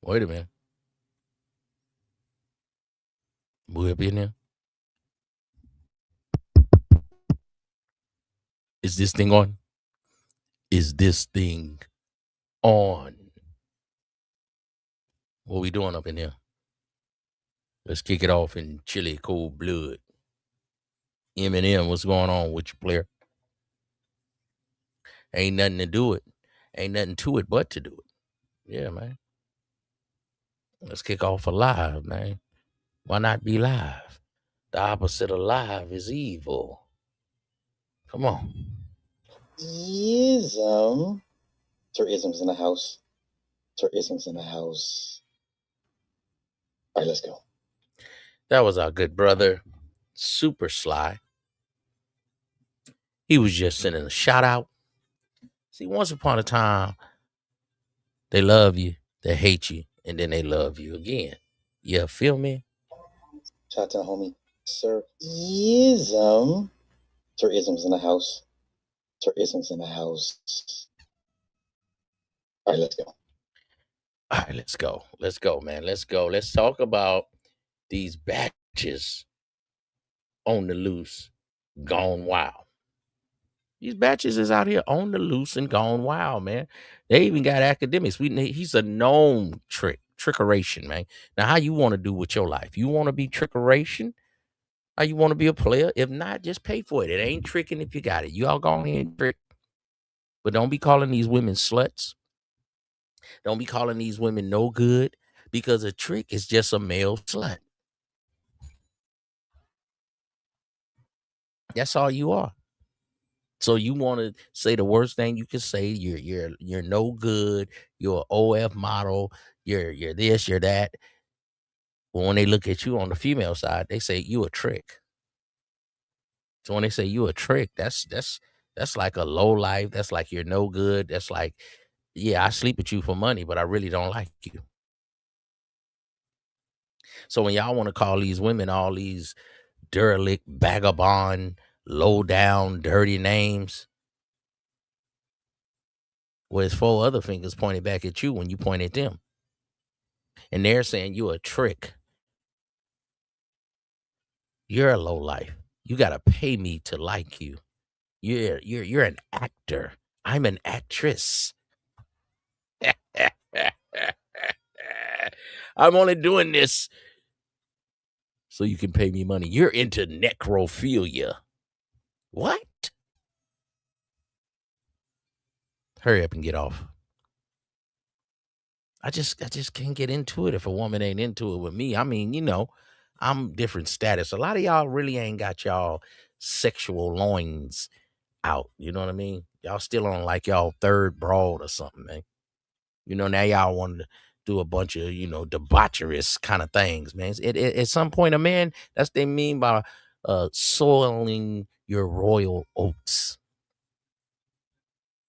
Wait a minute. We up in here? Is this thing on? Is this thing on? What we doing up in here? Let's kick it off in chilly cold blood. Eminem, what's going on with you, player? Ain't nothing to do it. Ain't nothing to it but to do it. Yeah, man. Let's kick off a live, man. Why not be live? The opposite of live is evil. Come on. IZM. Sir Ism's in the house. Sir Ism's in the house. All right, let's go. That was our good brother, Super Sly. He was just sending a shout out. See, once upon a time, they love you, they hate you, and then they love you again. You feel me? Shout out to the homie, Sir Ism. Sir Ism's in the house. Sir Ism's in the house. All right, let's go. All right, let's go. Let's go, man. Let's go. Let's talk about these batches on the loose, gone wild. These batches is out here on the loose and gone wild, man. They even got academics. He's a known trickeration, man. Now, how you want to do with your life? You want to be trickeration? How you want to be a player? If not, just pay for it. It ain't tricking if you got it. You all go ahead and trick. But don't be calling these women sluts. Don't be calling these women no good, because a trick is just a male slut. That's all you are. So you want to say the worst thing you can say? You're no good. You're an OF model. You're this. You're that. But when they look at you on the female side, they say you a trick. So when they say you a trick, that's like a low life. That's like you're no good. That's like, yeah, I sleep with you for money, but I really don't like you. So when y'all want to call these women all these derelict, vagabond, low down, dirty names, well, it's four other fingers pointed back at you when you point at them. And they're saying you're a trick. You're a low life. You gotta pay me to like you. You're an actor. I'm an actress. I'm only doing this so you can pay me money. You're into necrophilia. What? Hurry up and get off. I just can't get into it if a woman ain't into it with me. I mean, I'm different status. A lot of y'all really ain't got y'all sexual loins out. You know what I mean? Y'all still on like y'all third broad or something, man. Now y'all want to do a bunch of, debaucherous kind of things, man. At some point, a man, that's what they mean by soiling your royal oats.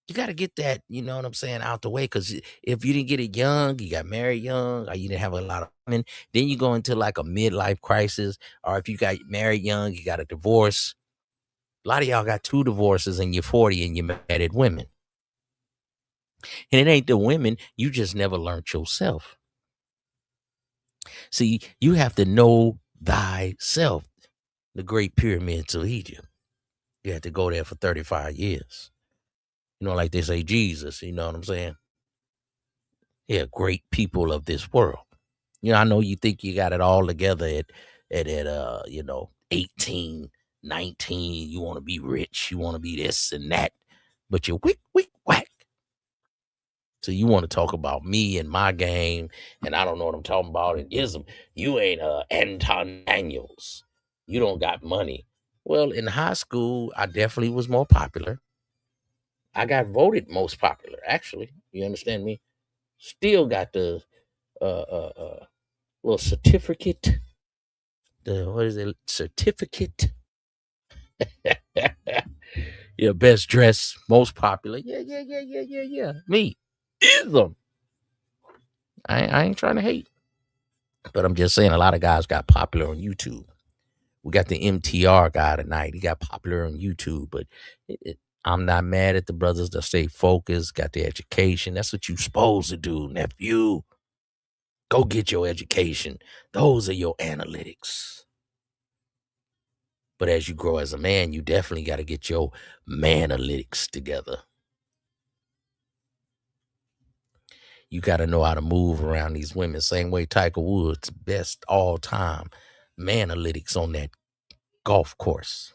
You got to get that, you know what I'm saying, out the way. Because if you didn't get it young, you got married young, or you didn't have a lot of women, then you go into like a midlife crisis. Or if you got married young, you got a divorce. A lot of y'all got 2 divorces and you're 40 and you're mad at women. And it ain't the women, you just never learned yourself. See, you have to know thyself. The Great Pyramids of Egypt. You had to go there for 35 years. Like they say, Jesus, you know what I'm saying? Yeah, great people of this world. I know you think you got it all together at 18, 19. You want to be rich. You want to be this and that. But you're whack. So you want to talk about me and my game, and I don't know what I'm talking about. And ism, you ain't Anton Daniels. You don't got money. Well, in high school, I definitely was more popular. I got voted most popular, actually. You understand me? Still got the little certificate. The what is it? Certificate. Yeah, best dressed, most popular. Yeah. Me. Ism. I ain't trying to hate. But I'm just saying a lot of guys got popular on YouTube. We got the MTR guy tonight. He got popular on YouTube, but I'm not mad at the brothers that stay focused, got the education. That's what you supposed to do, nephew. Go get your education. Those are your analytics. But as you grow as a man, you definitely got to get your manalytics together. You got to know how to move around these women. Same way Tiger Woods, best all time manalytics on that golf course.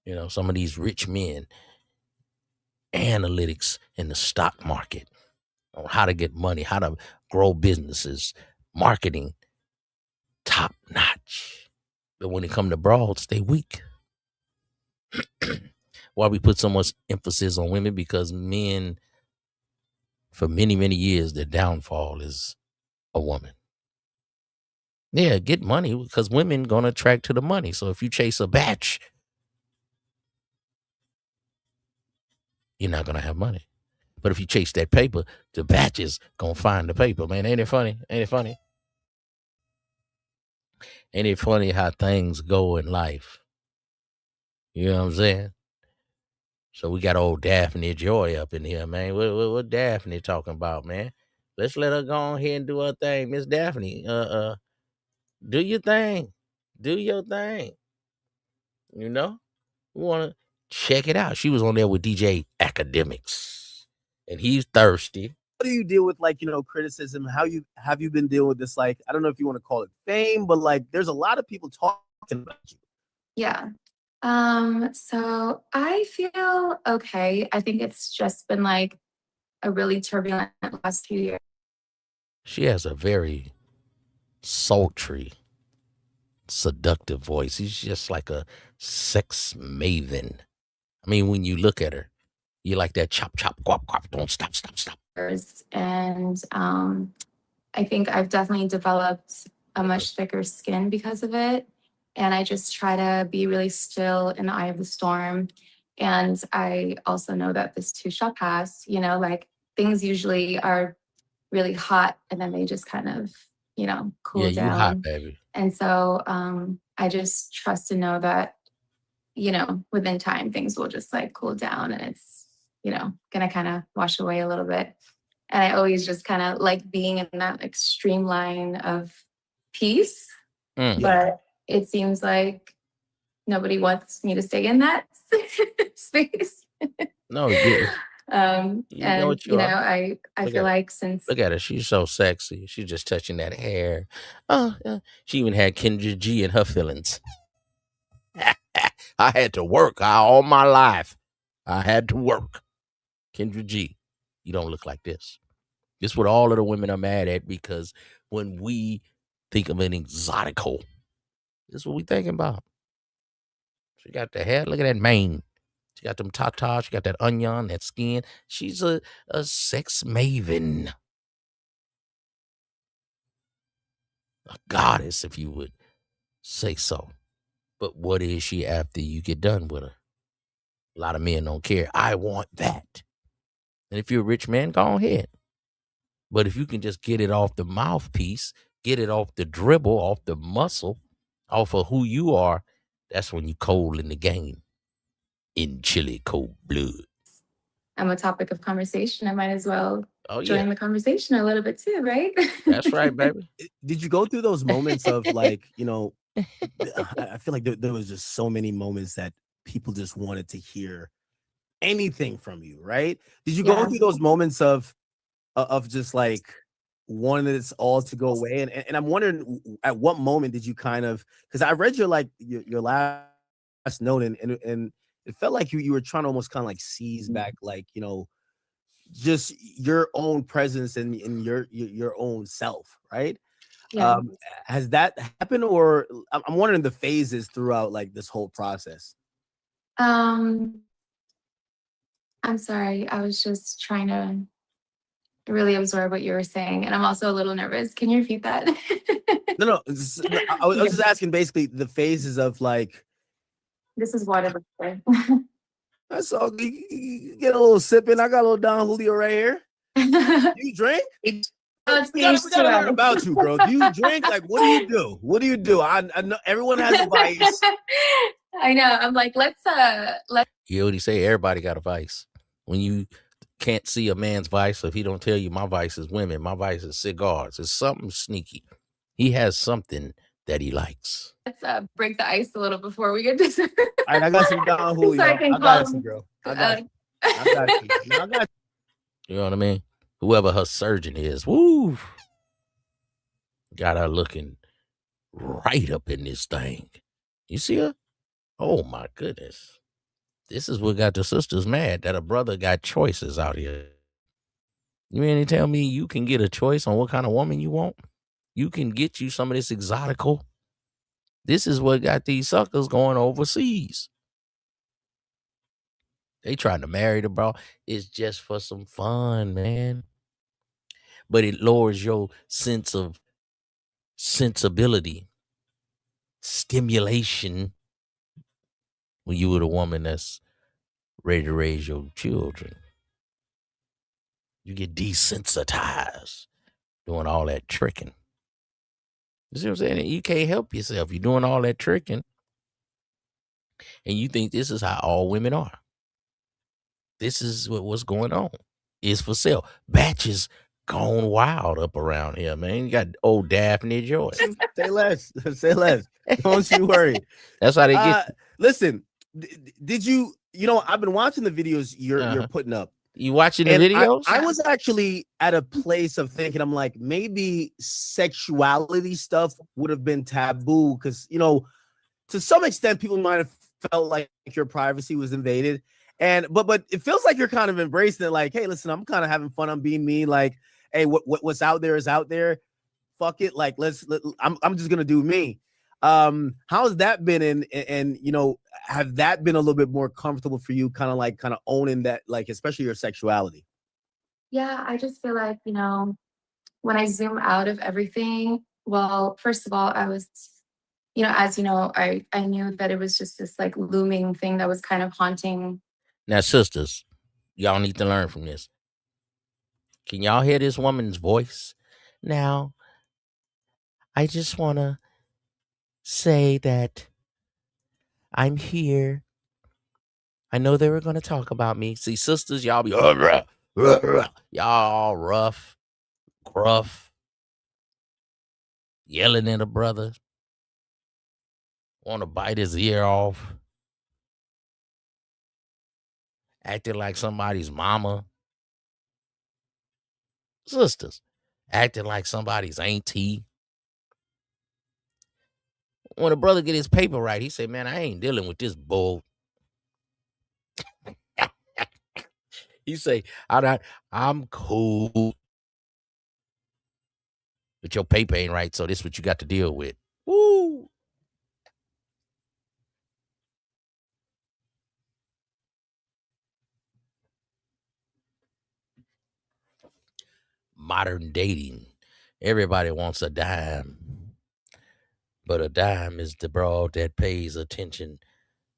You know, some of these rich men, analytics in the stock market on how to get money, how to grow businesses, marketing, top notch. But when it come to broads, they weak. Why we put so much emphasis on women? Because men, for many, many years, their downfall is a woman. Yeah, get money because women gonna attract to the money. So if you chase a batch, you're not gonna have money. But if you chase that paper, the batch is gonna find the paper. Man, ain't it funny? Ain't it funny? Ain't it funny how things go in life? You know what I'm saying? So we got old Daphne Joy up in here, man. What Daphne talking about, man? Let's let her go on here and do her thing. Miss Daphne, do your thing. Do your thing. You know? We want to check it out. She was on there with DJ Academics. And he's thirsty. How do you deal with, like, criticism? How have you been dealing with this? Like, I don't know if you want to call it fame, but like there's a lot of people talking about you. Yeah. So I feel okay. I think it's just been like a really turbulent last few years. She has a very sultry, seductive voice. She's just like a sex maven. I mean, when you look at her, you like that chop, chop, guap, guap, don't stop, stop, stop. And I think I've definitely developed a much thicker skin because of it. And I just try to be really still in the eye of the storm. And I also know that this too shall pass. Like things usually are really hot and then they just kind of, cool down. You hot, baby. And so I just trust and know that, within time, things will just like cool down and it's, gonna kind of wash away a little bit. And I always just kind of like being in that extreme line of peace. But it seems like nobody wants me to stay in that space. No, yeah. And I feel like since look at her, she's so sexy. She's just touching that hair. She even had Kendra G in her feelings. I had to work all my life. I had to work. Kendra G, you don't look like this. This is what all of the women are mad at because when we think of an exotical, this is what we thinking about. She got the hair. Look at that mane. She got them tatas. She got that onion, that skin. She's a sex maven. A goddess, if you would say so. But what is she after you get done with her? A lot of men don't care. I want that. And if you're a rich man, go ahead. But if you can just get it off the mouthpiece, get it off the dribble, off the muscle, off of who you are, that's when you cold in the game. In chilly cold blood. I'm a topic of conversation. I might as well join the conversation a little bit too, right? That's right, baby. Did you go through those moments of like, I feel like there was just so many moments that people just wanted to hear anything from you, right? Did you go through those moments of just like wanting this all to go away? And I'm wondering at what moment did you kind of, because I read your last note and it felt like you were trying to almost kind of like seize back, like, just your own presence and your own self, right? Yeah. Has that happened, or I'm wondering the phases throughout like this whole process? I'm sorry. I was just trying to really absorb what you were saying, and I'm also a little nervous. Can you repeat that? No. I was just asking basically the phases of like. This is water. That's all. You get a little sipping. I got a little Don Julio right here. You drink? We gotta learn about you, bro. Do you drink? Like, what do you do? What do you do? I know everyone has a vice. I know. I'm like, let's. You already say everybody got a vice. When you can't see a man's vice if he don't tell you my vice is women. My vice is cigars. It's something sneaky. He has something that he likes. Let's break the ice a little before we get to. All right, I got some Don Julio. So I can I got call you, girl. I him, got you. I got you. I got you. You know what I mean? Whoever her surgeon is, woo, got her looking right up in this thing. You see her? Oh my goodness. This is what got the sisters mad, that a brother got choices out here. You mean to tell me you can get a choice on what kind of woman you want? You can get you some of this exotical. This is what got these suckers going overseas. They trying to marry the bro. It's just for some fun, man. But it lowers your sense of sensibility, stimulation when you were the woman that's ready to raise your children. You get desensitized doing all that tricking. You see what I'm saying? You can't help yourself. You're doing all that tricking, and you think this is how all women are. This is what's going on. It's for sale. Batches gone wild up around here, man. You got old Daphne Joy. Say less. Say less. Don't you worry. That's how they get. Listen, did you? You know, I've been watching the videos you're putting up. You watching the videos? I was actually at a place of thinking, I'm like, maybe sexuality stuff would have been taboo because, you know, to some extent, people might have felt like your privacy was invaded. But it feels like you're kind of embracing it, like, hey, listen, I'm kind of having fun. I'm being me. Like, hey, what's out there is out there. Fuck it. Like, I'm just gonna do me. How's that been? And you know, have that been a little bit more comfortable for you, kind of owning that, like, especially your sexuality? Yeah, I just feel like, you know, when I zoom out of everything, well, first of all, I was, you know, as you know, I knew that it was just this like looming thing that was kind of haunting. Now, sisters, y'all need to learn from this. Can y'all hear this woman's voice? Now, I just want to say that I'm here. I know they were going to talk about me. See, sisters, y'all be, y'all rough, gruff, yelling at a brother, want to bite his ear off, acting like somebody's mama. Sisters, acting like somebody's auntie. When a brother get his paper right, he say, man, I ain't dealing with this bull. He say, I'm cool. But your paper ain't right, so this is what you got to deal with. Woo! Modern dating. Everybody wants a dime. But a dime is the broad that pays attention.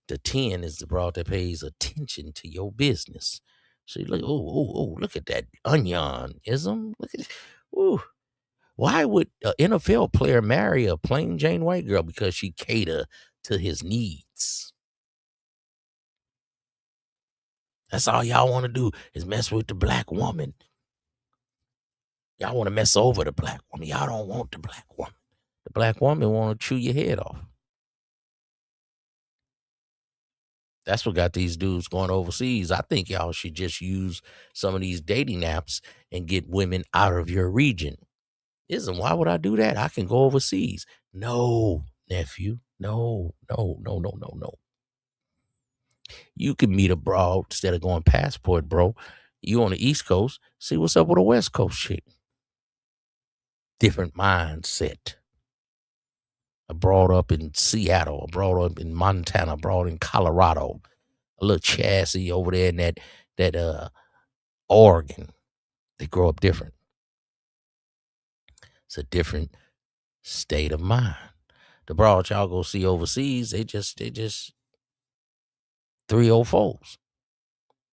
The 10 is the broad that pays attention to your business. So you look, look at that onionism. Look at it. Ooh. Why would an NFL player marry a plain Jane white girl? Because she cater to his needs. That's all y'all want to do is mess with the black woman. Y'all want to mess over the black woman. Y'all don't want the black woman. The black woman want to chew your head off. That's what got these dudes going overseas. I think y'all should just use some of these dating apps and get women out of your region. Why would I do that? I can go overseas. No, nephew. No. You can meet abroad instead of going passport, bro. You on the East Coast, see what's up with a West Coast chick. Different mindset. I brought up in Seattle, I brought up in Montana, I brought in Colorado, a little chassis over there in that Oregon. They grow up different. It's a different state of mind. The broad y'all go see overseas, they just 304s.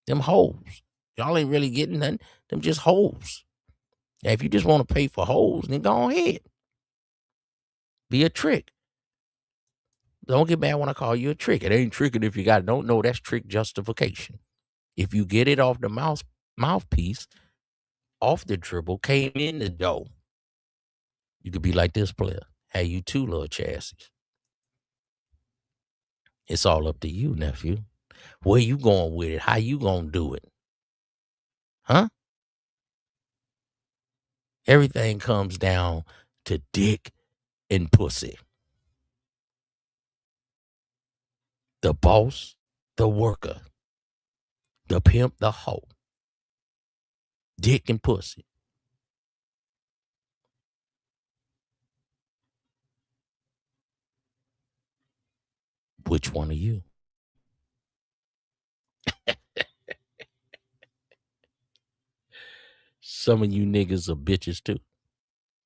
Them hoes. Y'all ain't really getting nothing. Them just hoes. Now, if you just want to pay for hoes, then go ahead. Be a trick. Don't get mad when I call you a trick. It ain't tricking if you got it. Don't know that's trick justification. If you get it off the mouse mouthpiece off the dribble, came in the door. You could be like this player. Hey, you two little chassis. It's all up to you, nephew. Where you going with it? How you gonna do it? Huh? Everything comes down to dick and pussy. The boss, the worker, the pimp, the hoe. Dick and pussy. Which one are you? Some of you niggas are bitches too.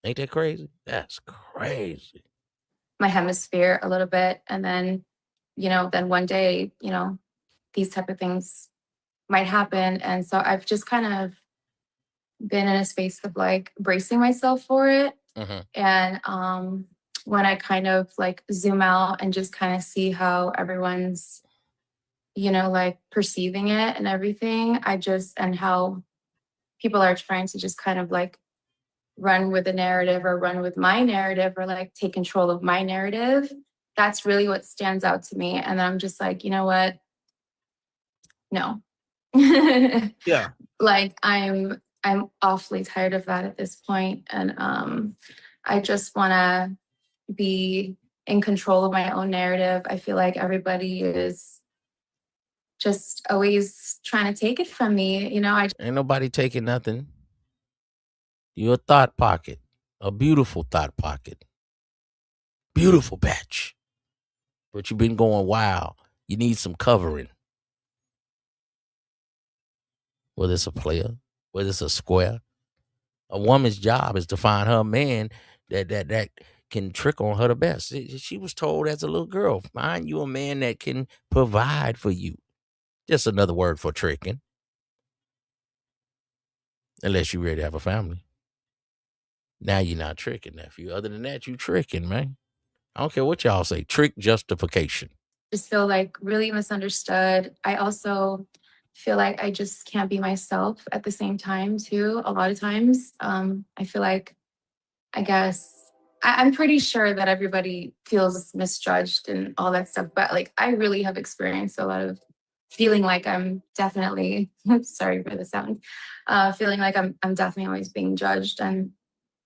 Ain't that crazy? That's crazy. My hemisphere a little bit. And then, then one day, these type of things might happen. And so I've just kind of been in a space of like bracing myself for it. Mm-hmm. And when I kind of like zoom out and just kind of see how everyone's, like perceiving it and everything, and how people are trying to just kind of like run with the narrative or run with my narrative or like take control of my narrative. That's really what stands out to me. And then I'm just like, you know what? No. Yeah. Like I'm awfully tired of that at this point. And I just want to be in control of my own narrative. I feel like everybody is just always trying to take it from me. Ain't nobody taking nothing. You're a thought pocket, a beautiful thought pocket. Beautiful batch. But you've been going wild. You need some covering. Whether it's a player, whether it's a square. A woman's job is to find her man that can trick on her the best. She was told as a little girl, find you a man that can provide for you. Just another word for tricking. Unless you're ready to have a family. Now you're not tricking, nephew. Other than that, you tricking, man. I don't care what y'all say. Trick justification. Just feel like really misunderstood. I also feel like I just can't be myself at the same time too. A lot of times, I feel like, I guess, I'm pretty sure that everybody feels misjudged and all that stuff, but like I really have experienced a lot of feeling like I'm definitely sorry for the sound, feeling like I'm definitely always being judged and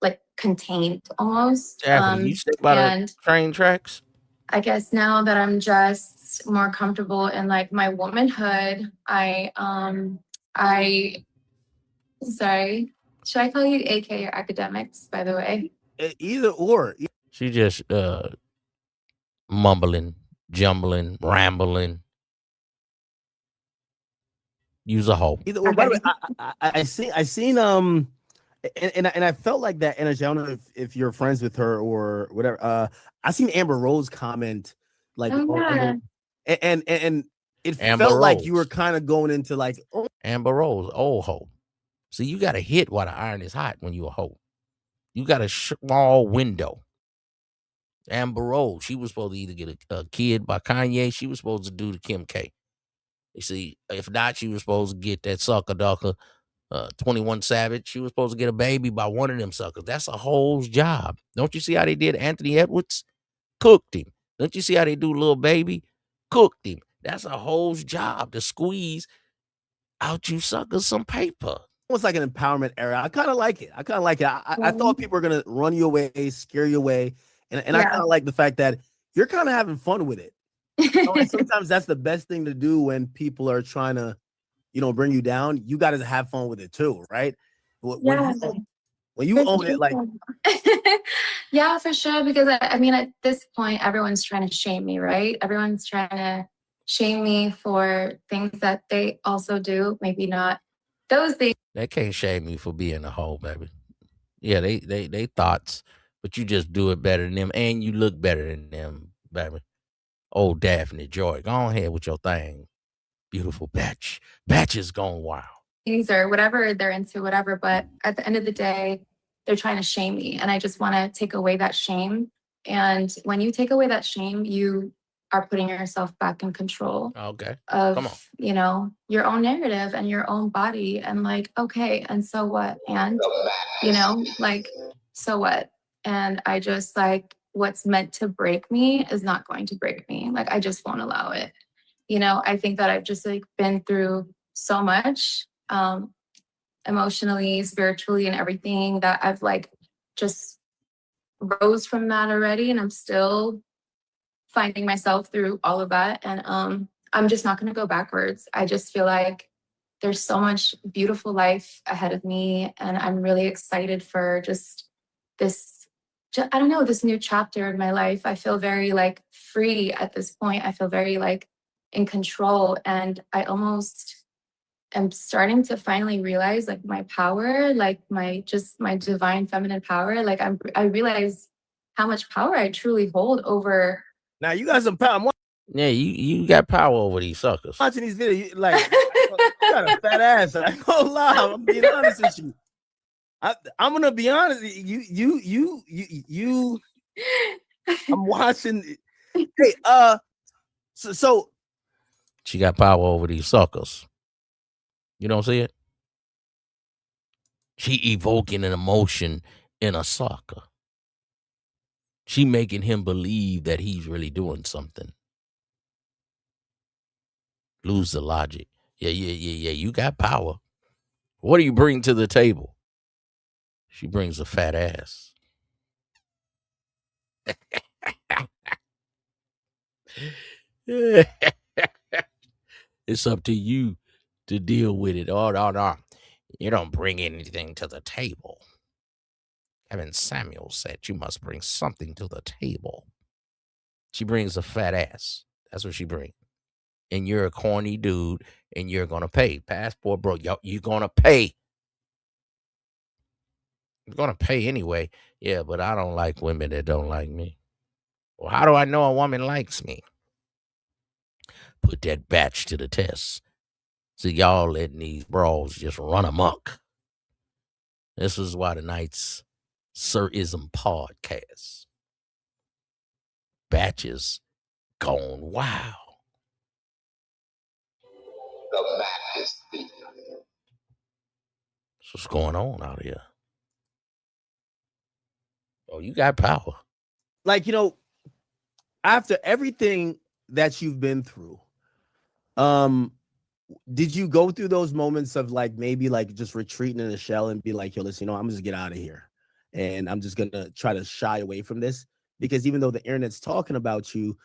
like contained almost. Daphne, you step by the train tracks? I guess now that I'm just more comfortable in like my womanhood, sorry, should I call you AK or academics, by the way? Either or. She just mumbling, jumbling, rambling. Use a hoe. Either or. By the way, I seen and I felt like that energy. I don't know if you're friends with her or whatever. I seen Amber Rose comment like, and it Amber felt Rose. like you were kind of going into like, oh. Amber Rose, old hoe. See, you got to hit while the iron is hot when you a hoe. You got a small window. Amber Rose, she was supposed to either get a kid by Kanye. She was supposed to do the Kim K. You see, if not, she was supposed to get that sucker ducker, 21 Savage. She was supposed to get a baby by one of them suckers. That's a hoe's job. Don't you see how they did Anthony Edwards? Cooked him. Don't you see how they do Lil Baby? Cooked him. That's a hoe's job to squeeze out you suckers some paper. Almost like an empowerment era. I kind of like it. I thought people were gonna run you away, scare you away, and I kind of like the fact that you're kind of having fun with it. And sometimes that's the best thing to do when people are trying to, bring you down. You got to have fun with it too, right? When you own it, like yeah, for sure. Because I mean, at this point, everyone's trying to shame me, right? Everyone's trying to shame me for things that they also do. Maybe not those things. They can't shame you for being a hoe, baby. Yeah, they thoughts, but you just do it better than them, and you look better than them, baby. Oh, Daphne Joy, go on ahead with your thing. Beautiful batch. Batch is gone wild. Or whatever they're into, whatever. But at the end of the day, they're trying to shame me, and I just want to take away that shame. And when you take away that shame, you are putting yourself back in control Okay. of, you know, your own narrative and your own body. And like, okay, and so what? And, you know, like, so what? And I just like, what's meant to break me is not going to break me. Like, I just won't allow it. You know, I think that I've just like been through so much emotionally, spiritually, and everything that I've like just rose from that already. And I'm still finding myself through all of that. And I'm just not going to go backwards. I just feel like there's so much beautiful life ahead of me. And I'm really excited for just this, I don't know, this new chapter in my life. I feel very like free at this point. I feel very like in control. And I almost am starting to finally realize like my power, like my divine feminine power. Like I realize how much power I truly hold over. Now you got some power. Yeah, you got power over these suckers. Watching these videos, like you got a fat ass. I ain't gonna lie. I'm being honest with you. I'm gonna be honest. You. I'm watching. Hey, so she got power over these suckers. You don't see it? She evoking an emotion in a sucker. She making him believe that he's really doing something. Lose the logic. Yeah. You got power. What do you bring to the table? She brings a fat ass. It's up to you to deal with it. Oh, no. You don't bring anything to the table. Kevin Samuel said you must bring something to the table. She brings a fat ass. That's what she brings. And you're a corny dude, and you're going to pay. Passport, bro, you're going to pay. You're going to pay anyway. Yeah, but I don't like women that don't like me. Well, how do I know a woman likes me? Put that batch to the test. So y'all letting these brawls just run amok. This is why tonight's Sir Ism podcast. Batches gone wild. The map is deep. What's going on out here? Oh, you got power. Like, you know, after everything that you've been through, did you go through those moments of like maybe like just retreating in a shell and be like, yo, listen, you know, I'm just get out of here and I'm just gonna try to shy away from this? Because even though the internet's talking about you,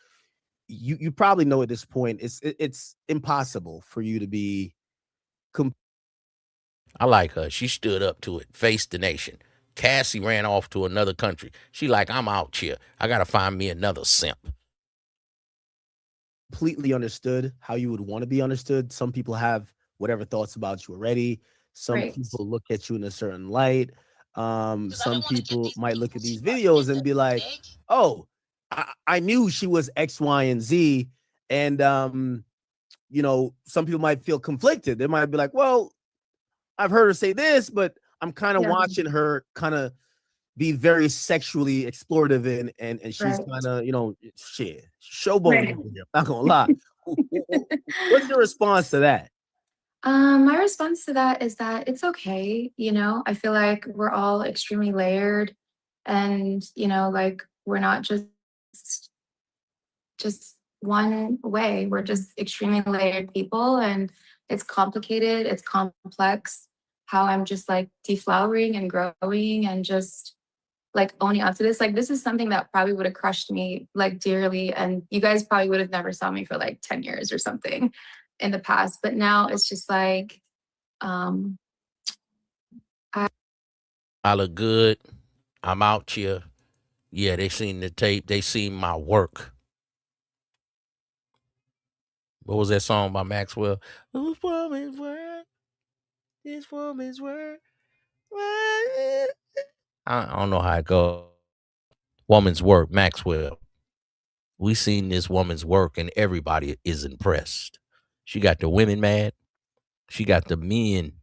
you probably know at this point it's impossible for you to be I like her. She stood up to it, faced the nation. Cassie ran off to another country. She like, I'm out here. I gotta find me another simp. completely understood how you would want to be understood. Some people have whatever thoughts about you already. Some people look at you in a certain light. Some people might look at these videos and be like, oh, I knew she was X, Y, and Z. And you know, some people might feel conflicted. They might be like, well, I've heard her say this, but I'm kind of watching her kind of be very sexually explorative and she's kind of, you know, shit, showboating. Not gonna lie. What's your response to that? My response to that is that it's okay. You know, I feel like we're all extremely layered and, you know, like we're not just one way. We're just extremely layered people and it's complicated, it's complex how I'm just like deflowering and growing and just like owning up to this. Like this is something that probably would have crushed me like dearly. And you guys probably would have never saw me for like 10 years or something in the past. But now it's just like I look good. I'm out here. Yeah, they seen the tape. They seen my work. What was that song by Maxwell? Whose woman's work? This woman's work. I don't know how it goes. Woman's work, Maxwell. We seen this woman's work and everybody is impressed. She got the women mad. She got the men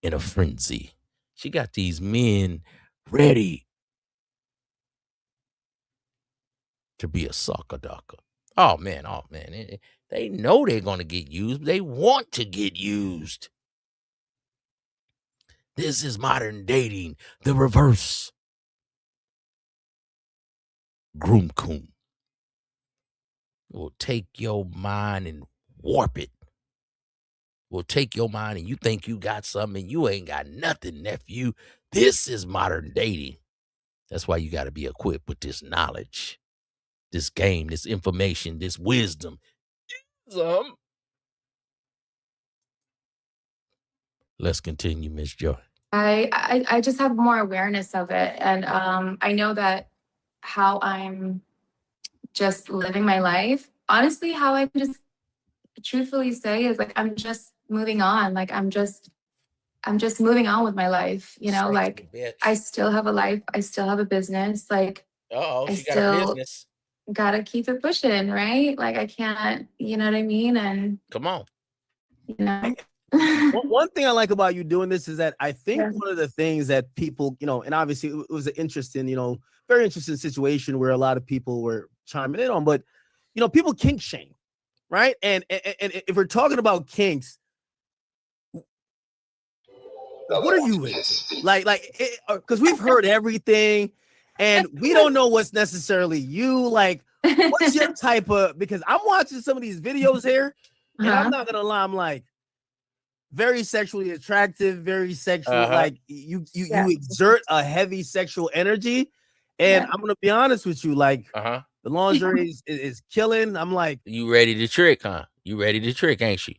in a frenzy. She got these men ready to be a sucker ducker. Oh man. They know they're gonna get used. They want to get used. This is modern dating, the reverse. Groom coon will take your mind and warp it. Will take your mind and you think you got something and you ain't got nothing, nephew. This is modern dating. That's why you got to be equipped with this knowledge, this game, this information, this wisdom. Let's continue, Miss Joy. I just have more awareness of it. And I know that how I'm just living my life, honestly, how I just truthfully say is like, I'm just moving on. Like, I'm just moving on with my life, you know, like I still have a life. I still have a business. Like, She got a business. Gotta keep it pushing, right? Like I can't, you know what I mean? And come on. You know. One thing I like about you doing this is that I think one of the things that people, you know, and obviously it was an interesting, you know, very interesting situation where a lot of people were chiming in on, but you know, people kink shame, right? And if we're talking about kinks, what are you into? Like, because we've heard everything, and we don't know what's necessarily you. Like, what's your type of? Because I'm watching some of these videos here, and I'm not gonna lie, I'm like very sexually attractive, very sexual. Like you exert a heavy sexual energy, and I'm gonna be honest with you, like the lingerie is killing. I'm like, you ready to trick, huh? You ready to trick, ain't she?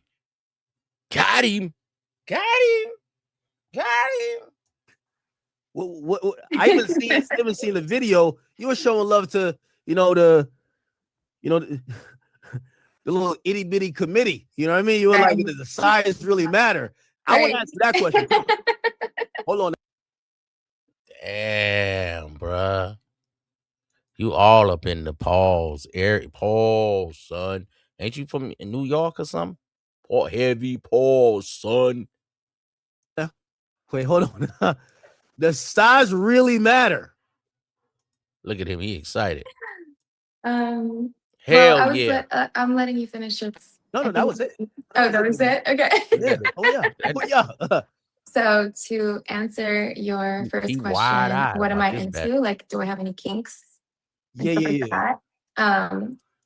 Got him. What I even seen the video. You were showing love to, you know, the little itty bitty committee. You know what I mean? You were like, does the size really matter? I want to ask you that question. Hold on. Damn, bruh. You all up in the Paul's area. Paul, son. Ain't you from New York or something? Paul, heavy Paul, son. Wait, hold on. Does size really matter? Look at him. He excited. Hell well, yeah. I'm letting you finish it. No, that was it. Oh, that was it? Okay. Yeah. Oh, yeah. So to answer your first question, what am I into? Like, do I have any kinks? Yeah. Like that?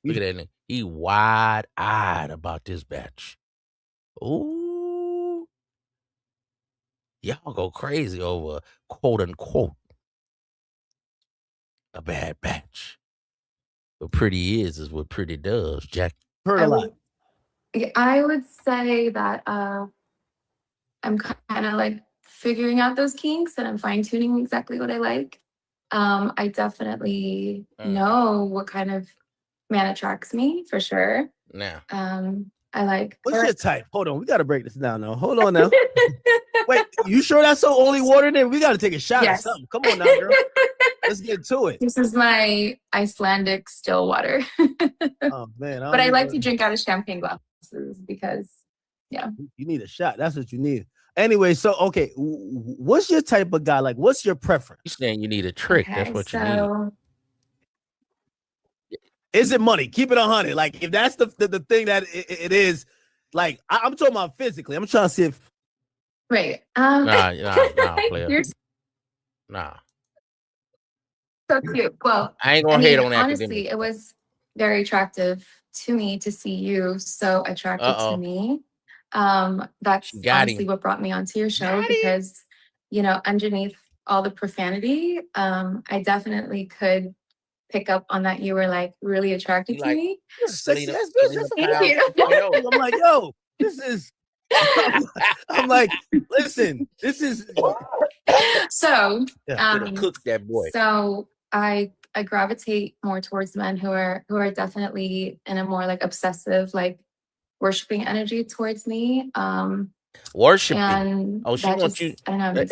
Look at that. He wide-eyed about this batch. Ooh. Y'all go crazy over quote unquote a bad batch. What pretty is what pretty does, Jack. Heard a lot. I would say that I'm kind of like figuring out those kinks and I'm fine-tuning exactly what I like. I definitely know what kind of man attracts me for sure. Now, I like. What's your type? Hold on, we gotta break this down now. Hold on now. Wait, you sure that's so only water there? We gotta take a shot or something. Come on now, girl. Let's get to it. This is my Icelandic still water. Oh man, but I like to drink out of champagne glasses because, yeah, you need a shot. That's what you need. Anyway, so okay, what's your type of guy? Like, what's your preference? You're saying you need a trick. Okay, that's what you need. Is it money? Keep it 100. Like, if that's the thing that it is, like, I'm talking about physically. I'm trying to see if. Right. Nah, player. Nah. So cute. Well, I ain't gonna hate on that. Honestly, it was very attractive to me to see you so attracted to me. That's honestly what brought me onto your show because, you know, underneath all the profanity, I definitely could pick up on that you were like really attracted to me. Sexy ass bitch. Thank you. I'm like, yo, this is. I'm like, listen, this is. So, cook that boy. So I gravitate more towards men who are definitely in a more like obsessive, like worshiping energy towards me. Worshiping. And she wants you. I don't know.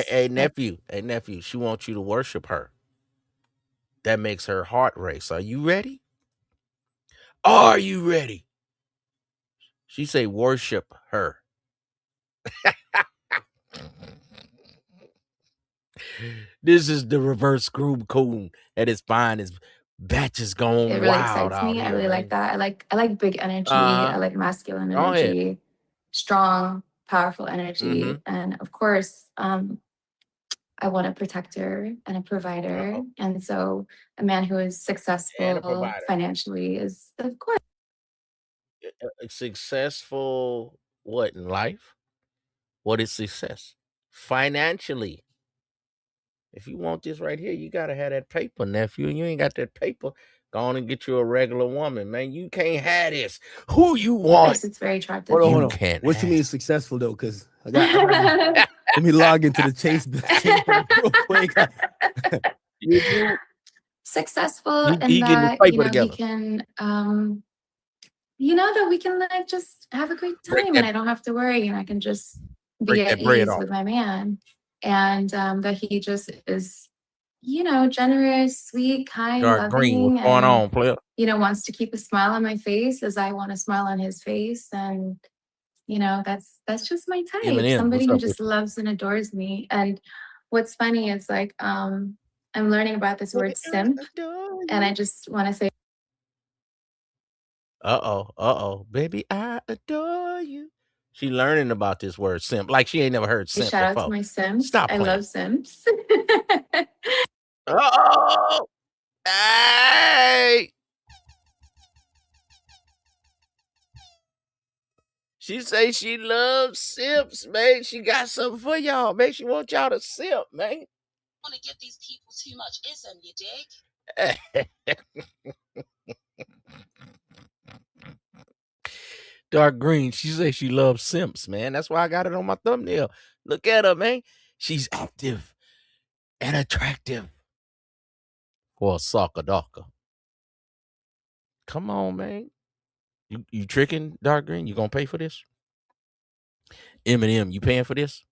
Hey, nephew. She wants you to worship her. That makes her heart race. Are you ready? Are you ready? She say worship her. This is the reverse groom coon at its finest. batches going It really wild excites out me. I here, really like man. that. I like big energy. Uh-huh. I like masculine Go ahead. energy, strong, powerful energy. Mm-hmm. And of course, I want a protector and a provider. Uh-oh. And so a man who is And a successful provider. financially is, of course. Successful what in life? What is success? Financially. If you want this right here, you gotta have that paper, nephew. And you ain't got that paper, go on and get you a regular woman, man. You can't have this. Who you want? It's very attractive. Hold on, You hold on. can't What you have. mean successful though? Because I got let me log into the Chase bank real quick. You Successful he in getting his that, paper he together. can, that we can like just have a great Break time and that I don't have to worry and I can just be break at that bread ease off. with my man. And that he just is, generous, sweet, kind, Dark green, what's loving, going and, on, player? wants to keep a smile on my face as I want to smile on his face. And, that's just my type. Eminem, Somebody what's who up with just you? loves and adores me. And what's funny is like, I'm learning about this Baby, word I simp. adore And I you. just want to say, Uh-oh. Baby, I adore you. She learning about this word simp. Like she ain't never heard simp shout out to before. my simps. Stop I playing. love simps. Uh-oh. Hey. She say she loves simps, man. She got something for y'all, man. She want y'all to simp, man. Want to give these people too much ism, you dig? Dark green. She say she loves simps, man. That's why I got it on my thumbnail. Look at her, man. She's active and attractive for a soccer darker. Come on, man. You tricking, Dark green? You gonna pay for this? Eminem, you paying for this?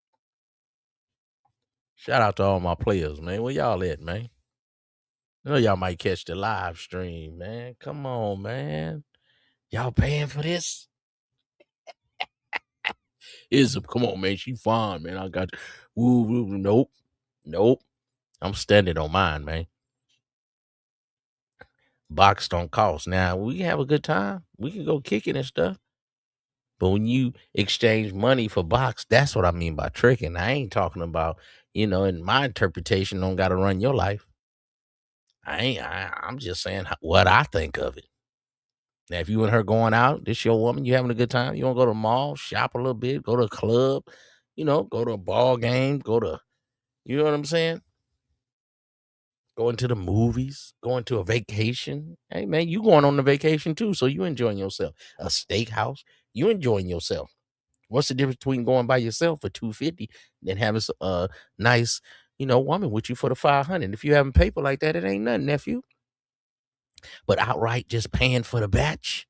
Shout out to all my players, man. Where y'all at, man? I know y'all might catch the live stream, man. Come on, man. Y'all paying for this? Come on, man. She fine, man. I got woo. Nope. I'm standing on mine, man. Box don't cost. Now we can have a good time. We can go kicking and stuff. But when you exchange money for box, that's what I mean by tricking. I ain't talking about, in my interpretation, don't gotta run your life. I'm just saying what I think of it. Now, if you and her going out, this your woman, you having a good time, you want to go to the mall, shop a little bit, go to a club, go to a ball game, you know what I'm saying? Going to the movies, going to a vacation. Hey, man, you going on the vacation too, so you enjoying yourself. A steakhouse, you enjoying yourself. What's the difference between going by yourself for $250 than having a nice, woman with you for the $500? If you having paper like that, it ain't nothing, nephew. But outright just paying for the batch,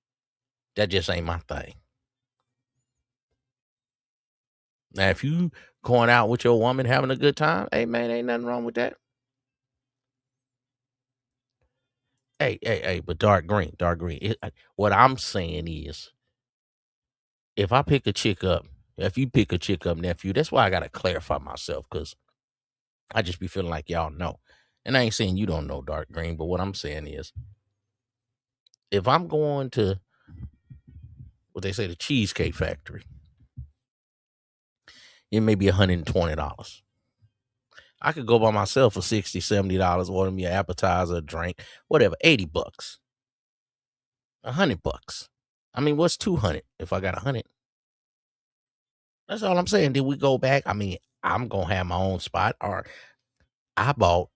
that just ain't my thing. Now, if you going out with your woman having a good time, hey, man, ain't nothing wrong with that. Hey, but dark green. What I'm saying is, if I pick a chick up, if you pick a chick up, nephew, that's why I got to clarify myself, because I just be feeling like y'all know. And I ain't saying you don't know, dark green, but what I'm saying is, if I'm going to what they say, the Cheesecake Factory, it may be $120. I could go by myself for $60, $70, order me an appetizer, a drink, whatever, $80, $100. I mean, what's 200 if I got 100? That's all I'm saying. Did we go back? I mean, I'm gonna have my own spot, or I bought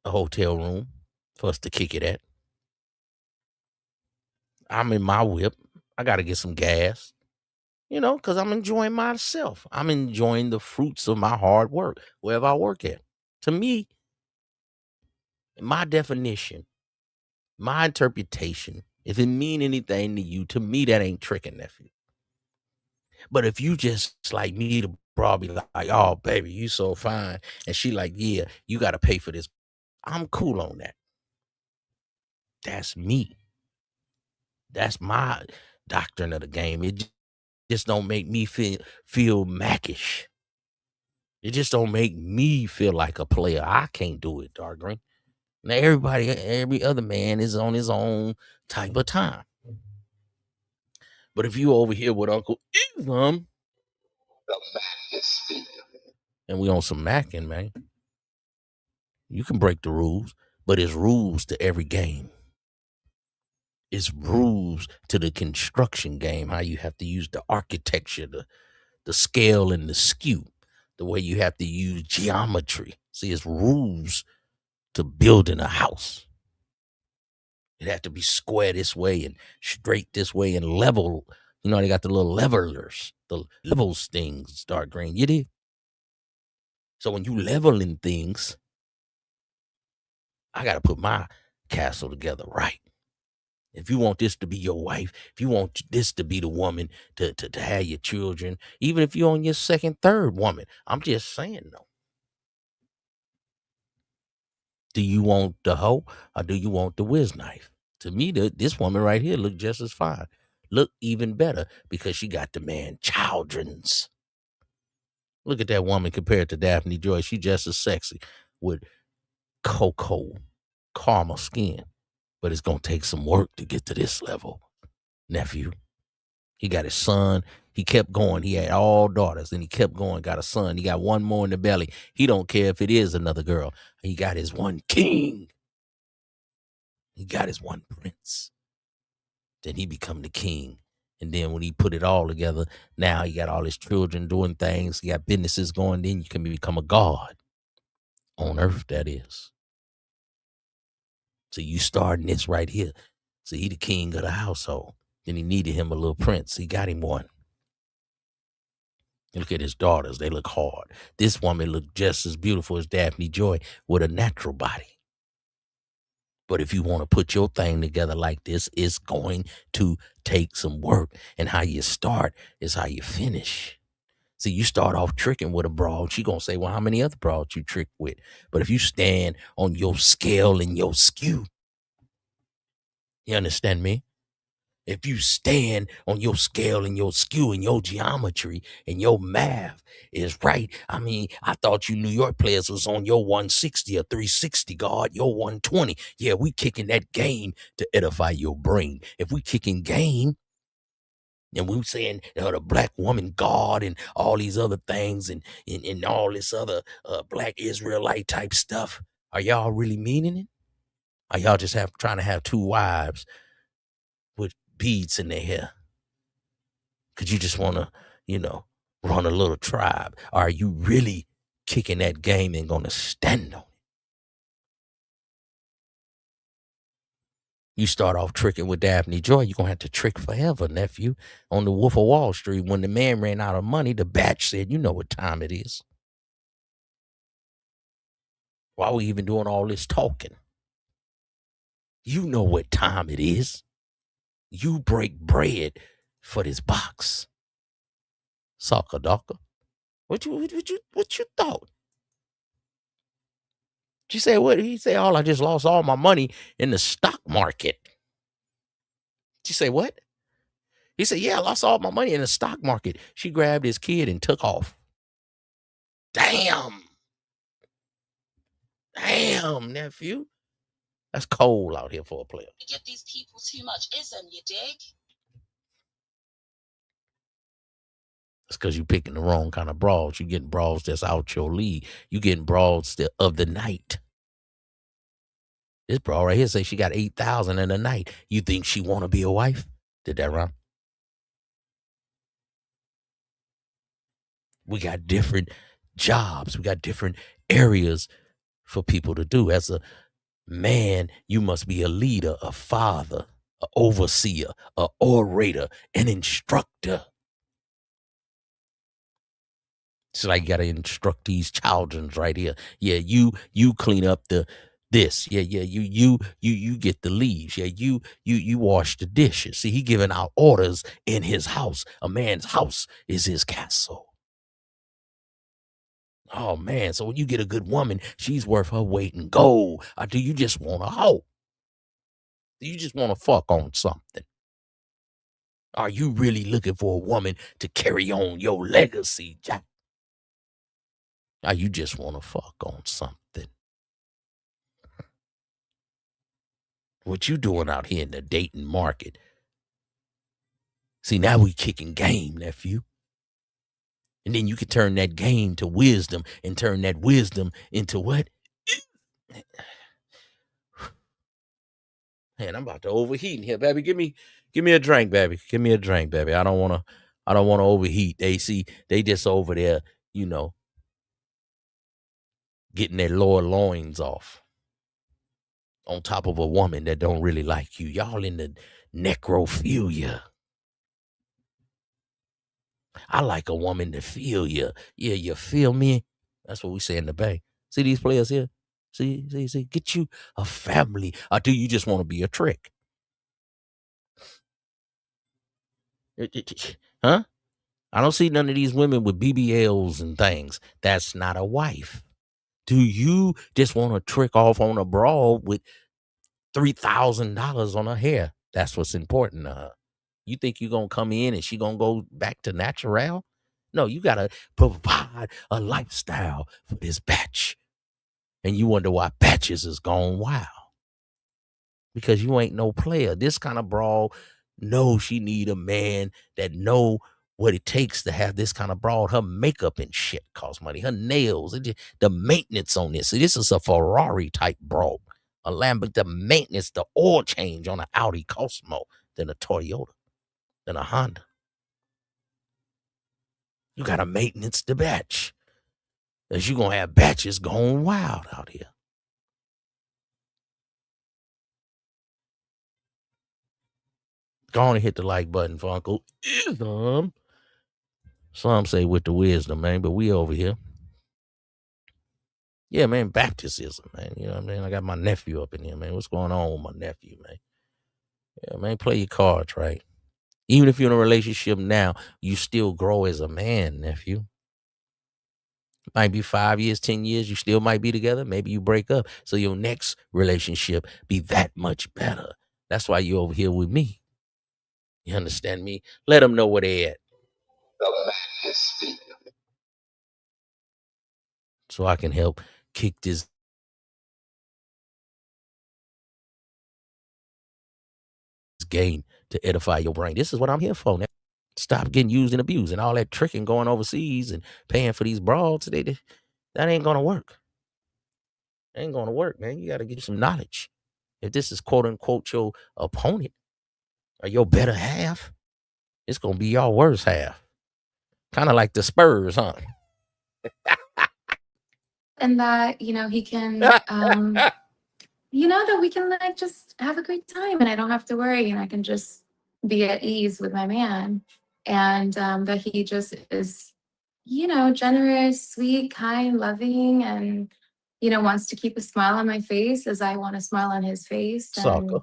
a hotel room for us to kick it at. I'm in my whip. I got to get some gas, because I'm enjoying myself. I'm enjoying the fruits of my hard work wherever I work at. To me, my definition, my interpretation, if it mean anything to you, to me, that ain't tricking, nephew. But if you just like me, to probably like, oh, baby, you so fine. And she like, yeah, you got to pay for this. I'm cool on that. That's me. That's my doctrine of the game. It just don't make me feel mackish. It just don't make me feel like a player. I can't do it, dark green. Now every other man is on his own type of time. But if you over here with Uncle IZM, and we on some macking, man, you can break the rules, but it's rules to every game. It's rules to the construction game, how you have to use the architecture, the scale and the skew, the way you have to use geometry. See, it's rules to building a house. It had to be square this way and straight this way and level. You know, they got the little levelers, the levels things, dark green. You did. So when you leveling things, I got to put my castle together right. If you want this to be your wife, if you want this to be the woman to have your children, even if you're on your second, third woman, I'm just saying though. Do you want the hoe or do you want the whiz knife? To me, this woman right here look just as fine. Look even better because she got the man children's. Look at that woman compared to Daphne Joy. She just as sexy with cocoa caramel skin. But it's going to take some work to get to this level, nephew. He got his son. He kept going. He had all daughters, and he kept going, got a son. He got one more in the belly. He don't care if it is another girl. He got his one king. He got his one prince. Then he become the king. And then when he put it all together, now he got all his children doing things. He got businesses going. Then you can become a god on earth, that is. So you starting this right here. So he the king of the household. Then he needed him a little prince. He got him one. Look at his daughters. They look hard. This woman looked just as beautiful as Daphne Joy with a natural body. But if you want to put your thing together like this, it's going to take some work. And how you start is how you finish. See, you start off tricking with a broad. She going to say, well, how many other broads you trick with? But if you stand on your scale and your skew, you understand me? If you stand on your scale and your skew and your geometry and your math is right. I mean, I thought you New York players was on your 160 or 360 guard, your 120. Yeah, we kicking that game to edify your brain. If we kicking game and we saying the black woman God and all these other things and all this other black Israelite type stuff, are y'all really meaning it? Are y'all just trying to have two wives with beads in their hair? Because you just want to, run a little tribe. Are you really kicking that game and going to stand on it? You start off tricking with Daphne Joy, you're going to have to trick forever, nephew. On the Wolf of Wall Street, when the man ran out of money, the batch said, you know what time it is. Why are we even doing all this talking? You know what time it is. You break bread for this box. Sucker ducker. What you thought? She said, what? He said, I just lost all my money in the stock market. She said, what? He said, yeah, I lost all my money in the stock market. She grabbed his kid and took off. Damn, nephew. That's cold out here for a player. You give these people too much ism, you dig? It's because you picking the wrong kind of bras. You getting bras that's out your league. You getting bras of the night. This bra right here say she got 8,000 in a night. You think she want to be a wife? Did that rhyme? We got different jobs. We got different areas for people to do. As a man, you must be a leader, a father, an overseer, an orator, an instructor. It's like you gotta instruct these children right here. Yeah, you clean up this. Yeah, you get the leaves. Yeah, you wash the dishes. See, he giving out orders in his house. A man's house is his castle. Oh man, so when you get a good woman, she's worth her weight in gold. Or do you just want a hoe? Do you just want to fuck on something? Are you really looking for a woman to carry on your legacy, Jack? Or you just want to fuck on something? What you doing out here in the dating market? See, now we kicking game, nephew. And then you can turn that game to wisdom and turn that wisdom into what? Man, I'm about to overheat in here, baby. Give me a drink, baby. Give me a drink, baby. I don't wanna overheat. They just over there, getting their lower loins off on top of a woman that don't really like you. Y'all in the necrophilia. I like a woman to feel you. Yeah, you feel me? That's what we say in the Bay. See these players here? See, get you a family. Or do you just want to be a trick? Huh? I don't see none of these women with BBLs and things. That's not a wife. Do you just want to trick off on a broad with $3,000 on her hair? That's what's important to her. You think you're going to come in and she going to go back to natural? No, you got to provide a lifestyle for this batch. And you wonder why batches is gone wild. Because you ain't no player. This kind of broad knows she need a man that know what it takes to have this kind of broad. Her makeup and shit costs money. Her nails, the maintenance on this. See, this is a Ferrari type broad. A Lambo, the maintenance, the oil change on an Audi costs more than a Toyota, than a Honda. You got to maintenance the batch. As you going to have batches going wild out here. Go on and hit the like button for Uncle IZM. Some say with the wisdom, man, but we over here. Yeah, man, Baptism, man. You know what I mean? I got my nephew up in here, man. What's going on with my nephew, man? Yeah, man, play your cards right. Even if you're in a relationship now, you still grow as a man, nephew. Might be 5 years, 10 years, you still might be together. Maybe you break up. So your next relationship be that much better. That's why you over here with me. You understand me? Let them know where they at. So I can help kick this game to edify your brain. This is what I'm here for now. Stop getting used and abused and all that tricking going overseas and paying for these broads. That ain't gonna work. Ain't gonna work, man. You gotta get some knowledge. If this is quote unquote your opponent or your better half, it's gonna be your worst half. Kind of like the Spurs, huh? And that, he can, that we can like just have a great time and I don't have to worry and I can just be at ease with my man. And that he just is, generous, sweet, kind, loving, and, wants to keep a smile on my face as I want to smile on his face. Sucker.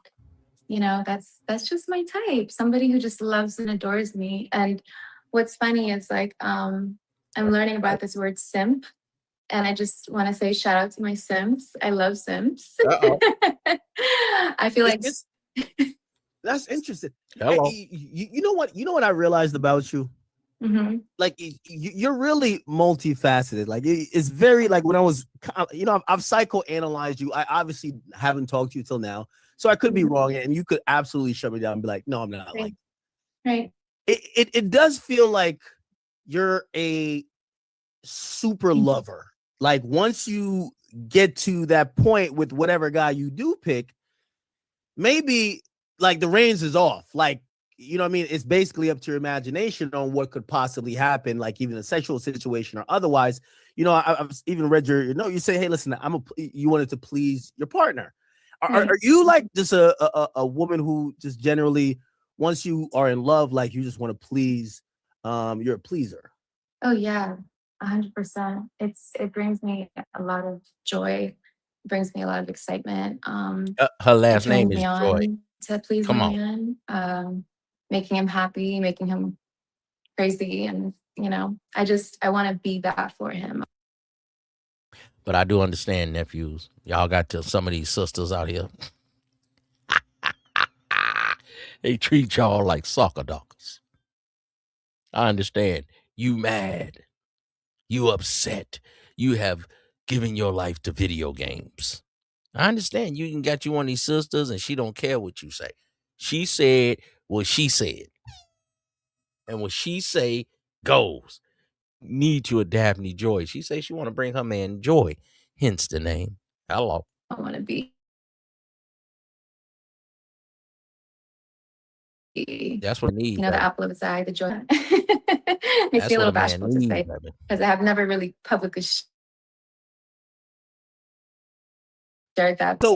And, that's just my type. Somebody who just loves and adores me. And what's funny is like, I'm learning about this word simp. And I just want to say shout out to my simps. I love simps. I feel like that's interesting. Hello. You know what? You know what I realized about you? Mm-hmm. Like you're really multifaceted. Like it's very like when I was, I've psychoanalyzed you. I obviously haven't talked to you till now, so I could be wrong, and you could absolutely shut me down and be like, "No, I'm not." Right. Like, right. It does feel like you're a super lover. Like once you get to that point with whatever guy you do pick, maybe like the reins is off. Like, you know what I mean? It's basically up to your imagination on what could possibly happen, like even a sexual situation or otherwise. I've even read your note. You say, hey, listen, you wanted to please your partner. Are you like just a woman who just generally, once you are in love, like you just want to please, you're a pleaser? Oh yeah, 100%. It brings me a lot of joy. It brings me a lot of excitement. Her last it name turns is me Joy. on to please Come my on. man, making him happy, making him crazy, and I want to be that for him. But I do understand, nephews. Y'all got some of these sisters out here. They treat y'all like soccer dogs. I understand. You mad. You upset. You have given your life to video games. I understand you can got you one of these sisters and she don't care what you say. She said what she said. And what she say goes. Need you a Daphne Joy. She say she want to bring her man Joy. Hence the name. Hello. I want to be. That's what I need. You know, baby. the apple of his eye, the joy. Makes That's me a what little a man bashful to needs, say baby. because I have never really publicly shared that. So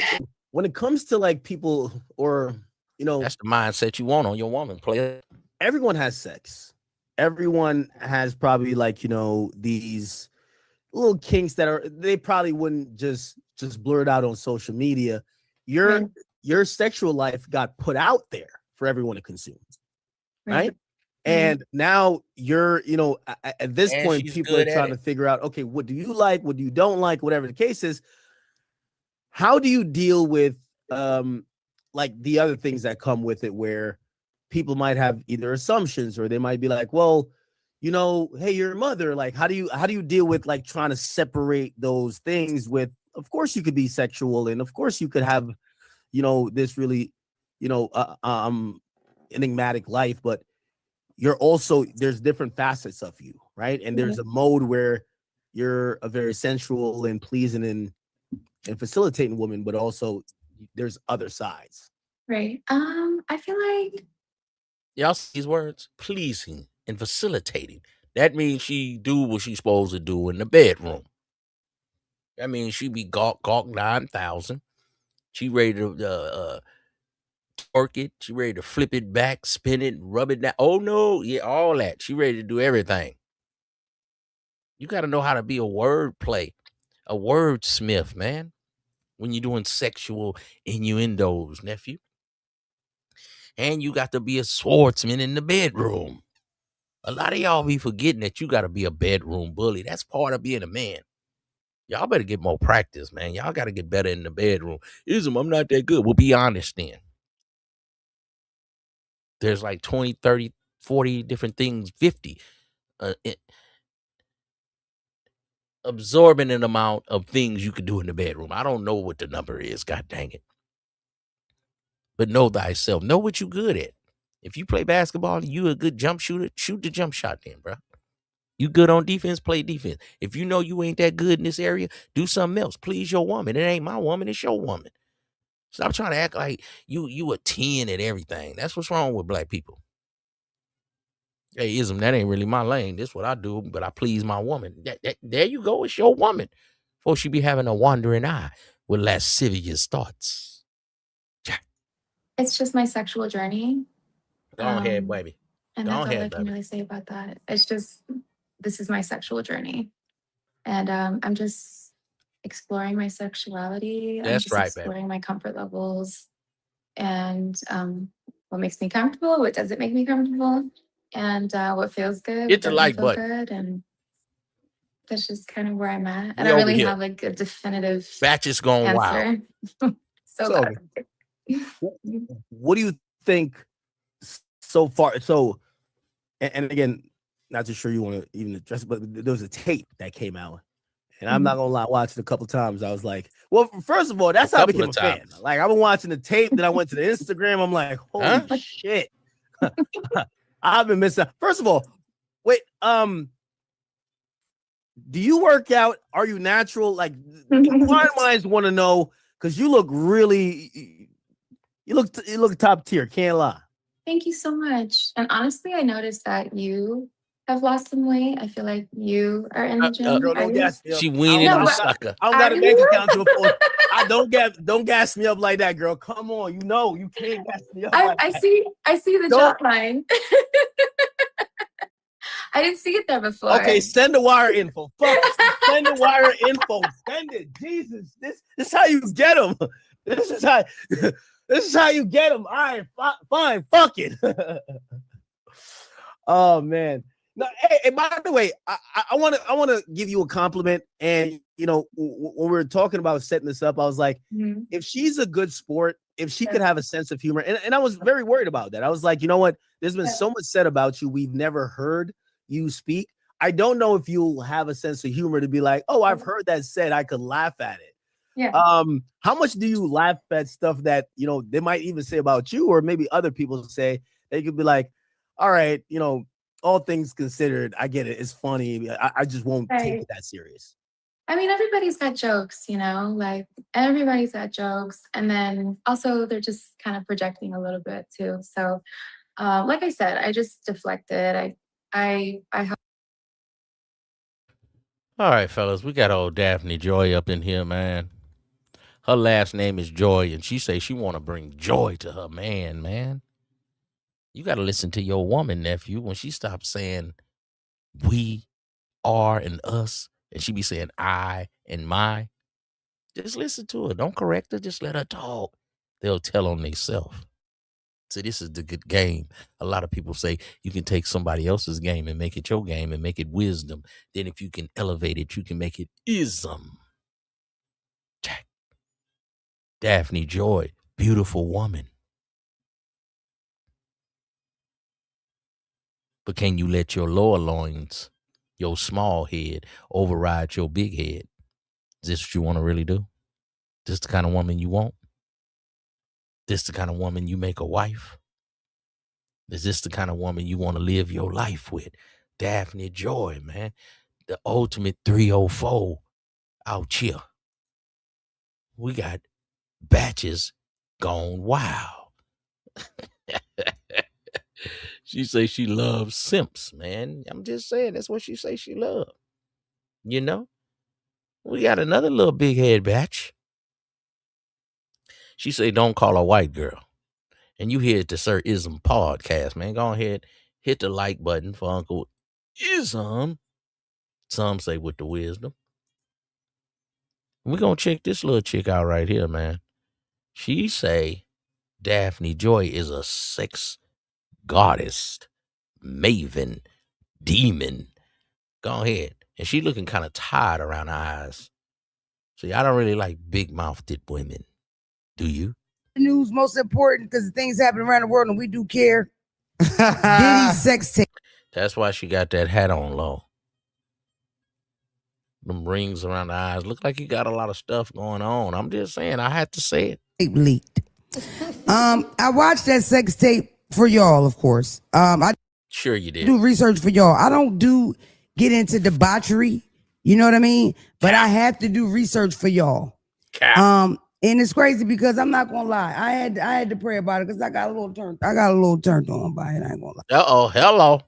when it comes to like people or, you know, That's the mindset you want on your woman, player. everyone has sex. Everyone has probably like, you know, these little kinks that are, they probably wouldn't just blur it out on social media. Your Right. your sexual life got put out there for everyone to consume, right? And now you're, you know, at this And point, she's people are good at trying it. to figure out, okay, what do you like? What do you don't like? Whatever the case is. How do you deal with like the other things that come with it where people might have either assumptions or they might be like, well, you know, hey, you're a mother. Like, how do you deal with like trying to separate those things with, of course you could be sexual and of course you could have, you know, this really, you know, enigmatic life, but you're also, there's different facets of you, right? And there's a mode where you're a very sensual and pleasing and facilitating woman, but also there's other sides. Right. I feel like Y'all see these words? Pleasing and facilitating. That means she do what she's supposed to do in the bedroom. That means she be gawk 9,000. She ready to torque it. She ready to flip it back, spin it, rub it down. Oh no, yeah, all that. She ready to do everything. You got to know how to be a wordplay, a wordsmith, man. When you're doing sexual innuendos, nephew. And you got to be a swordsman in the bedroom. A lot of y'all be forgetting that you got to be a bedroom bully. That's part of being a man. Y'all better get more practice, man. Y'all got to get better in the bedroom. IZM, I'm not that good. Well, be honest then. There's like 20, 30, 40 different things, 50. Absorbing an amount of things you can do in the bedroom. I don't know what the number is, god dang it. But know thyself. Know what you good at. If you play basketball, you a good jump shooter, shoot the jump shot then, bro. You good on defense, play defense. If you know you ain't that good in this area, do something else. Please your woman. It ain't my woman, it's your woman. Stop trying to act like you a 10 at everything. That's what's wrong with black people. Hey, IZM, that ain't really my lane. This what I do, but I please my woman. There you go. It's your woman. Before she be having a wandering eye with lascivious thoughts. it's just my sexual journey. Go ahead, baby. And Go that's all ahead, I can baby. really say about that. It's just, this is my sexual journey. And I'm just exploring my sexuality. I'm That's just right, baby. exploring my comfort levels and what makes me comfortable, what doesn't make me comfortable, and what feels good, Hit what the doesn't like feel button. good. And that's just kind of where I'm at. And We I over really here. have like a definitive Batches gone wild. answer. so So, glad. what do you think so far? So, and again, not too sure you want to even address it, but there was a tape that came out. And I'm not gonna lie, watched it a couple times. I was like, well, first of all, that's how I became a fan. Like, I've been watching the tape, then I went to the Instagram. I'm like, holy shit. I've been missing out. First of all, wait, do you work out? Are you natural? Like, inquiring minds want to know because you look really, you look top tier. Can't lie. Thank you so much. And honestly, I noticed that you have lost some weight. I feel like you are in the gym. Girl, don't gas me up. She weaning No, the but- sucker. I don't got a bank account to afford. I don't gas me up like that, girl. Come on, you know you can't gas me up. I see the jot line. I didn't see it there before. Okay, send the wire info. Fuck, send the wire info. Send it. Jesus, this is how you get them. This is how you get them. All right, fine. Fuck it. Oh man. No, hey, by the way, I want to give you a compliment. And you know, when we were talking about setting this up, I was like, if she's a good sport, if she could have a sense of humor, and I was very worried about that. I was like, you know what? There's been so much said about you. We've never heard you speak. I don't know if you'll have a sense of humor to be like, oh, I've heard that said. I could laugh at it. Yeah. How much do you laugh at stuff that, you know, they might even say about you, or maybe other people say? They could be like, all right, you know, all things considered, I get it. It's funny. I just won't take it that serious. I mean, everybody's got jokes, you know, like everybody's got jokes. And then also they're just kind of projecting a little bit too. So like I said, I just deflected. I All right, fellas, we got old Daphne Joy up in here, man. Her last name is Joy, and she say she want to bring joy to her man. You got to listen to your woman, nephew, when she stops saying we, are, and us, and she be saying I and my. Just listen to her. Don't correct her. Just let her talk. They'll tell on themselves. So this is the good game. A lot of people say you can take somebody else's game and make it your game and make it wisdom. Then if you can elevate it, you can make it ism. Jack. Daphne Joy, beautiful woman. But can you let your lower loins, your small head, override your big head? Is this what you want to really do? This the kind of woman you want? This the kind of woman you make a wife? Is this the kind of woman you want to live your life with? Daphne Joy, man. The ultimate 304 out here. We got batches gone wild. She say she loves simps, man. I'm just saying, that's what she say she love. You know? We got another little big head batch. She say don't call her white girl. And you hear it, the Sir Ism podcast, man. Go ahead, hit the like button for Uncle Ism. Some say with the wisdom. We're going to check this little chick out right here, man. She say Daphne Joy is a sex goddess, maven, demon. Go ahead. And she looking kind of tired around her eyes. See, I don't really like big-mouthed women. Do you? News most important because things happen around the world and we do care. Diddy's sex tape. That's why she got that hat on low. Them rings around the eyes. Look like you got a lot of stuff going on. I'm just saying, I had to say it. Leaked. I watched that sex tape for y'all, of course. I sure you did. Do research for y'all. I don't get into debauchery, you know what I mean? But I have to do research for y'all. And it's crazy because I'm not gonna lie. I had to pray about it because I got a little turned on by it. I ain't gonna lie. Hello.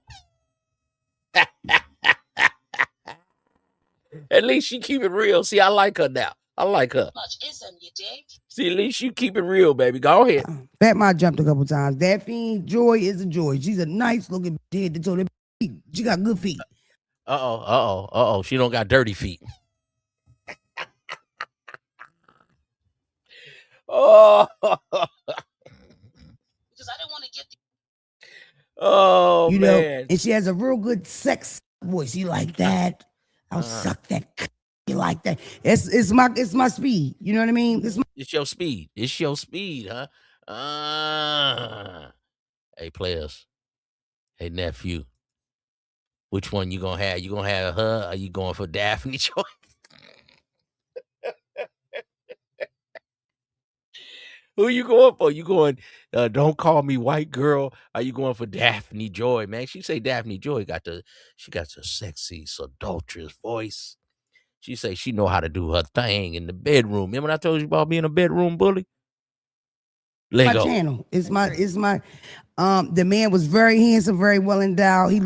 At least she keep it real. See, I like her now. I like her. Much ism, you dig? See, at least you keep it real, baby. Go ahead. Fatma jumped a couple times. Daphne Joy is a joy. She's a nice looking head to toe. She got good feet. She don't got dirty feet. Oh. Because I don't want to get Oh, you man. know, and she has a real good sex voice. You like that? I'll suck that. You like that? It's my speed. You know what I mean? It's your speed. It's your speed, huh? Hey, players. Hey, nephew. Which one you gonna have? You gonna have her, or are you going for Daphne Joy? Who you going for? You going, don't call me white girl? Are you going for Daphne Joy, man? She say Daphne Joy got the sexy, seductrous voice. She say she know how to do her thing in the bedroom. Remember when I told you about being a bedroom bully? My channel. It's my the man was very handsome, very well endowed. He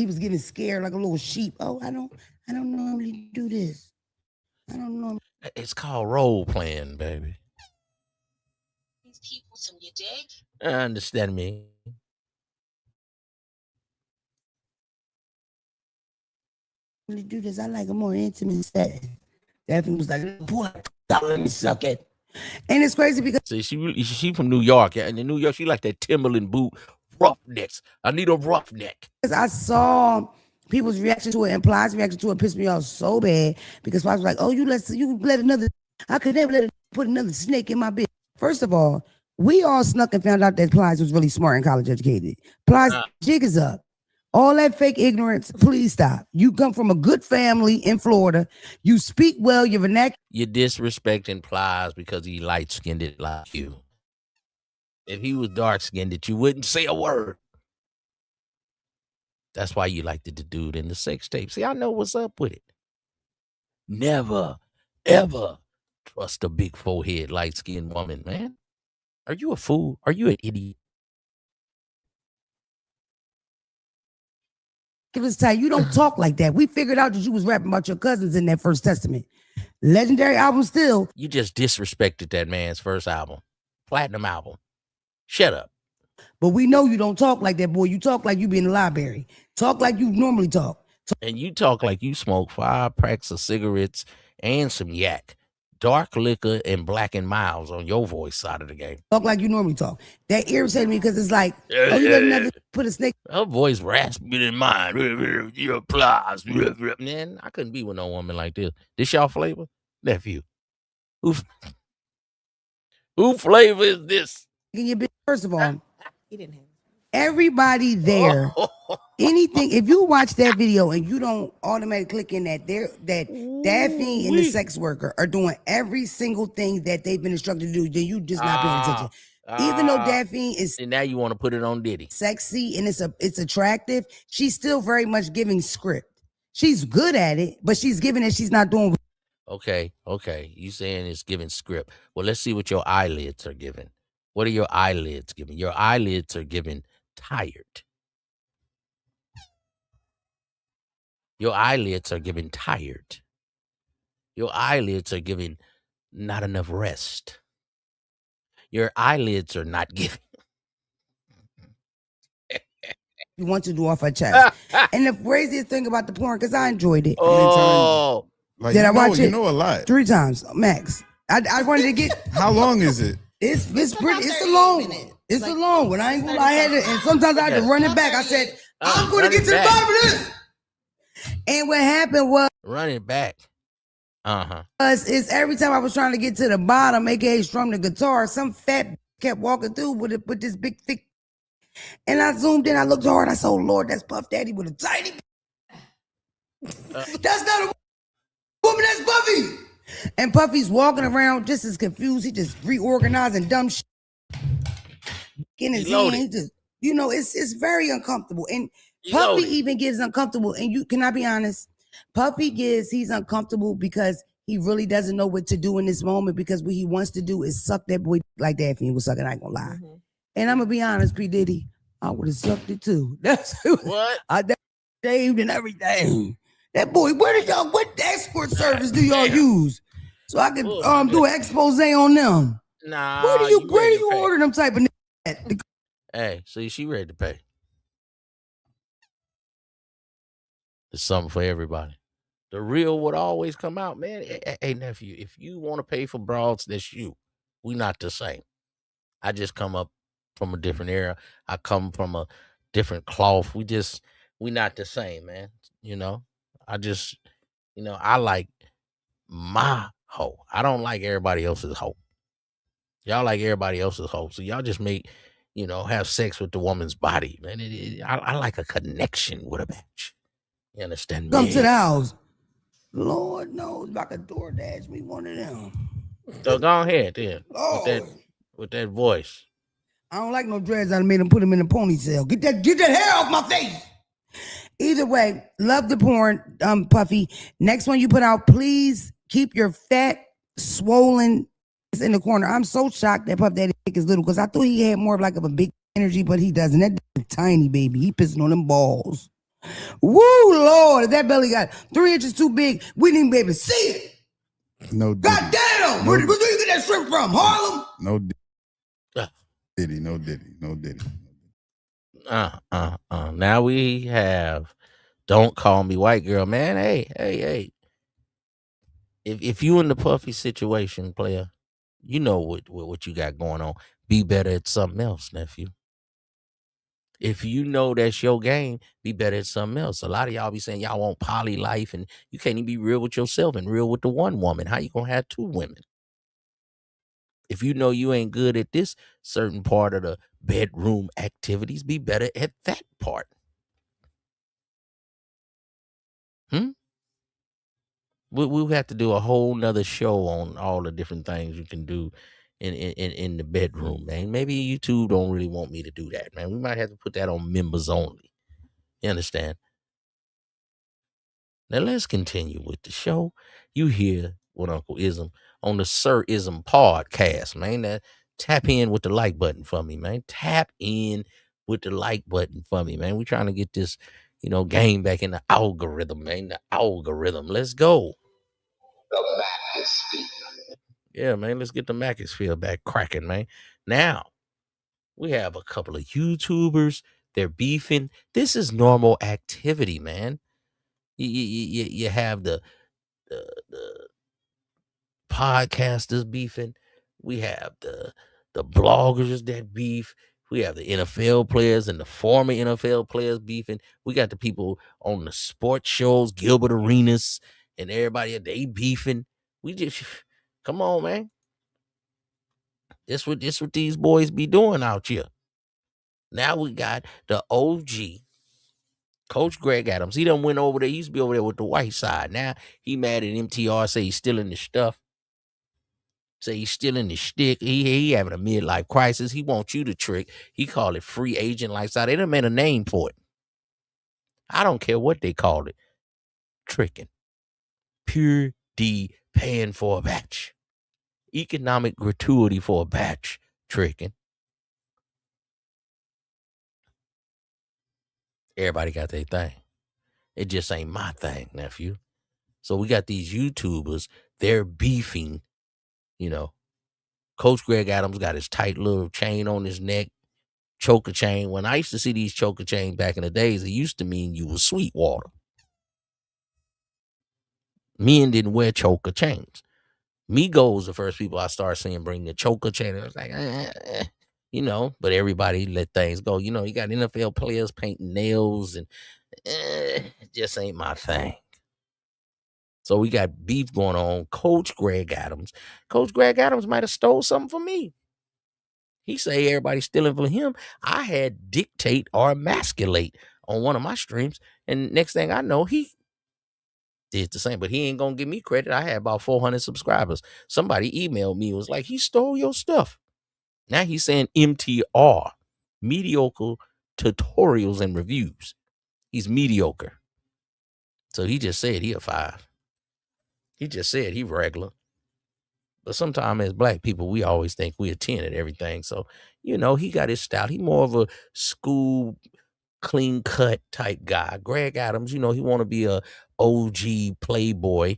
was getting scared like a little sheep. Oh, I don't normally do this. I don't know. It's called role playing, baby. these people, some you dig? Understand me? Really do this. I like a more intimate setting. Daphne was like, pull it out, let me suck it. And it's crazy because see, she from New York, and in New York, she like that Timberland boot, roughnecks. I need a roughneck. I saw people's reaction to it, and Plies' reaction to it pissed me off so bad because Plies was like, oh, you let another, I could never let it put another snake in my bed. First of all, we all snuck and found out that Plies was really smart and college educated. Plies' jig is up. All that fake ignorance, please stop. You come from a good family in Florida. You speak well, your vernacular. Your disrespect implies because he light-skinned like you. If he was dark-skinned, you wouldn't say a word. That's why you liked the dude in the sex tape. See, I know what's up with it. Never, ever trust a big forehead, light-skinned woman, man. Are you a fool? Are you an idiot? You don't talk like that. We figured out that you was rapping about your cousins in that First Testament. Legendary album still. You just disrespected that man's first album. Platinum album. Shut up. But we know you don't talk like that, boy. You talk like you be in the library. Talk like you normally talk. And you talk like you smoke 5 packs of cigarettes and some yak. Dark liquor and Black and Miles on your voice side of the game. Talk like you normally talk. That irritated me because it's like, oh, you better never put a snake. Her voice raspy than mine. Your applause. Man, I couldn't be with no woman like this. This y'all flavor? Nephew. Who flavor is this? First of all, he didn't have everybody there. Anything, if you watch that video and you don't automatically click in that Daphne and the sex worker are doing every single thing that they've been instructed to do, then you just not paying attention. Even though Daphne is, and now you want to put it on Diddy, sexy and it's attractive, she's still very much giving script. She's good at it, but she's giving it. She's not doing. Okay. You saying it's giving script? Well, let's see what your eyelids are giving. What are your eyelids giving? Your eyelids are giving tired. Your eyelids are giving tired. Your eyelids are giving not enough rest. Your eyelids are not giving. You want to do off her chest. And the craziest thing about the porn, because I enjoyed it. Oh, like, did I watch it? You know a lot. 3 times max. I wanted to get. How long is it? It's pretty. It's a long. It's like, a long one. I ain't gonna lie. I had it, and sometimes I had to run it back. I said, I'm going to get to the bottom of this. And what happened was run it back. It's every time I was trying to get to the bottom, aka strum the guitar, some fat kept walking through with this big thick. And I zoomed in. I looked hard. I said, "Oh Lord, that's Puff Daddy with a tiny." That's not a woman. That's Puffy. And Puffy's walking around just as confused. He just reorganizing dumb shit in his hand. He just, it's very uncomfortable. And Puffy even gets uncomfortable. And can I be honest? He's uncomfortable because he really doesn't know what to do in this moment, because what he wants to do is suck that boy like Daphne was sucking. I ain't gonna lie. Mm-hmm. And I'm gonna be honest, P. Diddy, I would have sucked it too. That's what I shaved and everything. That boy, what escort service do y'all use? So I could do an expose on them. Nah. Where do you order them type of niggas? Hey, see, she ready to pay. There's something for everybody. The real would always come out, man. Hey, nephew, if you want to pay for broads, that's you. We not the same. I just come up from a different era. I come from a different cloth. We not the same, man. I like my hoe. I don't like everybody else's hoe. Y'all like everybody else's hoe. So y'all just have sex with the woman's body, man. I like a connection with a bitch. You understand me? Come to the house. Lord knows if I could DoorDash me one of them. So go ahead then. With that voice. I don't like no dreads. I made him put them in a ponytail. Get that hair off my face. Either way, love the porn, Puffy. Next one you put out, please keep your fat, swollen in the corner. I'm so shocked that Puff Daddy is little, because I thought he had more of a big energy, but he doesn't. That tiny baby. He pissing on them balls. Woo, Lord, if that belly got 3 inches too big, we didn't be able to see it. No Diddy. God damn! Where do you get that shrimp from? Harlem? No Diddy. No Diddy. Now we have Don't Call Me White Girl, man. Hey. If you in the Puffy situation, player, you know what you got going on. Be better at something else, nephew. If you know that's your game, be better at something else. A lot of y'all be saying y'all want poly life, and you can't even be real with yourself and real with the one woman. How you gonna have 2 women? If you know you ain't good at this certain part of the bedroom activities, be better at that part. We'll have to do a whole nother show on all the different things you can do in the bedroom, man. Maybe YouTube don't really want me to do that, man. We might have to put that on members only. You understand? Now let's continue with the show. You hear what Uncle Ism on the Sir Ism podcast, man. Now, tap in with the like button for me, man. Tap in with the like button for me, man. We trying to get this, game back in the algorithm, man. The algorithm. Let's go. The Macosphere. Yeah, man. Let's get the Macosphere back cracking, man. Now, we have a couple of YouTubers. They're beefing. This is normal activity, man. You have the podcasters beefing. We have the bloggers that beef. We have the NFL players and the former NFL players beefing. We got the people on the sports shows, Gilbert Arenas and everybody, they beefing. We just come on, man. This what these boys be doing out here. Now we got the OG, Coach Greg Adams. He done went over there. He used to be over there with the white side. Now he mad at MTR, say he's stealing the stuff. Say he's stealing the shtick. He having a midlife crisis. He wants you to trick. He call it free agent lifestyle. They done made a name for it. I don't care what they call it. Tricking. Pure D paying for a batch. Economic gratuity for a batch. Tricking. Everybody got their thing. It just ain't my thing, nephew. So we got these YouTubers. They're beefing, Coach Greg Adams got his tight little chain on his neck, choker chain. When I used to see these choker chains back in the days, it used to mean you was Sweetwater. Men didn't wear choker chains. Migos was the first people I started seeing bring the choker chain. I was like, but everybody let things go. You got NFL players painting nails and it just ain't my thing. So we got beef going on. Coach Greg Adams. Coach Greg Adams might have stole something from me. He say everybody's stealing from him. I had dictate or emasculate on one of my streams. And next thing I know, he did the same. But he ain't going to give me credit. I had about 400 subscribers. Somebody emailed me. It was like, he stole your stuff. Now he's saying MTR. Mediocre tutorials and reviews. He's mediocre. So he just said he a 5. He just said he regular. But sometimes as black people, we always think we a 10 at everything. So, he got his style. He more of a school, clean cut type guy. Greg Adams, he want to be a OG playboy,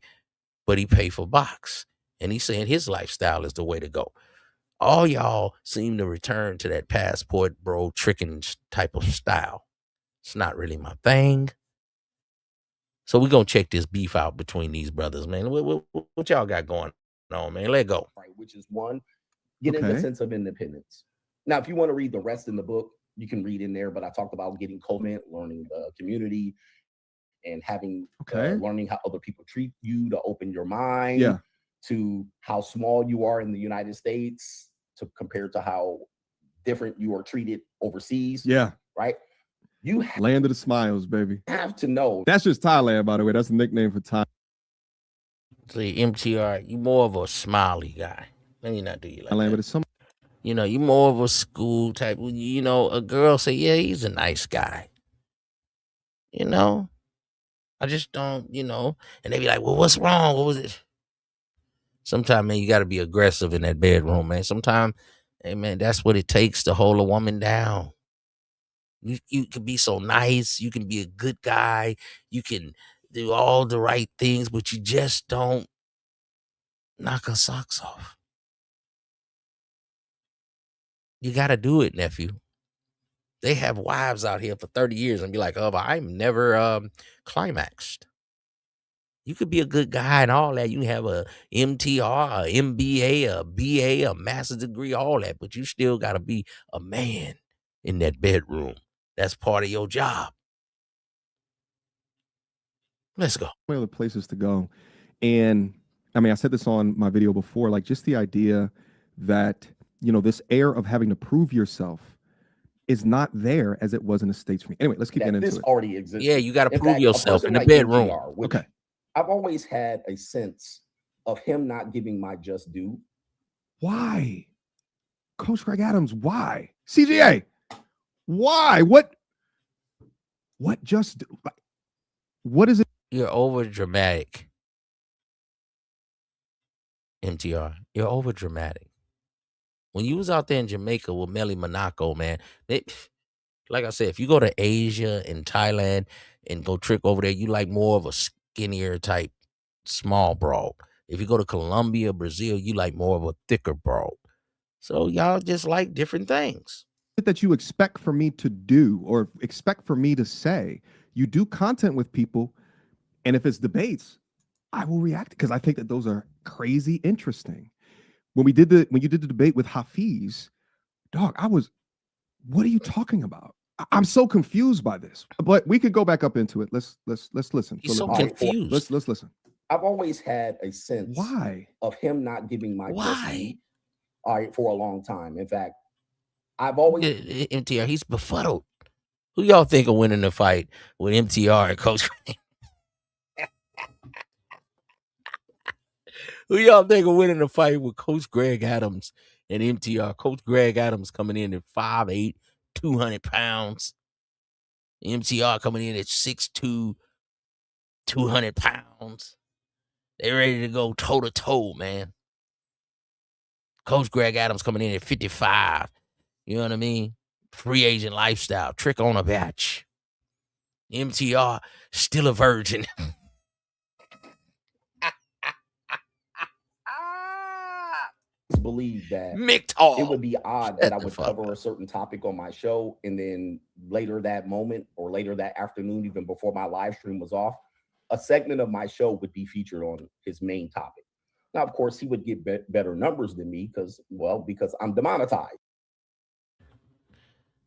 but he pay for box. And he's saying his lifestyle is the way to go. All y'all seem to return to that passport bro tricking type of style. It's not really my thing. So we're going to check this beef out between these brothers, man. What y'all got going on, man? Let go. Right, which is one, getting the sense of independence. Now, if you want to read the rest in the book, you can read in there, but I talked about getting comment, learning the community, and having learning how other people treat you, to open your mind to how small you are in the United States to compared to how different you are treated overseas. Yeah. Right? You land of the smiles, baby. Have to know. That's just Thailand, by the way. That's a nickname for Thailand. See, MTR, you more of a smiley guy. Let me not do you like Thailand, that. but it's you more of a school type. A girl say, yeah, he's a nice guy. I just don't, and they be like, well, what's wrong? What was it? Sometimes, man, you got to be aggressive in that bedroom, man. Sometimes, hey, man, that's what it takes to hold a woman down. You can be so nice. You can be a good guy. You can do all the right things, but you just don't knock her socks off. You got to do it, nephew. They have wives out here for 30 years and be like, oh, I'm never climaxed. You could be a good guy and all that. You can have a MTR, a MBA, a BA, a master's degree, all that, but you still got to be a man in that bedroom. That's part of your job. Let's go. One of the places to go. And I mean, I said this on my video before, like just the idea that, this air of having to prove yourself is not there as it was in the States for me. Anyway, let's keep getting into this it. already exists. Yeah, you got to In prove fact, a yourself person in the like bedroom. MTR, which Okay. I've always had a sense of him not giving my just due. Why? Coach Greg Adams, why? CGA, why? What just, what is it? You're over dramatic. MTR, you're over dramatic. When you was out there in Jamaica with Melly Monaco, man, like I said, if you go to Asia and Thailand and go trick over there, you like more of a skinnier type small broad. If you go to Colombia, Brazil, you like more of a thicker broad. So y'all just like different things. That you expect for me to do or expect for me to say? You do content with people, and if it's debates, I will react because I think that those are crazy interesting. When you did the debate with Hafiz, dog, what are you talking about? I'm so confused by this. But we could go back up into it. Let's listen. He's so confused. Let's listen. I've always had a sense Why of him not giving my just due. Why? All right, for a long time. In fact, I've always MTR, he's befuddled. Who y'all think will win in the fight with MTR and Coach Greg? Who y'all think will win in the fight with Coach Greg Adams and MTR? Coach Greg Adams coming in at 5'8", 200 pounds. MTR coming in at 6'2", 200 pounds. They ready to go toe-to-toe, man. Coach Greg Adams coming in at 55. You know what I mean? Free agent lifestyle. Trick on a batch. MTR, still a virgin. believe that MTR. it would be odd that I would cover a certain topic on my show, and then later that moment or later that afternoon, even before my live stream was off, a segment of my show would be featured on his main topic. Now, of course, he would get better numbers than me because I'm demonetized.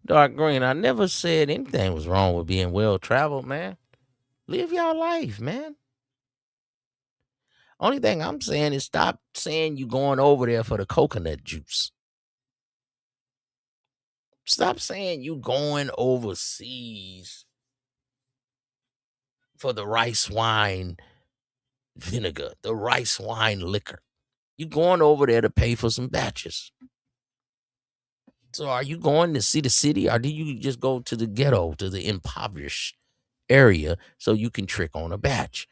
Dark Green, I never said anything was wrong with being well-traveled, man. Live your life, man. Only thing I'm saying is stop saying you going over there for the coconut juice. Stop saying you going overseas for the rice wine vinegar, the rice wine liquor. You going over there to pay for some batches. So are you going to see the city, or do you just go to the ghetto, to the impoverished area so you can trick on a batch?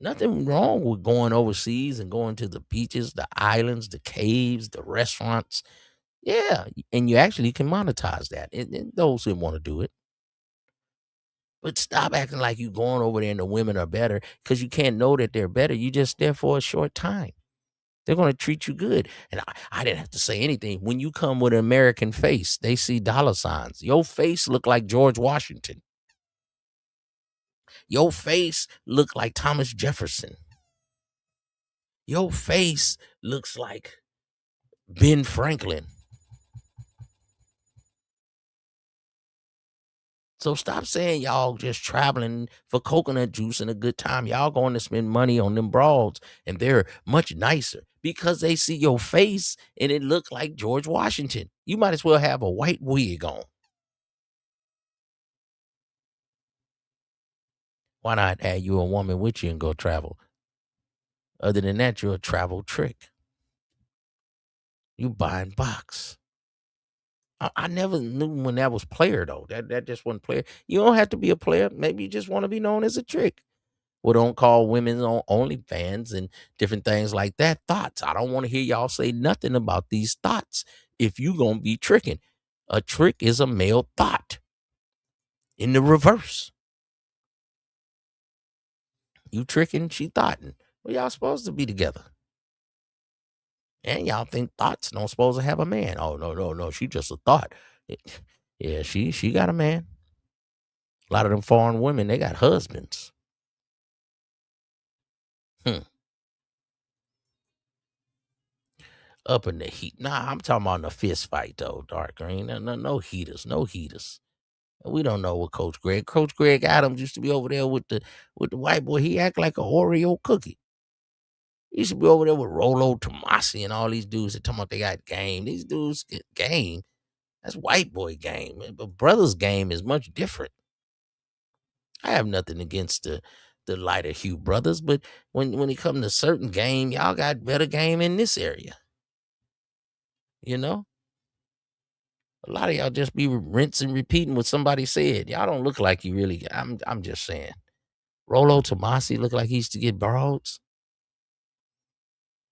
Nothing wrong with going overseas and going to the beaches, the islands, the caves, the restaurants. Yeah, and you actually can monetize that. And those who want to do it. But stop acting like you going over there and the women are better, because you can't know that they're better. You just there for a short time. They're going to treat you good. And I didn't have to say anything. When you come with an American face, they see dollar signs. Your face look like George Washington. Your face look like Thomas Jefferson. Your face looks like Ben Franklin. So stop saying y'all just traveling for coconut juice and a good time. Y'all going to spend money on them broads, and they're much nicer because they see your face and it look like George Washington. You might as well have a white wig on. Why not have you a woman with you and go travel? Other than that, you're a travel trick. You buying box. I never knew when that was player, though. That just wasn't player. You don't have to be a player. Maybe you just want to be known as a trick. Well, don't call women on OnlyFans and different things like that thoughts. I don't want to hear y'all say nothing about these thoughts if you going to be tricking. A trick is a male thought in the reverse. You tricking, she thoughting. Well, y'all supposed to be together. And y'all think thoughts don't supposed to have a man. Oh, no. She just a thought. Yeah, she got a man. A lot of them foreign women, they got husbands. Up in the heat. Nah, I'm talking about in a fist fight, though, Dark Green. No heaters. We don't know what Coach Greg Adams used to be over there with the white boy. He act like a Oreo cookie. He used to be over there with Rolo Tomasi and all these dudes that talking about they got game. These dudes get game. That's white boy game, man. But brother's game is much different. I have nothing against the lighter hue brothers, but when it comes to certain game, y'all got better game in this area. You know? A lot of y'all just be rinsing, repeating what somebody said. Y'all don't look like you really. I'm just saying. Rolo Tomasi look like he used to get broads.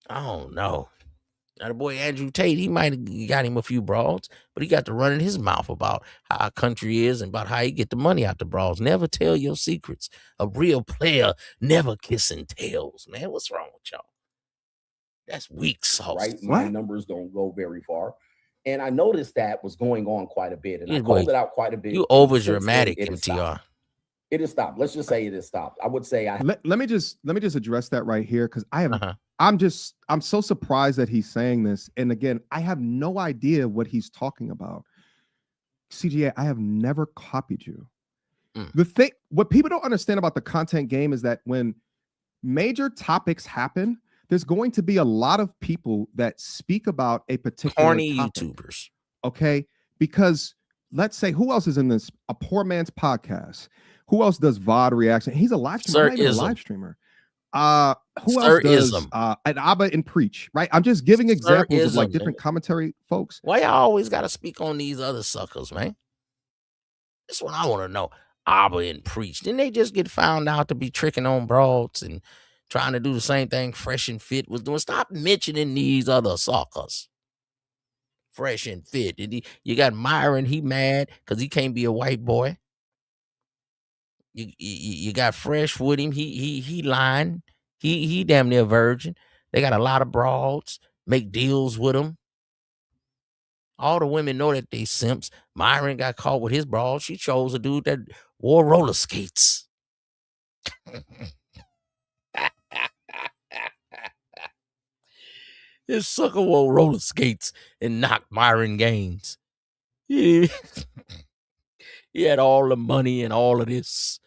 I don't know. Now the boy Andrew Tate, he might have got him a few broads, but he got to run in his mouth about how our country is and about how he get the money out the broads. Never tell your secrets. A real player never kissing tails, man. What's wrong with y'all? That's weak sauce. Right? My numbers don't go very far. And I noticed that was going on quite a bit. And I boy, called it out quite a bit. You over dramatic, MTR. It is stopped. Let's just say it is stopped. I would say let me just address that right here, because I have I'm so surprised that he's saying this. And again, I have no idea what he's talking about. CGA, I have never copied you. The thing, what people don't understand about the content game is that when major topics happen, there's going to be a lot of people that speak about a particular corny topic. YouTubers. Okay, because let's say, who else is in this? A Poor Man's Podcast. Who else does VOD reaction? He's a live streamer. I'm not even a live streamer. Who else does an Abba and Preach? Right. I'm just giving examples of like different commentary folks. Why y'all always got to speak on these other suckers, man? That's what I want to know. Abba and Preach. Didn't they just get found out to be tricking on broads and trying to do the same thing Fresh and Fit was doing? Stop mentioning these other suckers. Fresh and Fit. You got Myron, he mad because he can't be a white boy. You got Fresh with him. He lying. He damn near virgin. They got a lot of broads. Make deals with him. All the women know that they simps. Myron got caught with his broad. She chose a dude that wore roller skates. This sucker wore roller skates and knocked Myron Gaines. He had all the money and all of this,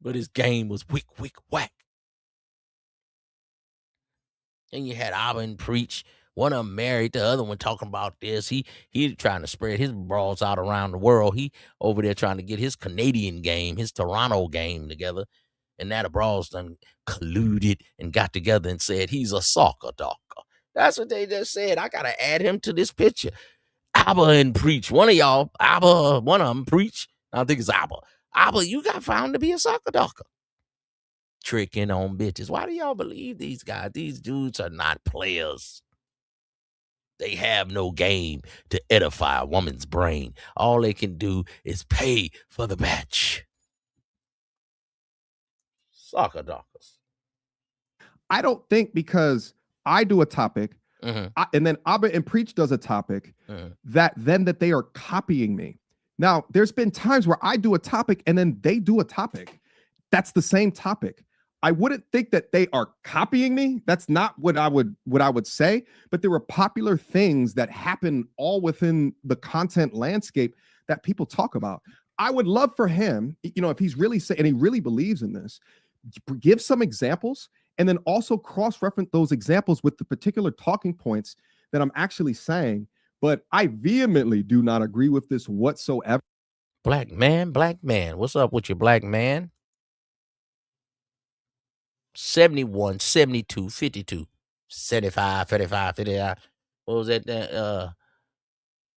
but his game was wick, whack. And you had Abba and Preach. One of them married, the other one talking about this. He trying to spread his broads out around the world. He over there trying to get his Canadian game, his Toronto game together. And now the broads done colluded and got together and said he's a soccer doctor. That's what they just said. I got to add him to this picture. Abba and Preach. One of y'all, Abba, one of them, Preach. I think it's Abba. Abba, you got found to be a soccer doctor. Tricking on bitches. Why do y'all believe these guys? These dudes are not players. They have no game to edify a woman's brain. All they can do is pay for the match. Soccer doctors. I don't think because I do a topic and then Abba and Preach does a topic that they are copying me. Now, there's been times where I do a topic and then they do a topic. That's the same topic. I wouldn't think that they are copying me. That's not what I would say. But there were popular things that happen all within the content landscape that people talk about. I would love for him, if he's really saying, and he really believes in this, give some examples and then also cross-reference those examples with the particular talking points that I'm actually saying. But I vehemently do not agree with this whatsoever. Black man. What's up with your black man? 71, 72, 52, 75, 35, 55. What was that?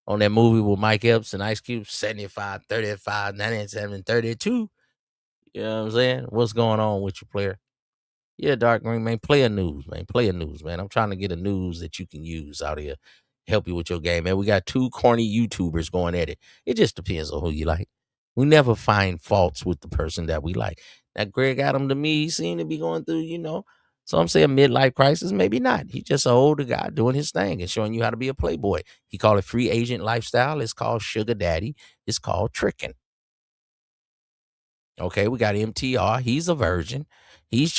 On that movie with Mike Epps and Ice Cube, 75, 35, 97, 32. You know what I'm saying? What's going on with your player? Yeah, Dark Green, man. Player news, man. I'm trying to get a news that you can use out here. Help you with your game, man. We got two corny YouTubers going at it. It just depends on who you like. We never find faults with the person that we like. Now, Greg Adam, to me, he seemed to be going through, some say a midlife crisis. Maybe not. He's just an older guy doing his thing and showing you how to be a playboy. He called it free agent lifestyle. It's called sugar daddy. It's called tricking. Okay, we got MTR. He's a virgin. He's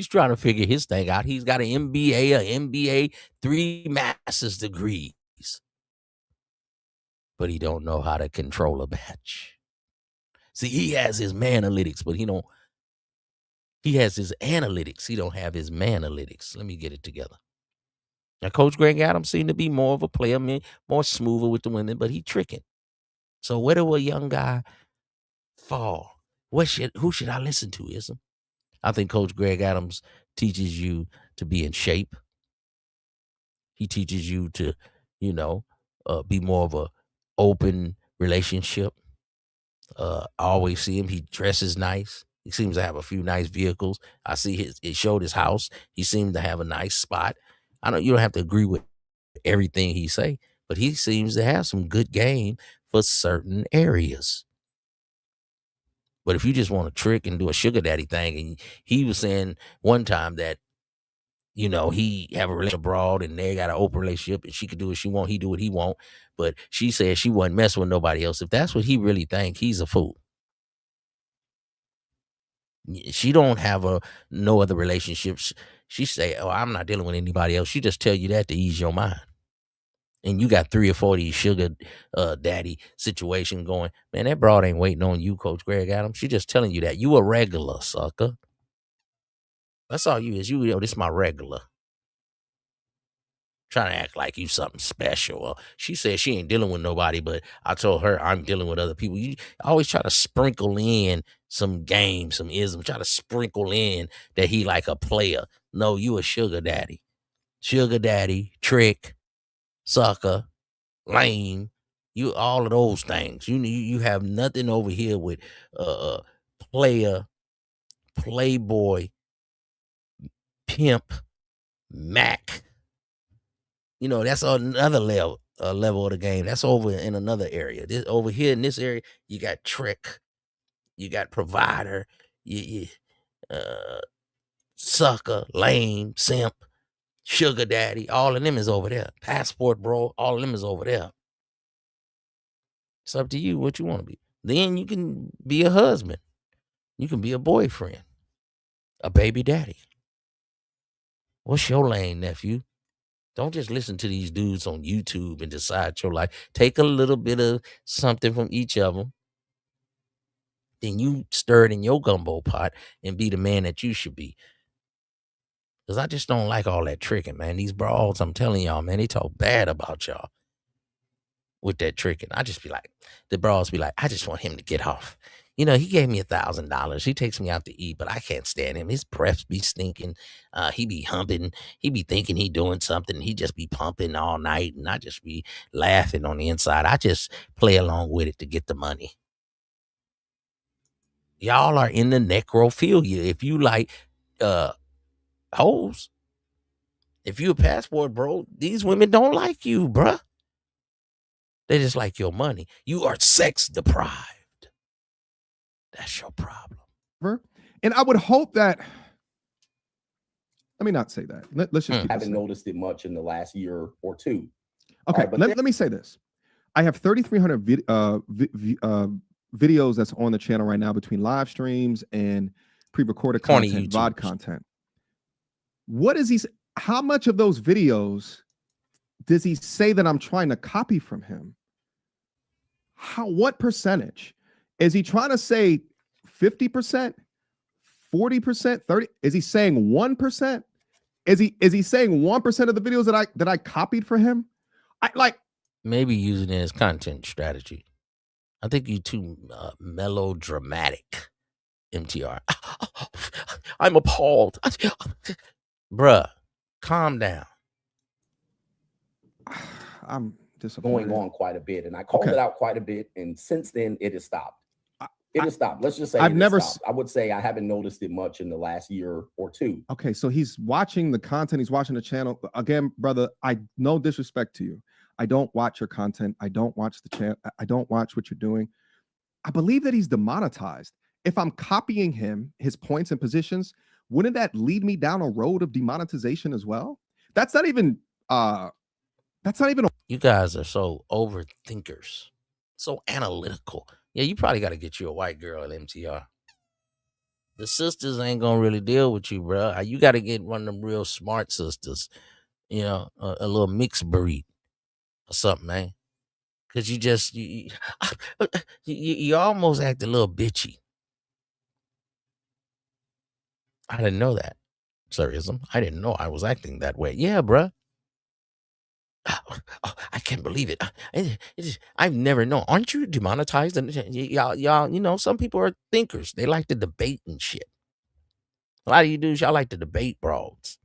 trying to figure his thing out. He's got an MBA, 3 master's degrees. But he don't know how to control a match. See, he has his manalytics, but he has his analytics. He don't have his manalytics. Let me get it together. Now, Coach Greg Adams seemed to be more of a player, more smoother with the women, but he tricking. So where do a young guy fall? Who should I listen to, Ism? I think Coach Greg Adams teaches you to be in shape. He teaches you to, be more of a open relationship. I always see him. He dresses nice. He seems to have a few nice vehicles. I see it showed his house. He seemed to have a nice spot. You don't have to agree with everything he say, but he seems to have some good game for certain areas. But if you just want to trick and do a sugar daddy thing, and he was saying one time that, he have a relationship abroad and they got an open relationship and she could do what she want, he do what he want. But she said she wasn't messing with nobody else. If that's what he really think, he's a fool. She don't have no other relationships. She say, "Oh, I'm not dealing with anybody else." She just tell you that to ease your mind. And you got 3 or 4 of these sugar daddy situation going, man, that broad ain't waiting on you, Coach Greg Adams. She just telling you that. You a regular, sucker. That's all you is. This my regular. Trying to act like you something special. Well, she said she ain't dealing with nobody, but I told her I'm dealing with other people. You always try to sprinkle in some game, some ism. Try to sprinkle in that he like a player. No, you a sugar daddy. Sugar daddy, trick, sucker, lame. You all of those things. You have nothing over here with player, playboy, pimp, Mac. That's another level of the game. That's over in another area. This over here in this area, you got trick, you got provider, you sucker, lame, simp, sugar daddy. All of them is over there. Passport bro, all of them is over there. It's up to you what you want to be. Then you can be a husband. You can be a boyfriend, a baby daddy. What's your lane, nephew? Don't just listen to these dudes on YouTube and decide your life. Take a little bit of something from each of them. Then you stir it in your gumbo pot and be the man that you should be. Because I just don't like all that tricking, man. These broads, I'm telling y'all, man, they talk bad about y'all with that tricking. I just be like, the broads be like, I just want him to get off. He gave me $1,000. He takes me out to eat, but I can't stand him. His breath be stinking. He be humping. He be thinking he doing something. He just be pumping all night, and I just be laughing on the inside. I just play along with it to get the money. Y'all are in the necrophilia. If you like hoes, if you a passport bro, these women don't like you, bruh. They just like your money. You are sex deprived. That's your problem. And I would hope that, let me not say that. Let's just keep haven't noticed it much in the last year or two. Okay, right, let me say this. I have 3,300 videos that's on the channel right now between live streams and pre-recorded content, VOD content. What is he? How much of those videos does he say that I'm trying to copy from him? What percentage? Is he trying to say 50%, 40%, 30%? Is he saying 1%? Is he saying 1% of the videos that I copied for him? Maybe using it as content strategy. I think you too melodramatic, MTR. I'm appalled. Bruh, calm down. I'm disappointed. Going on quite a bit, and I called it out quite a bit, and since then it has stopped. It has stopped. Let's just say I would say I haven't noticed it much in the last year or two. Okay, so he's watching the content. He's watching the channel. Again, brother, no disrespect to you. I don't watch your content. I don't watch the channel. I don't watch what you're doing. I believe that he's demonetized. If I'm copying him, his points and positions, wouldn't that lead me down a road of demonetization as well? That's not even. You guys are so overthinkers, so analytical. Yeah, you probably got to get you a white girl at MTR. The sisters ain't gonna really deal with you, bro. You got to get one of them real smart sisters. A little mixed breed or something, man. Cause you just you almost act a little bitchy. I didn't know that, Sir Ism. I didn't know I was acting that way. Yeah, bruh. Oh, I can't believe it. I've never known. Aren't you demonetized? And y'all, some people are thinkers. They like to debate and shit. A lot of you dudes, y'all like to debate broads.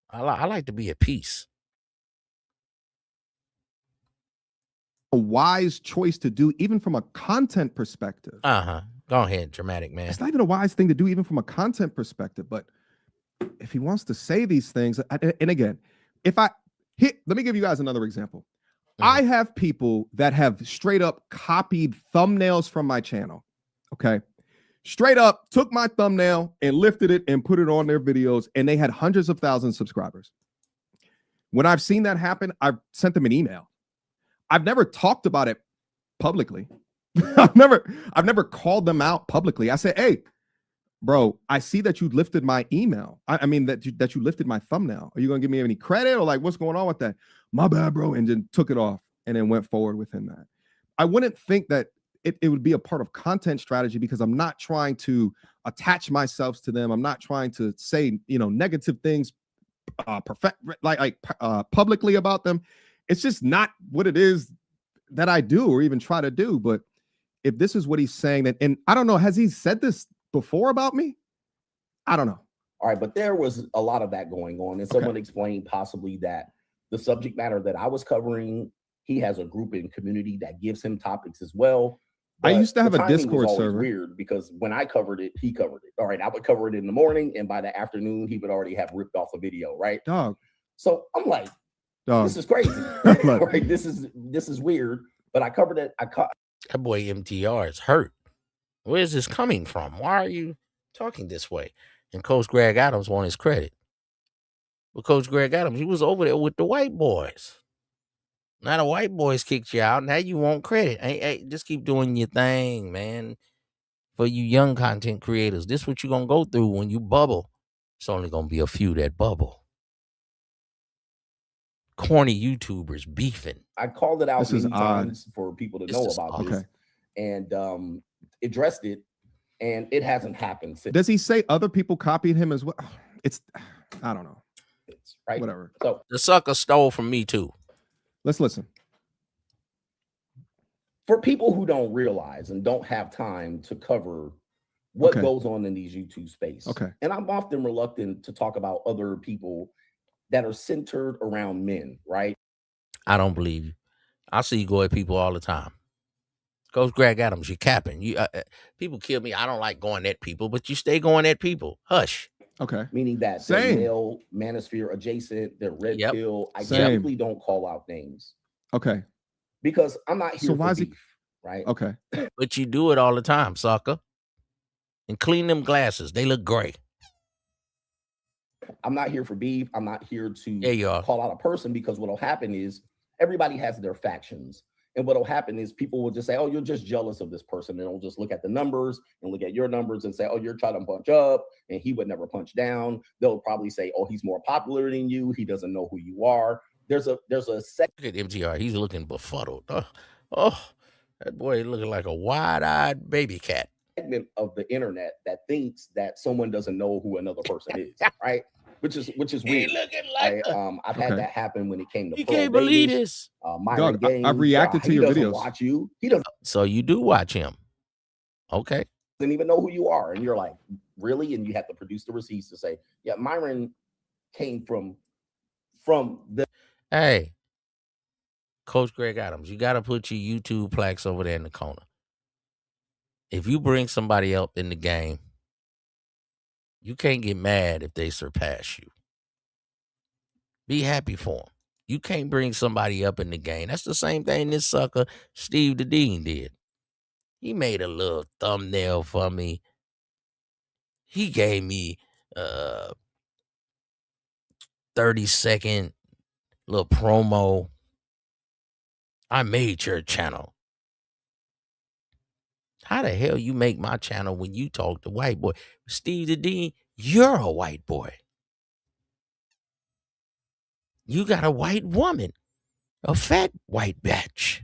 I like to be at peace. A wise choice to do, even from a content perspective. Go ahead, dramatic man. It's not even a wise thing to do, even from a content perspective. But if he wants to say these things, and again, let me give you guys another example. I have people that have straight up copied thumbnails from my channel. Okay. Straight up took my thumbnail and lifted it and put it on their videos, and they had hundreds of thousands of subscribers. When I've seen that happen, I've sent them an email. I've never talked about it publicly. I've never called them out publicly. I say, hey, bro, I see that you lifted my email. I mean that you lifted my thumbnail. Are you gonna give me any credit, or like what's going on with that? My bad, bro. And then took it off and then went forward within that. I wouldn't think that it would be a part of content strategy, because I'm not trying to attach myself to them. I'm not trying to say, negative things publicly about them. It's just not what it is that I do or even try to do. But if this is what he's saying, and I don't know, has he said this before about me? I don't know. All right, but there was a lot of that going on, and someone explained possibly that the subject matter that I was covering, he has a group in community that gives him topics as well. I used to have a Discord server. Weird, because when I covered it, he covered it. All right, I would cover it in the morning, and by the afternoon, he would already have ripped off a video, right? Dog. So I'm like, this is crazy. Right? This is weird. But I covered it. That boy MTR is hurt. Where is this coming from? Why are you talking this way? And Coach Greg Adams wants his credit. But Coach Greg Adams, he was over there with the white boys. Now the white boys kicked you out. Now you want credit. Hey, just keep doing your thing, man. For you young content creators, this is what you're going to go through when you bubble. It's only going to be a few that bubble. Corny YouTubers beefing. I called it out many times for people to know about this. And addressed it, and it hasn't happened since. Does he say other people copied him as well? I don't know. It's right. Whatever. So the sucker stole from me too. Let's listen. For people who don't realize and don't have time to cover what goes on in these YouTube space. And I'm often reluctant to talk about other people that are centered around men, right? I don't believe you. I see you go at people all the time. Coach Greg Adams, you're capping. People kill me. I don't like going at people, but you stay going at people. Hush. Meaning that they're male manosphere adjacent, they're red pill. I typically don't call out names. Because I'm not here for beef, right? But you do it all the time, sucker. And clean them glasses. They look great. I'm not here for beef. I'm not here to call out a person, because what'll happen is everybody has their factions. And what'll happen is people will just say, oh, you're just jealous of this person. And they'll just look at the numbers and look at your numbers and say, oh, you're trying to punch up and he would never punch down. They'll probably say, oh, he's more popular than you. He doesn't know who you are. There's a look at MTR. He's looking befuddled. Oh, that boy looking like a wide-eyed baby cat. Segment of the internet that thinks that someone doesn't know who another person is, right? Which is weird. Like I've had that happen when it came to. You can't believe this. I've reacted to your videos. Watch you. He doesn't. So you do watch him. Okay. Doesn't even know who you are, and you're like, really? And you have to produce the receipts to say, yeah, Myron came from the. Hey, Coach Greg Adams, you got to put your YouTube plaques over there in the corner. If you bring somebody else in the game, you can't get mad if they surpass you. Be happy for them. You can't bring somebody up in the game. That's the same thing this sucker Steve the Dean did. He made a little thumbnail for me. He gave me 30-second little promo. I made your channel. How the hell you make my channel when you talk to white boy? Steve the Dean, you're a white boy. You got a white woman, a fat white bitch.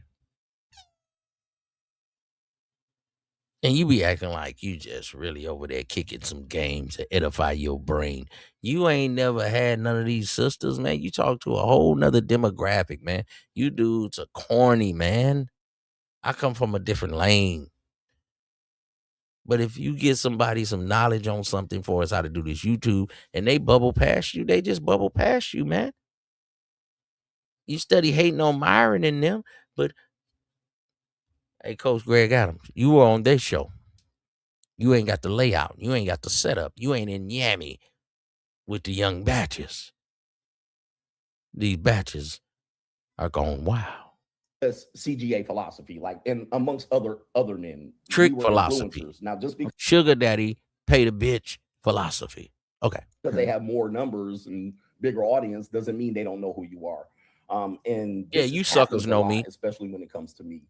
And you be acting like you just really over there kicking some games to edify your brain. You ain't never had none of these sisters, man. You talk to a whole nother demographic, man. You dudes are corny, man. I come from a different lane. But if you get somebody some knowledge on something for us how to do this YouTube and they bubble past you, they just bubble past you, man. You study hating on Myron and them, but hey, Coach Greg Adams, you were on this show. You ain't got the layout. You ain't got the setup. You ain't in Yammy with the young batches. These batches are going wild. That's CGA philosophy, like, and amongst other men. Trick we were philosophy. Influencers. Now, just because Sugar daddy pay the bitch philosophy. Okay. Because they have more numbers and bigger audience doesn't mean they don't know who you are. And yeah, you suckers know me, especially when it comes to me.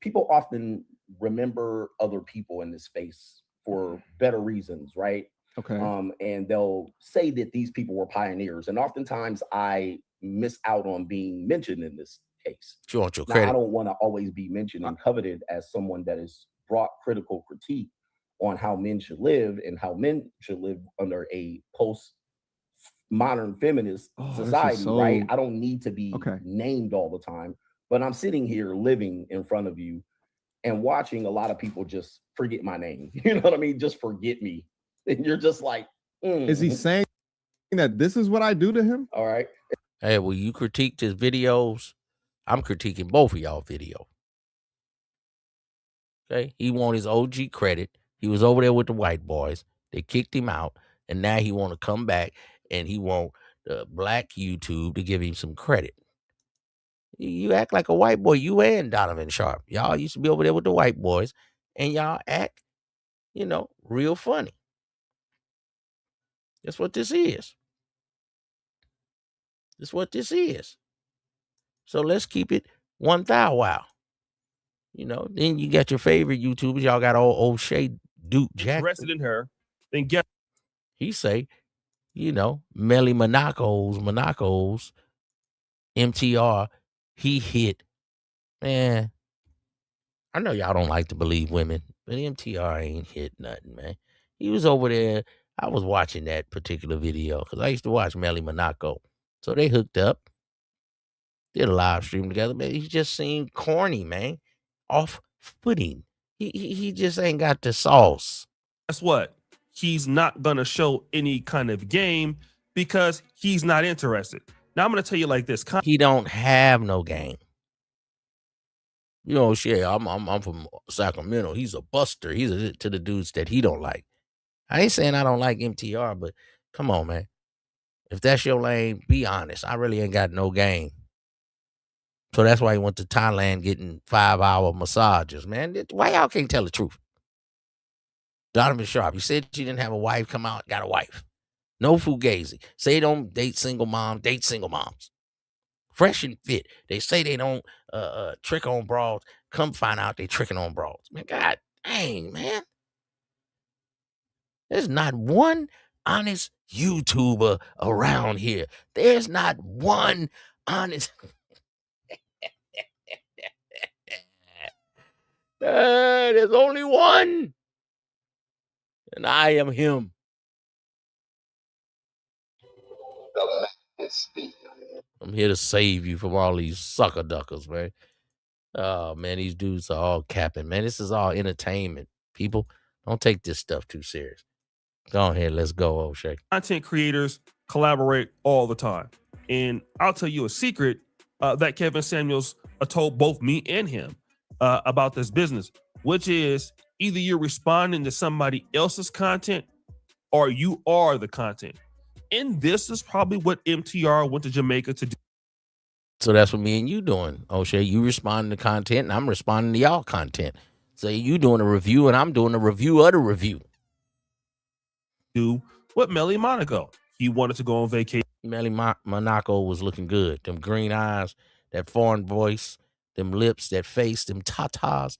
People often remember other people in this space for better reasons, right? Okay. And they'll say that these people were pioneers, and oftentimes I miss out on being mentioned in this case. You want your now, credit. I don't want to always be mentioned and coveted as someone that has brought critical critique on how men should live and how men should live under a post-modern feminist society, right? I don't need to be named all the time, but I'm sitting here living in front of you and watching a lot of people just forget my name. You know what I mean? Just forget me. And you're just like, Is he saying that this is what I do to him? All right. Hey, well, you critiqued his videos. I'm critiquing both of y'all videos. Okay? He want his OG credit. He was over there with the white boys. They kicked him out. And now he want to come back and he want black YouTube to give him some credit. You act like a white boy. You and Donovan Sharp. Y'all used to be over there with the white boys. And y'all act, real funny. That's what this is. That's what this is. So let's keep it 1,000 wow. Then you got your favorite YouTubers. Y'all got old Shay Duke Jackson. Interested in her, then get. He say, Melly Monacos, MTR, he hit. Man, I know y'all don't like to believe women, but MTR ain't hit nothing, man. He was over there. I was watching that particular video because I used to watch Melly Monaco. So they hooked up, did a live stream together, man. He just seemed corny, man. Off-putting. He just ain't got the sauce. Guess what? He's not going to show any kind of game because he's not interested. Now, I'm going to tell you like this. He don't have no game. Shit, I'm from Sacramento. He's a buster. He's to the dudes that he don't like. I ain't saying I don't like MTR, but come on, man. If that's your lane, be honest. I really ain't got no game. So that's why he went to Thailand getting 5-hour massages, man. Why y'all can't tell the truth? Donovan Sharp, you said you didn't have a wife, come out, got a wife. No fugazi. Say don't date single moms, date single moms. Fresh and fit. They say they don't trick on broads. Come find out they tricking on broads. Man, God dang, man. There's not one honest YouTuber around here. There's not one honest. There's only one. And I am him. I'm here to save you from all these sucker duckers, man. Oh, man, these dudes are all capping, man. This is all entertainment. People, don't take this stuff too serious. Go ahead, let's go, O'Shea. Content creators collaborate all the time. And I'll tell you a secret that Kevin Samuels told both me and him about this business, which is either you're responding to somebody else's content or you are the content. And this is probably what MTR went to Jamaica to do. So that's what me and you doing, O'Shea. You responding to content, and I'm responding to y'all content. So you doing a review, and I'm doing a review of the review. Do what Melly Monaco. He wanted to go on vacation. Melly Monaco was looking good. Them green eyes, that foreign voice, them lips, that face, them tatas.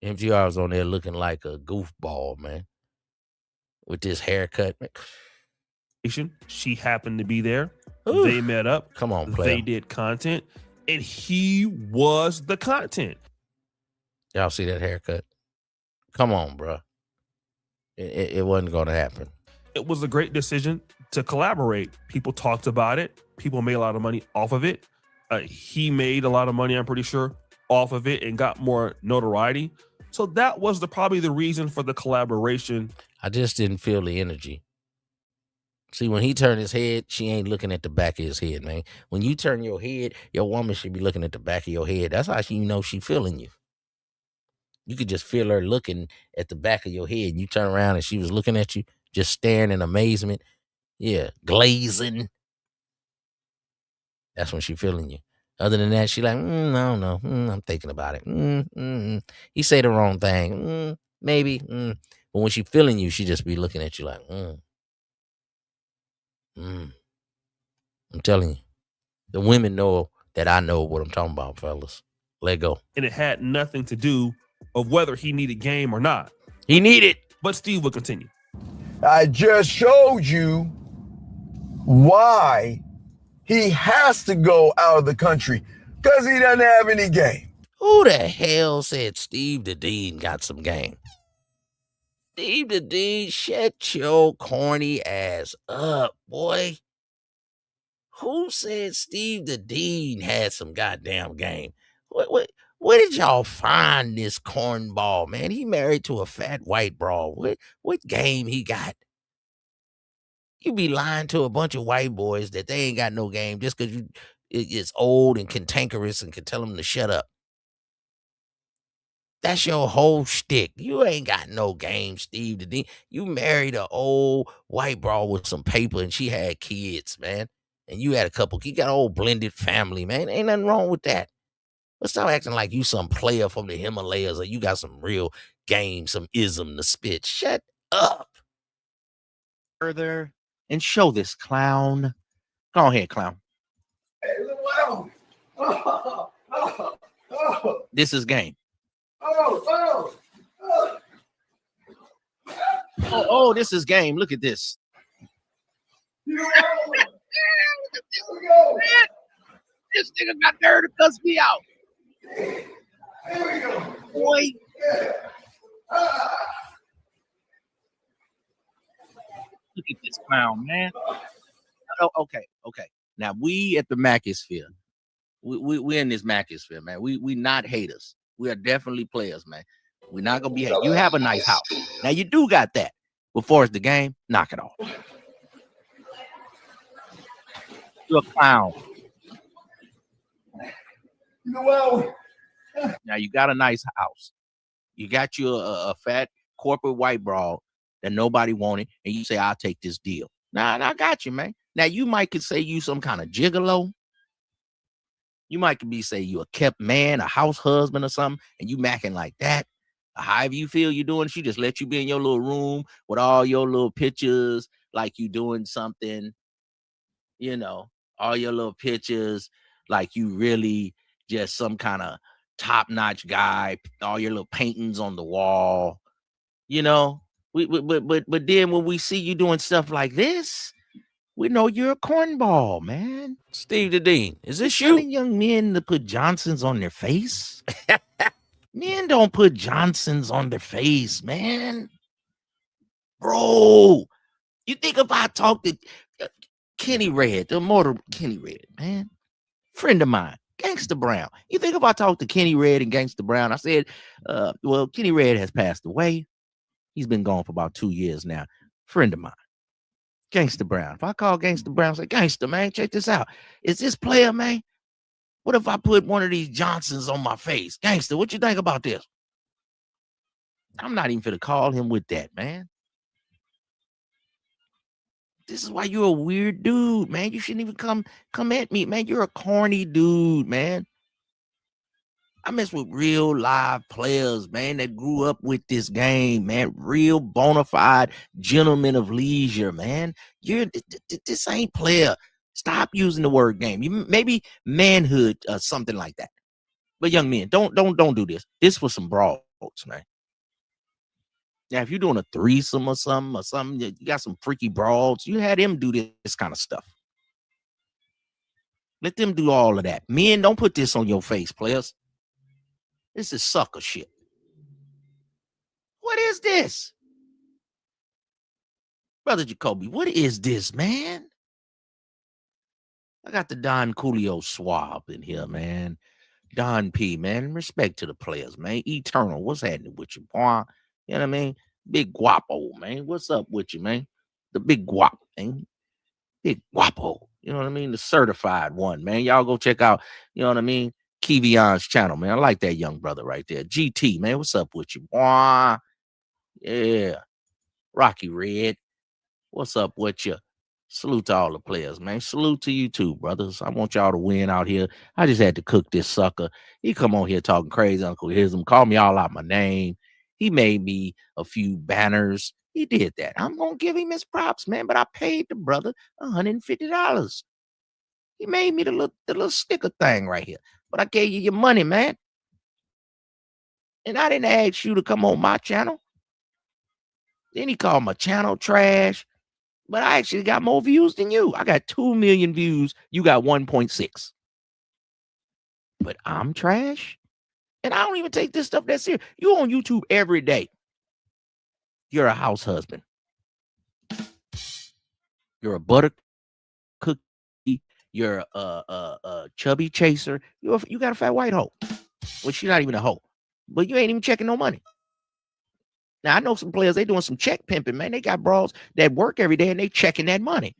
MTR was on there looking like a goofball, man, with this haircut. She happened to be there. Ooh. They met up. Come on, player. They did content, and he was the content. Y'all see that haircut? Come on, bro. It wasn't going to happen. It was a great decision to collaborate. People talked about it. People made a lot of money off of it. He made a lot of money, I'm pretty sure, off of it and got more notoriety. So that was probably the reason for the collaboration. I just didn't feel the energy. See, when he turned his head, she ain't looking at the back of his head, man. When you turn your head, your woman should be looking at the back of your head. That's how she feeling you. You could just feel her looking at the back of your head. And you turn around and she was looking at you, just staring in amazement. Yeah, glazing. That's when she feeling you. Other than that, she like, I don't know. I'm thinking about it. He say the wrong thing. Maybe. But when she feeling you, she just be looking at you like, I'm telling you. The women know that I know what I'm talking about, fellas. Let go. And it had nothing to do of whether he needed game or not. He needed. But Steve will continue. I just showed you why he has to go out of the country, because he doesn't have any game. Who the hell said Steve the Dean got some game? Steve the Dean, shut your corny ass up, boy. Who said Steve the Dean had some goddamn game? Where did y'all find this cornball, man? He married to a fat white broad. What game he got? You be lying to a bunch of white boys that they ain't got no game just because it's old and cantankerous and can tell them to shut up. That's your whole shtick. You ain't got no game, Steve the Dean. You married an old white broad with some paper and she had kids, man. And you had a couple. You got an old blended family, man. Ain't nothing wrong with that. But stop acting like you some player from the Himalayas or you got some real game, some ism to spit. Shut up. Further and show this clown. Go ahead, clown. Hey, wow. This is game. Oh, this is game. Look at this. This nigga got nerve to cuss me out. Boy. Look at this clown, man. Oh, okay. Now we at the Macisphere. We in this Macisphere, man. We not haters. We are definitely players, man. We're not gonna be haters. You have a nice house. Now you do got that. Before it's the game, knock it off. You're a clown. Now you got a nice house. You got you a fat corporate white broad that nobody wanted, and you say, I'll take this deal. Now I got you, man. Now you might could say you some kind of gigolo. You might could say you a kept man, a house husband or something, and you macking like that. However you feel you're doing, she just let you be in your little room with all your little pictures, like you doing something, all your little pictures, like you really just some kind of top-notch guy, all your little paintings on the wall, But then when we see you doing stuff like this, we know you're a cornball, man. Steve the Dean, is this you? Telling young men to put Johnsons on their face? Men don't put Johnsons on their face, man. Bro, you think if I talk to Kenny Red, the immortal Kenny Red, man, friend of mine, Gangsta Brown. You think if I talk to Kenny Red and Gangsta Brown, I said, well, Kenny Red has passed away. He's been gone for about 2 years now. Friend of mine. Gangsta Brown. If I call Gangsta Brown, say, Gangsta, man, check this out. Is this player, man? What if I put one of these Johnsons on my face? Gangsta, what you think about this? I'm not even finna call him with that, man. This is why you're a weird dude, man. You shouldn't even come at me, man. You're a corny dude, man. I mess with real live players, man, that grew up with this game, man. Real bona fide gentlemen of leisure, man. This ain't player. Stop using the word game. You maybe manhood or something like that. But young men, don't do this. This was some broads, man. Now, if you're doing a threesome or something, you got some freaky broads, you had them do this kind of stuff. Let them do all of that. Men, don't put this on your face, players. This is sucker shit. What is this? Brother Jacoby, what is this, man? I got the Don Coolio swab in here, man. Don P, man. Respect to the players, man. Eternal, what's happening with you, boy? You know what I mean? Big Guapo, man. What's up with you, man? The big guap, man. Big Guapo. You know what I mean? The certified one, man. Y'all go check out, you know what I mean? Kevion's channel, man. I like that young brother right there. GT, man. What's up with you, boy? Yeah. Rocky Red. What's up with you? Salute to all the players, man. Salute to you too, brothers. I want y'all to win out here. I just had to cook this sucker. He come on here talking crazy, Uncle IZM. Call me all out my name. He made me a few banners. He did that. I'm going to give him his props, man. But I paid the brother $150. He made me the little sticker thing right here. But I gave you your money, man. And I didn't ask you to come on my channel. Then he called my channel trash. But I actually got more views than you. I got 2 million views. You got 1.6. But I'm trash. And I don't even take this stuff that serious. You on YouTube every day. You're a house husband. You're a butter cookie. You're a chubby chaser. You got a fat white hoe. Well, she's not even a hoe. But you ain't even checking no money. Now, I know some players, they doing some check pimping, man. They got bras that work every day and they checking that money.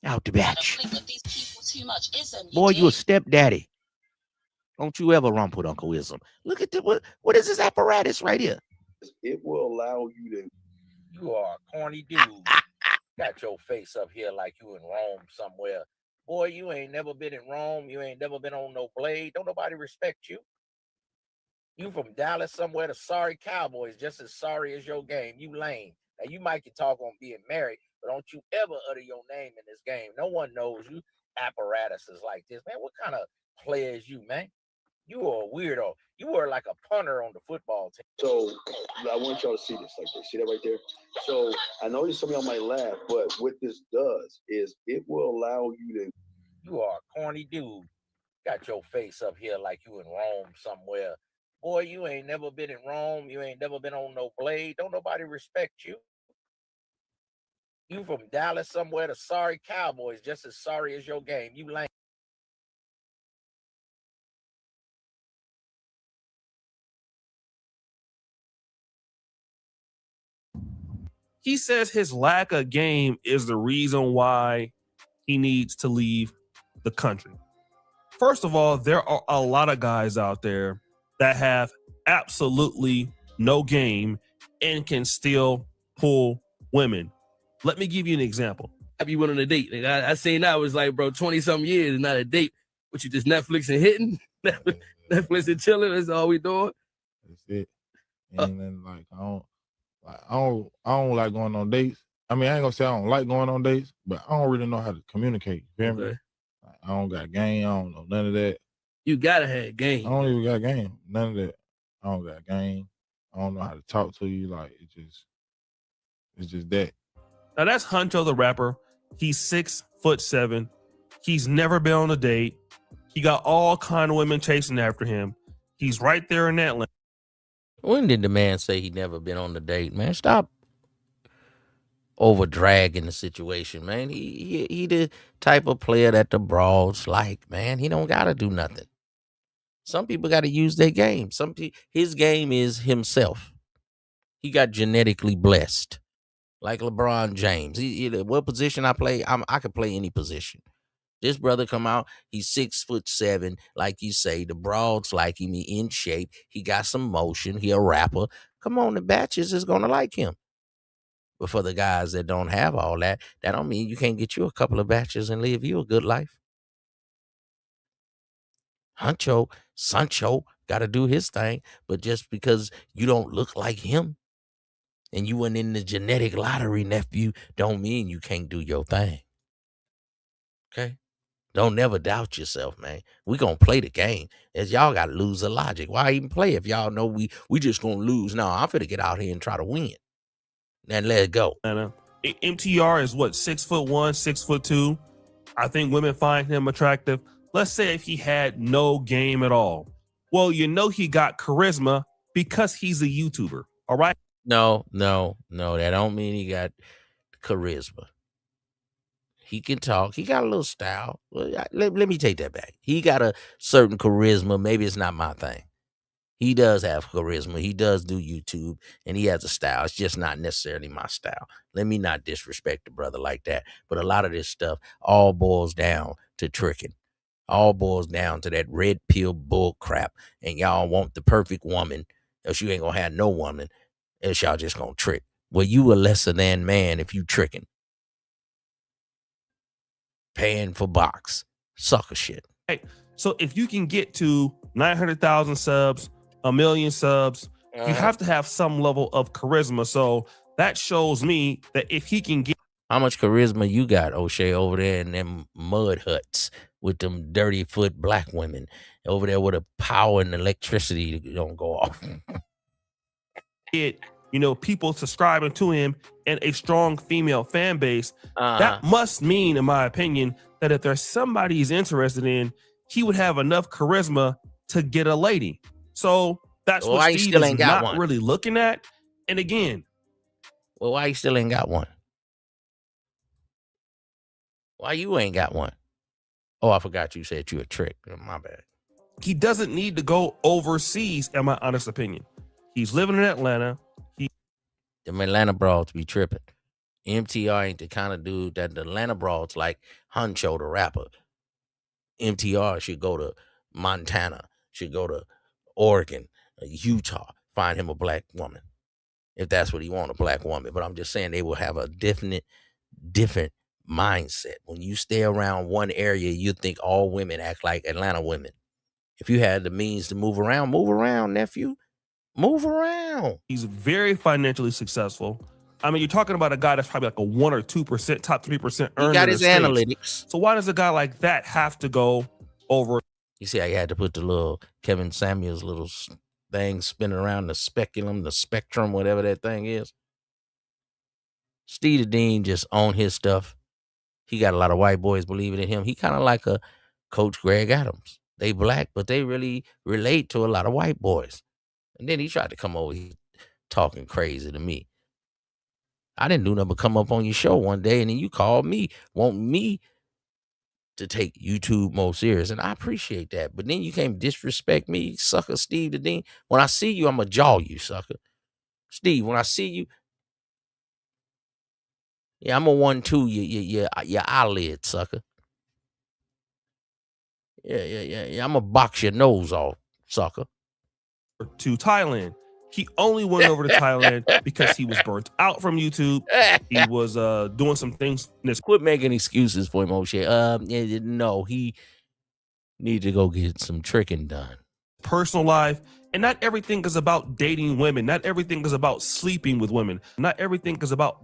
Out the batch. Boy, you a stepdaddy. Don't you ever romp with Uncle IZM. Look at what is this apparatus right here? It will allow you to. You are a corny dude. Got your face up here like you in Rome somewhere. Boy, you ain't never been in Rome. You ain't never been on no blade. Don't nobody respect you. You from Dallas somewhere, the sorry Cowboys, just as sorry as your game. You lame. Now, you might can talk on being married, but don't you ever utter your name in this game. No one knows you. Apparatuses like this. Man, what kind of player is you, man? You are a weirdo. You are like a punter on the football team. So I want y'all to see this like this. See that right there? So I know some of y'all might laugh, but what this does is it will allow you to. You are a corny dude. Got your face up here like you in Rome somewhere. Boy, you ain't never been in Rome. You ain't never been on no blade. Don't nobody respect you. You from Dallas somewhere, the sorry Cowboys, just as sorry as your game. You lame. He says his lack of game is the reason why he needs to leave the country. First of all, there are a lot of guys out there that have absolutely no game and can still pull women. Let me give you an example. Have you went on a date? Like, I seen that was like, bro, 20-something years and not a date. What, you just Netflix and hitting? Netflix and chilling, that's all we doing? That's it. And then like I don't like going on dates. I mean, I ain't gonna say I don't like going on dates, but I don't really know how to communicate. You feel me? Like, I don't got game. I don't know none of that. You gotta have game. I don't even got game. None of that. I don't got game. I don't know how to talk to you. Like it's just that. Now that's Huncho the rapper. He's 6'7". He's never been on a date. He got all kind of women chasing after him. He's right there in Atlanta. When did the man say he never been on the date, man? Stop over dragging the situation, man. He the type of player that the broads like, man. He don't gotta do nothing. Some people gotta use their game. His game is himself. He got genetically blessed. Like LeBron James. What position I play, I could play any position. This brother come out, he's 6'7", like you say. The broads like him, he in shape. He got some motion. He a rapper. Come on, the batches is gonna like him. But for the guys that don't have all that, that don't mean you can't get you a couple of batches and live you a good life. Sancho got to do his thing, but just because you don't look like him and you weren't in the genetic lottery, nephew, don't mean you can't do your thing. Okay? Don't never doubt yourself, man. We gonna play the game. As y'all gotta lose the logic. Why even play if y'all know we just gonna lose? No, I'm finna get out here and try to win. Then let it go. MTR is what, 6'1", 6'2". I think women find him attractive. Let's say if he had no game at all. Well, you know he got charisma because he's a YouTuber. All right. No. That don't mean he got charisma. He can talk. He got a little style. Let me take that back. He got a certain charisma. Maybe it's not my thing. He does have charisma. He does do YouTube, and he has a style. It's just not necessarily my style. Let me not disrespect the brother like that. But a lot of this stuff all boils down to tricking. All boils down to that red pill bull crap. And y'all want the perfect woman, else you ain't gonna have no woman, else y'all just gonna trick. Well, you a lesser than man if you tricking. Paying for box. Sucker shit. Hey, so if you can get to 900,000 subs, 1 million subs, you have to have some level of charisma. So that shows me that if he can get... How much charisma you got, O'Shea, over there in them mud huts with them dirty foot black women over there with a power and electricity that don't go off? People subscribing to him and a strong female fan base, that must mean, in my opinion, that if there's somebody he's interested in, he would have enough charisma to get a lady. So that's what Steve is not really looking at. And again, well, why you still ain't got one? Why you ain't got one? Oh, I forgot you said you a trick. My bad. He doesn't need to go overseas, in my honest opinion. He's living in Atlanta. Them Atlanta broads be tripping. MTR ain't the kind of dude that the Atlanta broads like Huncho the rapper. MTR should go to Montana, should go to Oregon, Utah, find him a black woman. If that's what he want, a black woman. But I'm just saying they will have a different mindset. When you stay around one area, you think all women act like Atlanta women. If you had the means to move around, nephew. Move around. He's very financially successful. I mean, you're talking about a guy that's probably like a 1 or 2%, top 3% earner. He got his analytics. So why does a guy like that have to go over? You see how you had to put the little Kevin Samuels little thing spinning around the speculum, the spectrum, whatever that thing is. Steve the Dean just own his stuff. He got a lot of white boys believing in him. He kind of like a Coach Greg Adams. They black, but they really relate to a lot of white boys. And then he tried to come over here talking crazy to me. I didn't do nothing but come up on your show one day, and then you called me, want me to take YouTube more serious, and I appreciate that. But then you came disrespect me, sucker Steve the Dean. When I see you, I'm going to jaw you, sucker. Steve, when I see you, yeah, I'm going to 1-2 your eyelid, sucker. Yeah. I'm going to box your nose off, sucker. To Thailand. He only went over to Thailand because he was burnt out from YouTube. He was doing some things. Quit making excuses for him, O'Shea. No, he need to go get some tricking done. Personal life. And not everything is about dating women. Not everything is about sleeping with women. Not everything is about...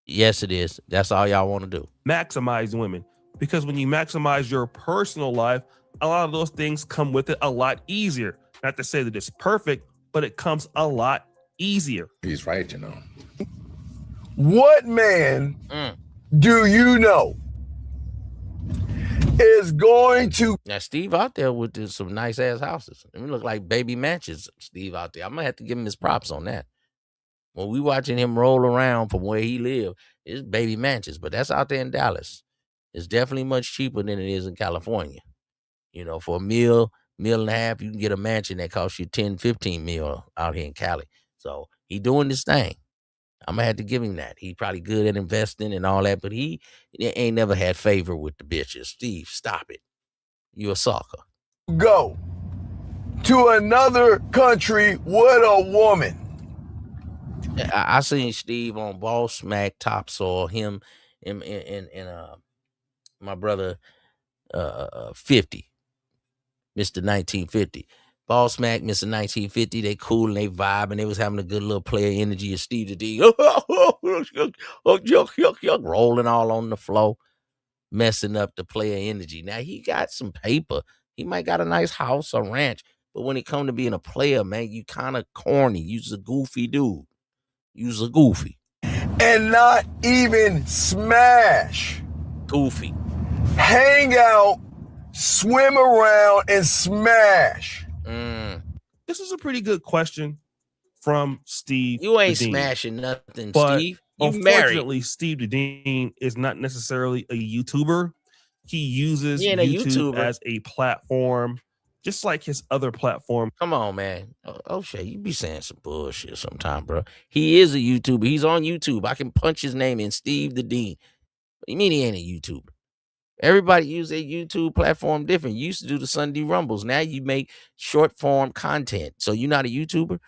Yes, it is. That's all y'all want to do. Maximize women. Because when you maximize your personal life, a lot of those things come with it a lot easier. Not to say that it's perfect, but it comes a lot easier. He's right, you know. What man do you know is going to... Now, Steve out there with some nice-ass houses. I mean, look like baby mansions, Steve out there. I'm going to have to give him his props on that. When we watching him roll around from where he live, it's baby mansions, but that's out there in Dallas. It's definitely much cheaper than it is in California. You know, for a meal and a half, you can get a mansion that costs you 10, 15 mil out here in Cali. So he doing this thing. I'm going to have to give him that. He probably good at investing and all that, but he ain't never had favor with the bitches. Steve, stop it. You a sucker. Go to another country with a woman. I seen Steve on Ball Smack Topsoil, him and my brother 50. Mr. 1950. Ball Smack, Mr. 1950, they cool and they vibe and they was having a good little player energy of Steve the D. Rolling all on the floor, messing up the player energy. Now he got some paper. He might got a nice house or ranch, but when it come to being a player, man, you kind of corny. You's a goofy dude. You's a goofy. And not even smash. Goofy. Hang out, swim around, and smash. This is a pretty good question from Steve. You ain't the Dean. smashing nothing, But Steve. You married. unfortunately, Steve the Dean is not necessarily a YouTuber. He uses He ain't a YouTube YouTuber. as a platform, just like his other platform. Come on, man. Oh, shit, you be saying some bullshit sometime, bro. He is a YouTuber. He's on YouTube. I can punch his name in, Steve the Dean. What do you mean he ain't a YouTuber? Everybody use their YouTube platform different. You used to do the Sunday Rumbles. Now you make short form content. So you're not a YouTuber?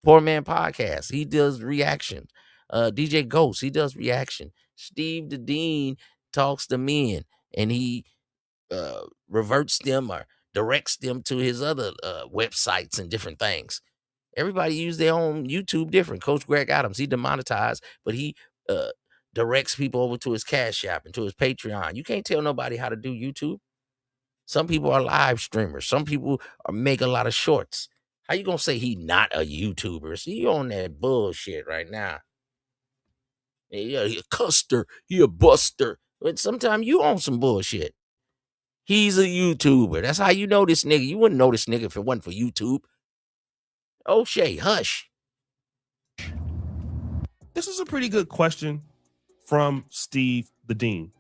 Poor Man Podcast. He does reaction. DJ Ghost, he does reaction. Steve the Dean talks to men and he reverts them or directs them to his other websites and different things. Everybody use their own YouTube different. Coach Greg Adams, he demonetized, but he directs people over to his Cash App and to his Patreon. You can't tell nobody how to do YouTube. Some people are live streamers. Some people make a lot of shorts. How you gonna say he not a YouTuber? See, you on that bullshit right now. Yeah, he a custer, he a buster. But sometimes you on some bullshit. He's a YouTuber. That's how you know this nigga. You wouldn't know this nigga if it wasn't for YouTube. O'Shea, hush. This is a pretty good question from Steve the Dean.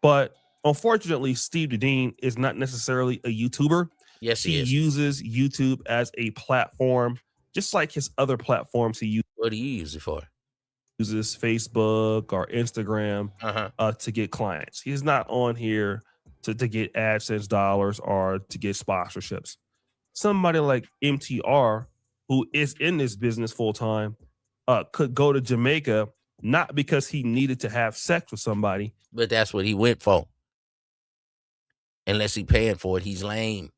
But unfortunately, Steve the Dean is not necessarily a YouTuber. Yes, he is. uses YouTube as a platform, just like his other platforms. What do you use it for? Uses Facebook or Instagram to get clients. He's not on here to get AdSense dollars or to get sponsorships. Somebody like MTR, who is in this business full time, could go to Jamaica not because he needed to have sex with somebody, but that's what he went for. Unless he paying for it, he's lame.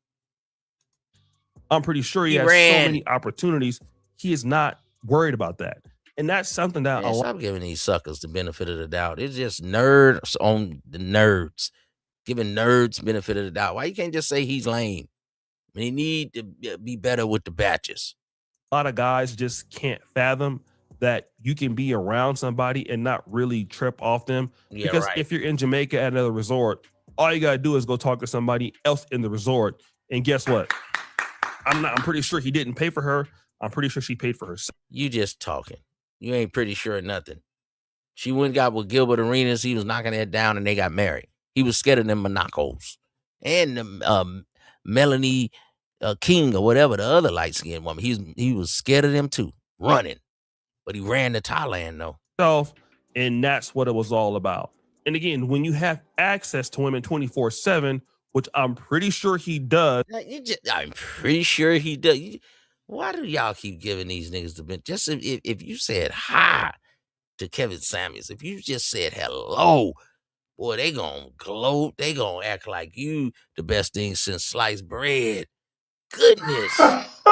I'm pretty sure he has so many opportunities. He is not worried about that. And that's something that stop giving these suckers the benefit of the doubt. It's just nerds on the nerds. Giving nerds benefit of the doubt. Why you can't just say he's lame? I mean, he need to be better with the batches. A lot of guys just can't fathom that you can be around somebody and not really trip off them. Yeah, because right. if you're in Jamaica at another resort, all you gotta do is go talk to somebody else in the resort. And guess what? I'm pretty sure he didn't pay for her. I'm pretty sure she paid for herself. You just talking. You ain't pretty sure of nothing. She went and got with Gilbert Arenas. He was knocking that down and they got married. He was scared of them Monacos. And Melanie King or whatever, the other light-skinned woman. He was scared of them too, running. But he ran to Thailand though. And that's what it was all about. And again, when you have access to women 24/7, which I'm pretty sure he does. I'm pretty sure he does. Why do y'all keep giving these niggas the benefit? Just if you said hi to Kevin Samuels, if you just said hello, boy, they gonna gloat. They gonna act like you the best thing since sliced bread. Goodness. God.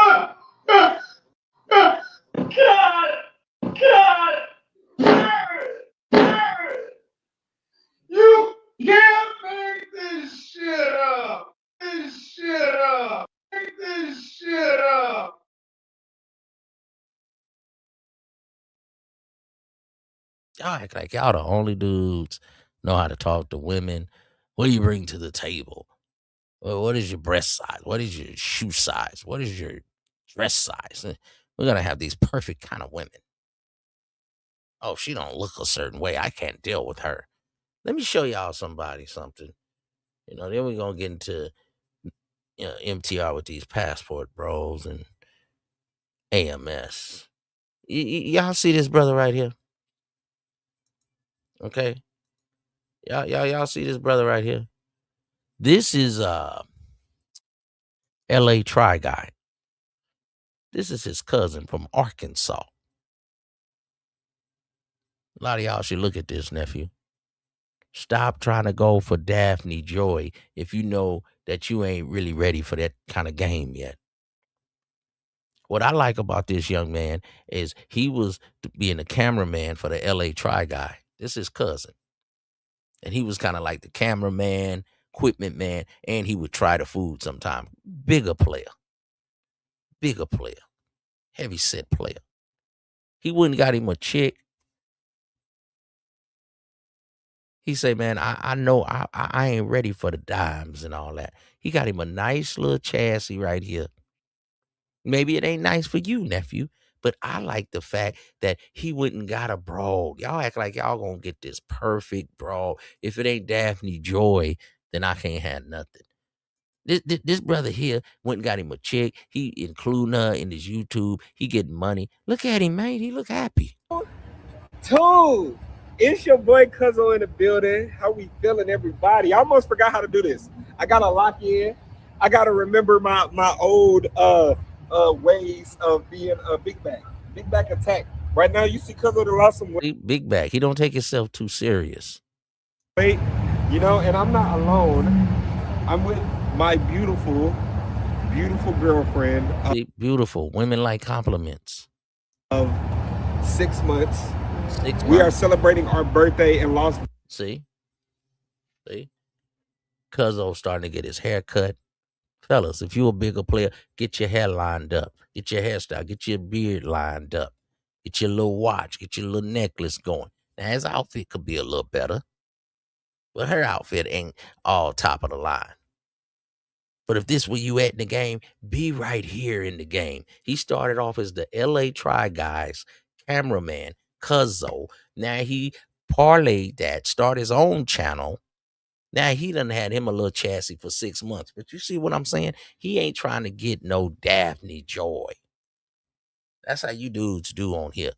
You can't make this shit up. Make this shit up. Y'all act like y'all the only dudes know how to talk to women. What do you bring to the table? What is your breast size? What is your shoe size? What is your dress size? We're going to have these perfect kind of women. Oh, she don't look a certain way. I can't deal with her. Let me show y'all something. You know, then we're going to get into MTR with these passport bros and AMS. Y'all see this brother right here? Okay. Y'all see this brother right here? This is LA Try Guy. This is his cousin from Arkansas. A lot of y'all should look at this, nephew. Stop trying to go for Daphne Joy if you know that you ain't really ready for that kind of game yet. What I like about this young man is he was being a cameraman for the LA Try Guy. This is his cousin. And he was kind of like the cameraman, equipment man, and he would try the food sometime. Bigger player. Heavy set player. He wouldn't got him a chick. He say, man, I know I ain't ready for the dimes and all that. He got him a nice little chassis right here. Maybe it ain't nice for you, nephew, But I like the fact that he went and got a broad. Y'all act like y'all gonna get this perfect broad. If it ain't Daphne Joy, then I can't have nothing. This brother here went and got him a chick. He including her in his YouTube. He getting money. Look at him, man. He look happy. Two, it's your boy Cuzzo in the building. How we feeling, everybody? I almost forgot how to do this. I gotta lock in. I gotta remember my old ways of being a big back attack. Right now, you see Cuzzo that lost some weight. Big back. He don't take himself too serious. You know, and I'm not alone. I'm with my beautiful girlfriend. Beautiful. Women like compliments. Of 6 months. 6 months. We are celebrating our birthday in Las Vegas. See? Cuzzo starting to get his hair cut. Fellas, if you're a bigger player, get your hair lined up. Get your hairstyle. Get your beard lined up. Get your little watch. Get your little necklace going. Now, his outfit could be a little better, but her outfit ain't all top of the line. But if this where you at in the game, be right here in the game. He started off as the LA Try Guys cameraman, Cuzzo. Now he parlayed that, start his own channel. Now he done had him a little chassis for 6 months. But you see what I'm saying? He ain't trying to get no Daphne Joy. That's how you dudes do on here.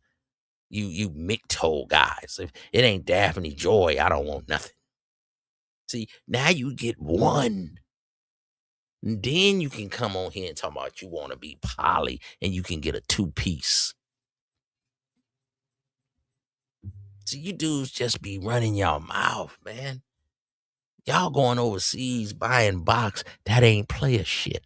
You MGTOW guys. If it ain't Daphne Joy, I don't want nothing. See, now you get one. And then you can come on here and talk about you want to be poly and you can get a 2-piece. See, you dudes just be running your mouth, man. Y'all going overseas buying box, that ain't player shit.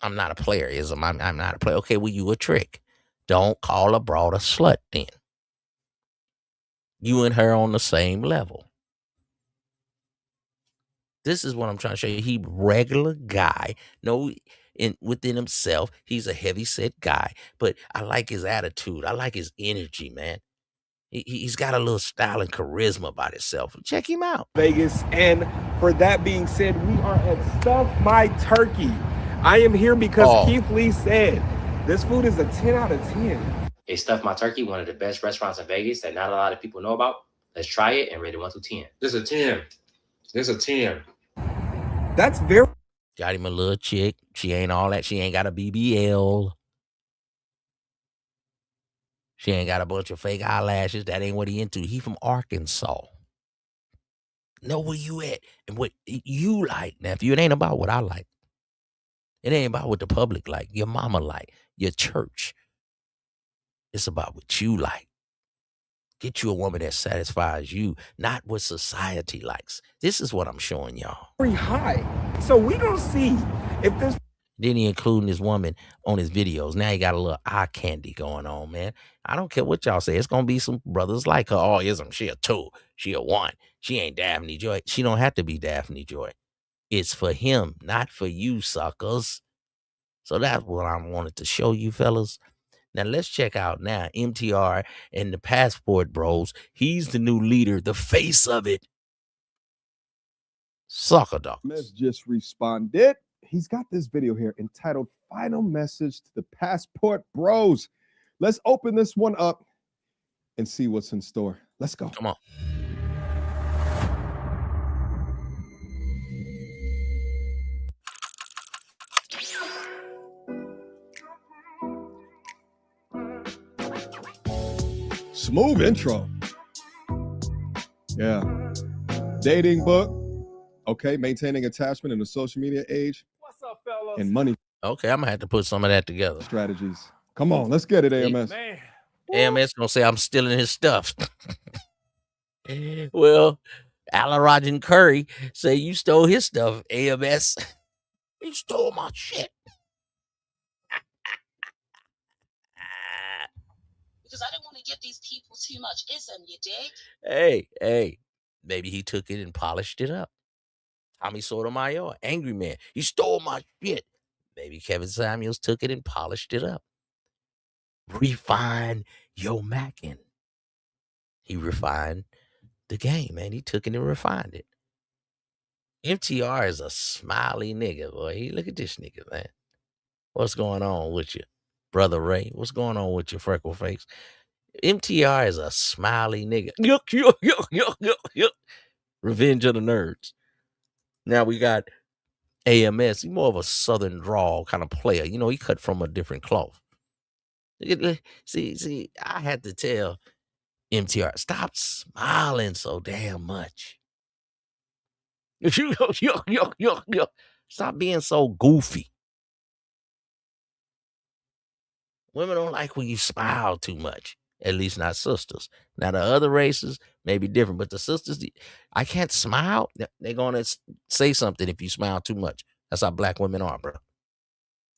I'm not a player, IZM. I'm not a player. Okay, well, you a trick. Don't call a broad a slut then. You and her on the same level. This is what I'm trying to show you. He regular guy. No, within himself, he's a heavy set guy. But I like his attitude. I like his energy, man. He's got a little style and charisma about himself. Check him out. Vegas. And for that being said, we are at Stuff My Turkey. I am here because Keith Lee said this food is a 10 out of 10. Hey, Stuff My Turkey, one of the best restaurants in Vegas that not a lot of people know about. Let's try it and rate it 1 through 10. This is a 10. This is a 10. That's very. Got him a little chick. She ain't all that. She ain't got a BBL. She ain't got a bunch of fake eyelashes. That ain't what he into. He from Arkansas. Know where you at and what you like. Now, if it ain't about what I like, it ain't about what the public like, your mama like, your church. It's about what you like. Get you a woman that satisfies you, not what society likes. This is what I'm showing y'all. Very high. So we gonna see if this. Then he including this woman on his videos. Now he got a little eye candy going on, man. I don't care what y'all say. It's going to be some brothers like her. Oh, IZM, she a 2. She a 1. She ain't Daphne Joy. She don't have to be Daphne Joy. It's for him, not for you, suckers. So that's what I wanted to show you, fellas. Now, let's check out now MTR and the Passport Bros. He's the new leader, the face of it. Sucker dog. Just responded. He's got this video here entitled Final Message to the Passport Bros. Let's open this one up and see what's in store. Let's go. Come on. Smooth intro. Yeah. Dating book. Okay. Maintaining attachment in the social media age. What's up, fellas? And money. Okay, I'm going to have to put some of that together. Strategies. Come on, let's get it, AMS. Man. AMS going to say I'm stealing his stuff. Well, Alarajan Curry say you stole his stuff, AMS. You stole my shit. Because I don't want to give these people too much IZM, you dig? Hey, maybe he took it and polished it up. Tommy Sotomayor, angry man. You stole my shit. Maybe Kevin Samuels took it and polished it up. Refine your Mackin. He refined the game, man. He took it and refined it. MTR is a smiley nigga, boy. Look at this nigga, man. What's going on with you? Brother Ray. What's going on with your freckle face? MTR is a smiley nigga. Yuck, yuck, yuck, yuck, yuck, yuck. Revenge of the Nerds. Now we got AMS. He's more of a southern drawl kind of player. You know, he cut from a different cloth. See, I had to tell MTR, stop smiling so damn much. Stop being so goofy. Women don't like when you smile too much. At least not sisters. Now the other races may be different, but the sisters, I can't smile. They're gonna say something if you smile too much. That's how black women are, bro.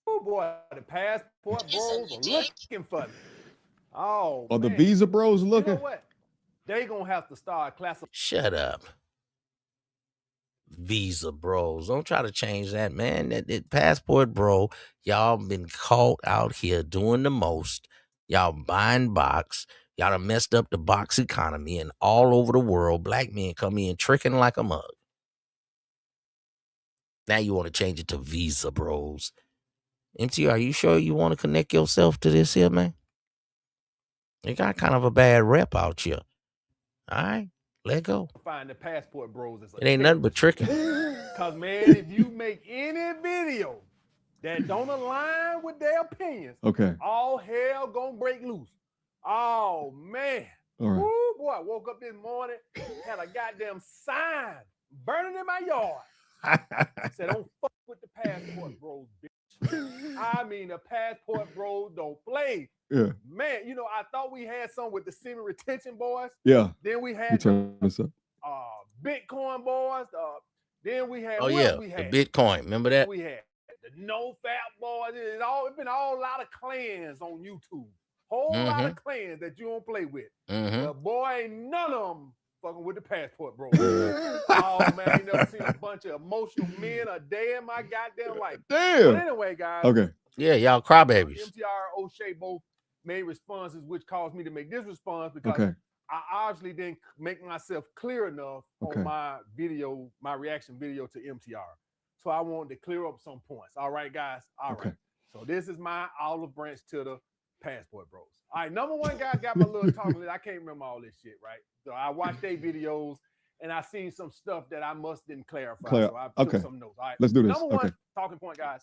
Oh boy, the passport bros are looking for me. Oh, Are the man. visa bros looking? You know what? They gonna have to start classifying. Shut up. Visa bros. Don't try to change that, man. That passport bro, y'all been caught out here doing the most. Y'all buying box. Y'all done messed up the box economy, and all over the world, black men come in tricking like a mug. Now you want to change it to Visa bros. MTR, are you sure you want to connect yourself to this here, man? You got kind of a bad rep out here. All right, let go. Find the passport bros as a It ain't nothing but tricking. Cause man, if you make any video that don't align with their opinions, Okay. all hell gonna break loose. Oh man. All right. Woo, boy, I woke up this morning, had a goddamn sign burning in my yard. Said, don't fuck with the passport bros, bitch. I mean, the passport bros don't play. Yeah. Man, you know, I thought we had some with the semi retention boys. Yeah. Then we You had turn this up. Bitcoin boys. Then we had Oh yeah, we the had? Bitcoin. Remember that? We had the no fat boys. It's been all a lot of clans on YouTube. Whole lot of clans that you don't play with. But boy, ain't none of them fucking with the passport, bro. Oh man, you never seen a bunch of emotional men a day in my goddamn life. Damn. But anyway, guys. Okay. Yeah, y'all crybabies. MTR, O'Shea both made responses, which caused me to make this response because Okay. I obviously didn't make myself clear enough Okay. on my video, my reaction video to MTR. So I wanted to clear up some points. All right, guys. All right. So this is my olive branch to the passport bros. All right, number one guy got my little talking list. I can't remember all this shit, right? So I watched their videos and I seen some stuff that I didn't clarify. So I took some notes. All right. Let's do this. Number one talking point, guys.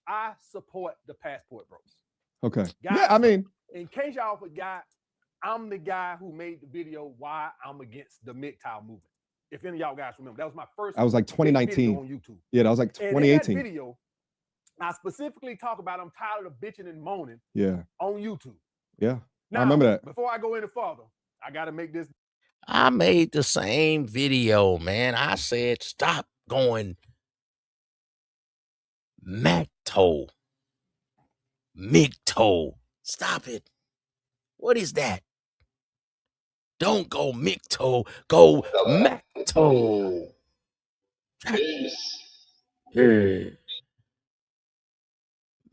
I support the passport bros. Okay. Guys, Yeah, I mean, in case y'all forgot, I'm the guy who made the video why I'm against the MTR movement. If any of y'all guys remember, that was my first. that was like 2019 on YouTube. Yeah, that was like And in that 2018. video, I specifically talk about I'm tired of bitching and moaning Yeah. on YouTube. Yeah. Now, I remember that. Before I go any further, I got to make this. I made the same video, man. I said, stop going MACTO. MGTOW. Stop it. What is that? Don't go MGTOW. Go MACTO. Yeah.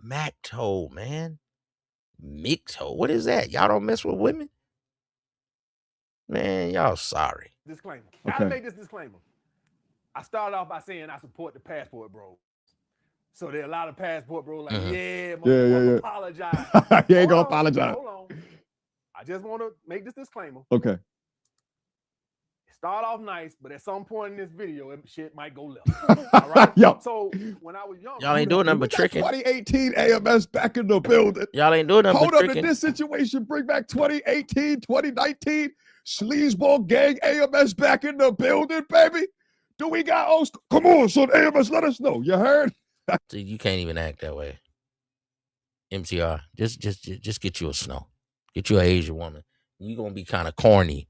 MACTO, man. MGTOW. What is that? Y'all don't mess with women? Man, y'all sorry. Disclaimer. Gotta make this disclaimer. I started off by saying I support the passport bros. So there are a lot of passport bros like, yeah, apologize. You ain't gonna apologize. Hold on. I just want to make this disclaimer. Okay. Start off nice, but at some point in this video, shit might go left. All right. Yo. So when I was young, Y'all ain't doing nothing but tricking. 2018 AMS back in the building. Y'all ain't doing nothing Hold but up, tricking. in this situation, bring back 2018, 2019, Sleazeball Gang AMS back in the building, baby. Do we got come on, son, AMS, let us know. You heard? See, you can't even act that way. MTR, just get you a snow. Get you an Asian woman. You're gonna be kind of corny,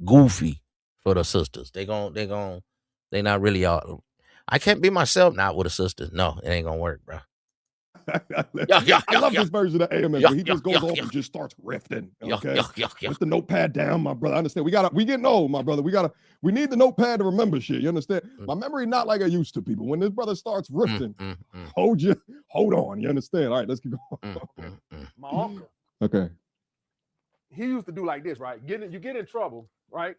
goofy for the sisters. They not really all. I can't be myself not with a sister. No, it ain't gonna work, bro. I love this version of AMS where he just goes off and just starts riffing. Okay. With the notepad down, my brother. I understand. We getting old, my brother. We need the notepad to remember shit. You understand? My memory not like I used to, people. When this brother starts riffing, hold on. You understand? All right, let's keep going. my uncle, Okay. he used to do like this, right? You get in trouble, right?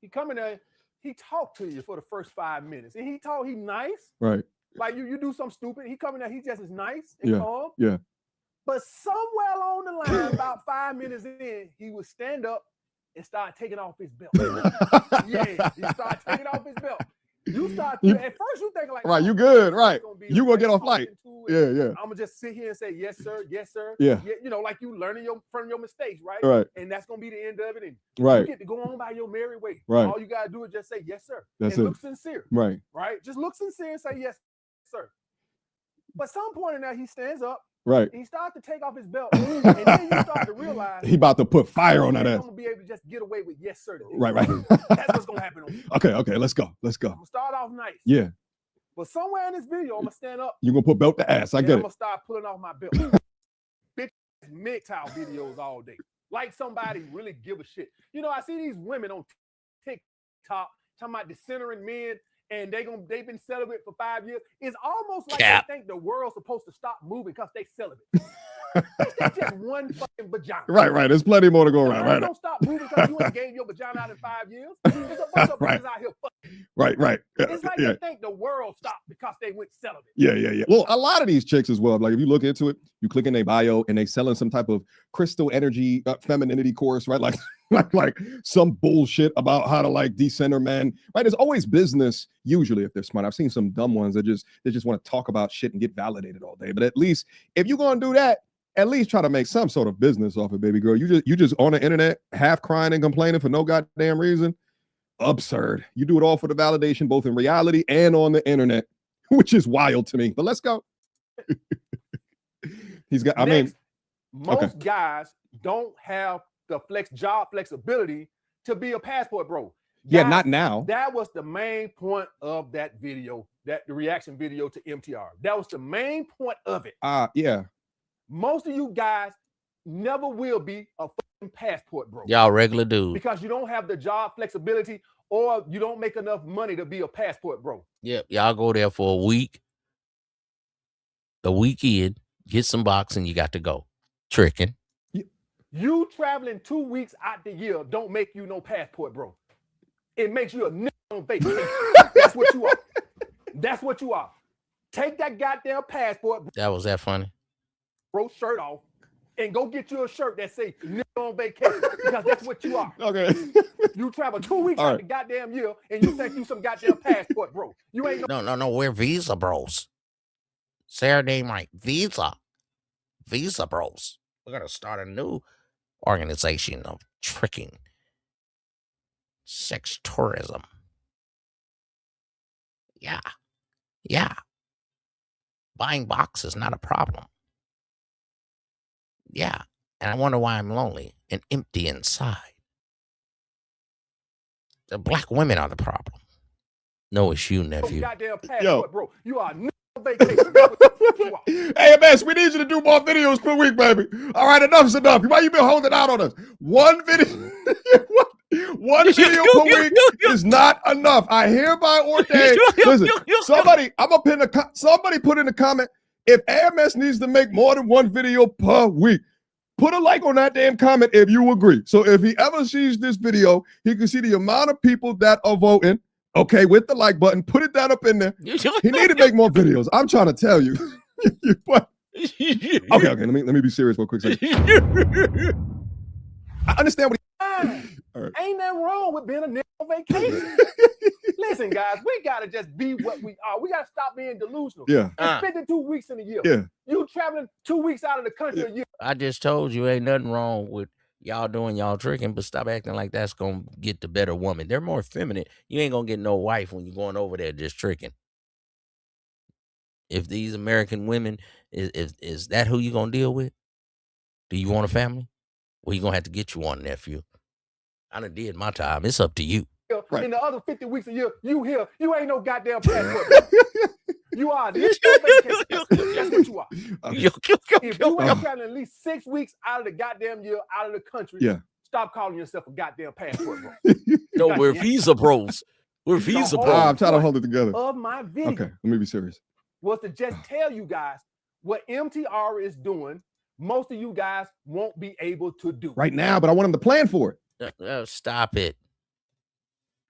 He come in there, he talk to you for the first 5 minutes. And he nice. Right. Like you do something stupid. He come in there, he just is nice and calm. Yeah. But somewhere along the line, about 5 minutes in, he would stand up and start taking off his belt. Yeah, he started taking off his belt. You start at first you thinking like, right, oh, you good, right? You gonna get off light. Yeah. I'm gonna just sit here and say yes, sir, yes, sir. Yeah. You know, like you learning from your mistakes, right? Right. And that's gonna be the end of it. And right. You get to go on by your merry way. Right. All you gotta do is just say yes, sir. That's and it. Look sincere. Right. Right. Just look sincere and say yes, sir. But some point in that he stands up. Right. He starts to take off his belt, and then you start to realize he about to put fire on that ass. I'm gonna be able to just get away with yes, sir. Today. Right. That's what's gonna happen. Okay, let's go. I'm gonna start off nice. Yeah. But somewhere in this video, I'm gonna stand up. You're gonna put belt to ass. I get it. I'm gonna start pulling off my belt. Bitch, MGTOW videos all day. Like somebody really give a shit. You know, I see these women on TikTok talking about decentering men. And they've been celibate for 5 years. It's almost like they think the world's supposed to stop moving because they celibate. It's just one fucking vagina. Right. There's plenty more to go around. Right. Don't stop moving because you ain't gave your vagina out in 5 years. There's a bunch of bitches out here fucking. Right. It's like they think the world stopped because they went celibate. Yeah. Well, a lot of these chicks as well. Like if you look into it, you click in their bio and they selling some type of crystal energy femininity course, right? Like some bullshit about how to like decenter men, right? There's always business, usually if they're smart. I've seen some dumb ones that just want to talk about shit and get validated all day. But at least if you're gonna do that, at least try to make some sort of business off it, baby girl. You just on the internet, half crying and complaining for no goddamn reason. Absurd. You do it all for the validation, both in reality and on the internet, which is wild to me. But let's go. Most guys don't have the job flexibility to be a passport bro. Yeah, not now. That was the main point of that video, the reaction video to MTR. That was the main point of it. Yeah. Most of you guys never will be a fucking passport bro. Y'all regular dudes. Because you don't have the job flexibility or you don't make enough money to be a passport bro. Yep, y'all go there for a weekend, get some boxing, you got to go. Tricking. You traveling 2 weeks out the year don't make you no passport bro. It makes you a nigga on vacation. That's what you are. That's what you are. Take that goddamn passport. Was that funny? Bro, shirt off and go get you a shirt that say nigga on vacation because that's what you are. Okay. You travel 2 weeks out the goddamn year and you think you some goddamn passport bro. You ain't No. We're Visa Bros. Say our name right. Visa Bros. We're gonna start a new organization of tricking, sex tourism. Yeah. Buying boxes not a problem. Yeah, and I wonder why I'm lonely and empty inside. The black women are the problem. No, it's you, nephew. Goddamn passport bro. You are nigga on vacation. AMS, we need you to do more videos per week, baby. All right, enough's enough. Why you been holding out on us? One video. One video per week is not enough. I hereby ordain. Listen, somebody put in the comment if AMS needs to make more than one video per week. Put a like on that damn comment if you agree. So if he ever sees this video, he can see the amount of people that are voting. Okay, with the like button, put it down up in there. He need to make more videos. I'm trying to tell you. Okay. Let me be serious real quick. I understand what Ain't nothing wrong with being a nigga on vacation. Listen, guys, we gotta just be what we are. We gotta stop being delusional. Yeah. It's 52 weeks in a year. Yeah. You traveling 2 weeks out of the country a year. I just told you ain't nothing wrong with y'all doing y'all tricking, but stop acting like that's gonna get the better woman. They're more feminine. You ain't gonna get no wife when you're going over there just tricking. If these American women, is that who you gonna deal with? Do you want a family? Well, you're gonna have to get you one, nephew. I done did my time. It's up to you. Right. In the other 50 weeks a year, you here. You ain't no goddamn passport. You are. That's what you are. If you ain't traveling at least 6 weeks out of the goddamn year, out of the country, stop calling yourself a goddamn passport, bro. No, we're Visa Bros. We're Visa Bros. I'm trying to hold it together. Of my video. Okay, let me be serious. Was to just tell you guys what MTR is doing. Most of you guys won't be able to do right now, but I want them to plan for it. Stop it.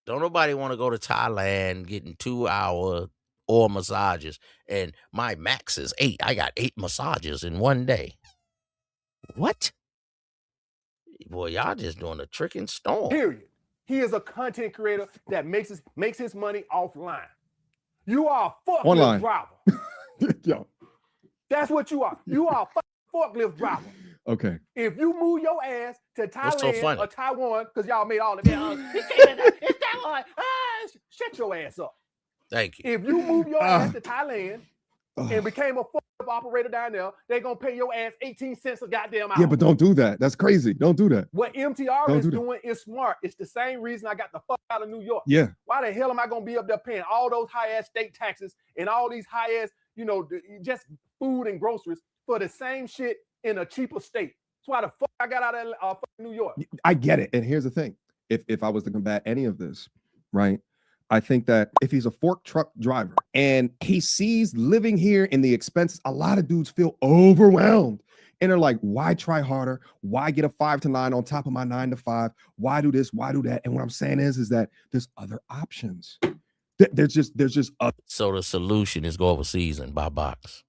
Don't nobody want to go to Thailand getting 2-hour oil massages. And my max is 8. I got 8 massages in one day. What? Boy, y'all just doing a trick and storm. Period. He is a content creator that makes his money offline. You are a forklift Online. driver. Yo. That's what you are. You are a forklift driver. Okay. If you move your ass to What's so Thailand funny? or Taiwan, because y'all made all the it's Taiwan. Shut your ass up. Thank you. If you move your ass to Thailand and became a forklift operator down there, they're gonna pay your ass 18 cents a goddamn hour. Yeah, but don't do that. That's crazy. Don't do that. What MTR Don't is do that. doing is smart. It's the same reason I got the fuck out of New York. Yeah. Why the hell am I gonna be up there paying all those high ass state taxes and all these high ass, just food and groceries for the same shit in a cheaper state? That's why the fuck I got out of New York. I get it. And here's the thing. If I was to combat any of this, right? I think that if he's a fork truck driver and he sees living here in the expenses, a lot of dudes feel overwhelmed. And they're like, why try harder? Why get a 5 to 9 on top of my 9 to 5? Why do this? Why do that? And what I'm saying is that there's other options. There's just other. So the solution is go overseas and buy box.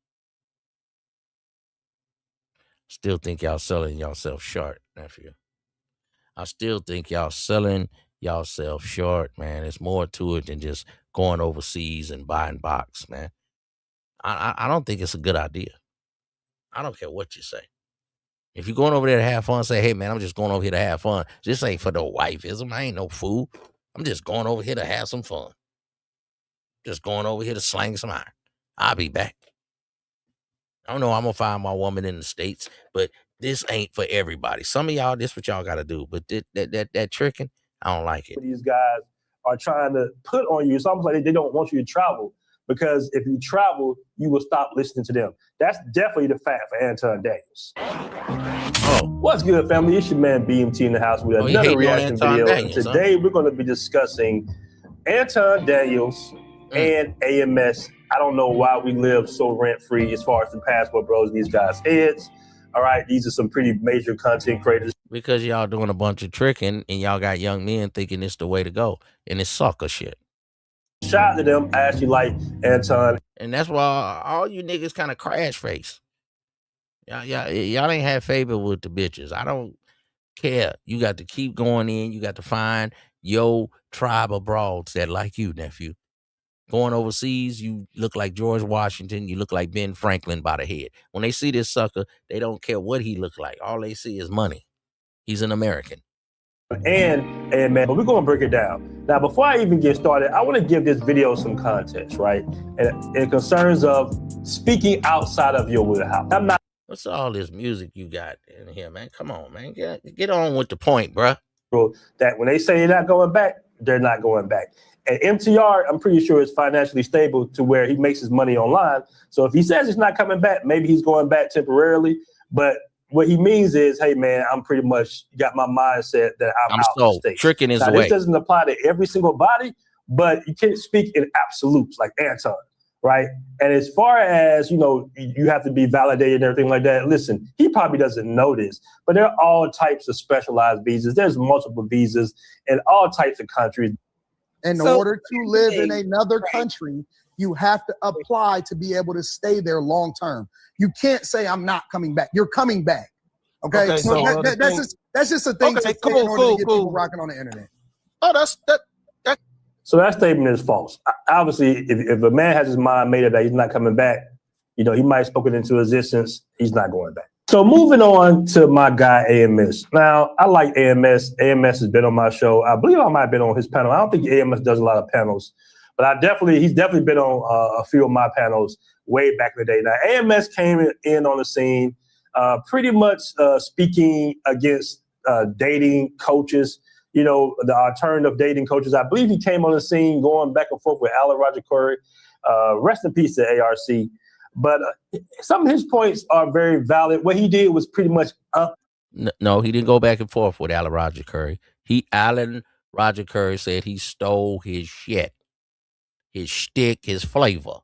Still think y'all selling yourself short, nephew. I still think y'all selling yourself short, man. There's more to it than just going overseas and buying box, man. I don't think it's a good idea. I don't care what you say. If you're going over there to have fun, say, hey, man, I'm just going over here to have fun. This ain't for no wifeism. I ain't no fool. I'm just going over here to have some fun. Just going over here to slang some iron. I'll be back. I don't know. I'm going to find my woman in the States, but this ain't for everybody. Some of y'all, this what y'all got to do. But that tricking, I don't like it. These guys are trying to put on you. It's almost like they don't want you to travel, because if you travel, you will stop listening to them. That's definitely the fact for Anton Daniels. Oh. What's good, family? It's your man BMT in the house with another reaction video. Daniels, today, we're going to be discussing Anton Daniels and AMS. I don't know why we live so rent-free as far as the Passport Bros and these guys' heads. All right, these are some pretty major content creators. Because y'all doing a bunch of tricking and y'all got young men thinking it's the way to go. And it's sucker shit. Shout out to them. I actually like Anton. And that's why all you niggas kind of crash face. Y'all ain't have favor with the bitches. I don't care. You got to keep going in. You got to find your tribe of broads that like you, nephew. Going overseas, you look like George Washington. You look like Ben Franklin by the head. When they see this sucker, they don't care what he look like. All they see is money. He's an American. And man, but we're going to break it down. Now, before I even get started, I want to give this video some context, right? And it concerns of speaking outside of your wheelhouse. I'm not. What's all this music you got in here, man? Come on, man. Get on with the point, bruh. That when they say they're not going back, they're not going back. And MTR, I'm pretty sure is financially stable to where he makes his money online. So if he says he's not coming back, maybe he's going back temporarily. But what he means is, hey, man, I'm pretty much got my mindset that I'm out of the state. Tricking is now, the this way. doesn't apply to every single body, but you can't speak in absolutes like Anton, right? And as far as, you have to be validated and everything like that, listen, he probably doesn't know this, but there are all types of specialized visas. There's multiple visas in all types of countries. In order to live in another country, you have to apply to be able to stay there long term. You can't say I'm not coming back. You're coming back. Okay, so that's just a thing to say in order to get people rocking on the internet. Oh, that. So that statement is false. Obviously, if a man has his mind made up that he's not coming back, he might have spoken into existence. He's not going back. So moving on to my guy AMS. Now, I like AMS. AMS has been on my show. I believe I might have been on his panel. I don't think AMS does a lot of panels, but he's definitely been on a few of my panels way back in the day. Now, AMS came in on the scene, pretty much speaking against dating coaches, the alternative dating coaches. I believe he came on the scene going back and forth with Alan Roger Curry. Rest in peace to ARC. But some of his points are very valid. What he did was pretty much up. No, he didn't go back and forth with Alan Roger Curry. Alan Roger Curry said he stole his shit, his shtick, his flavor.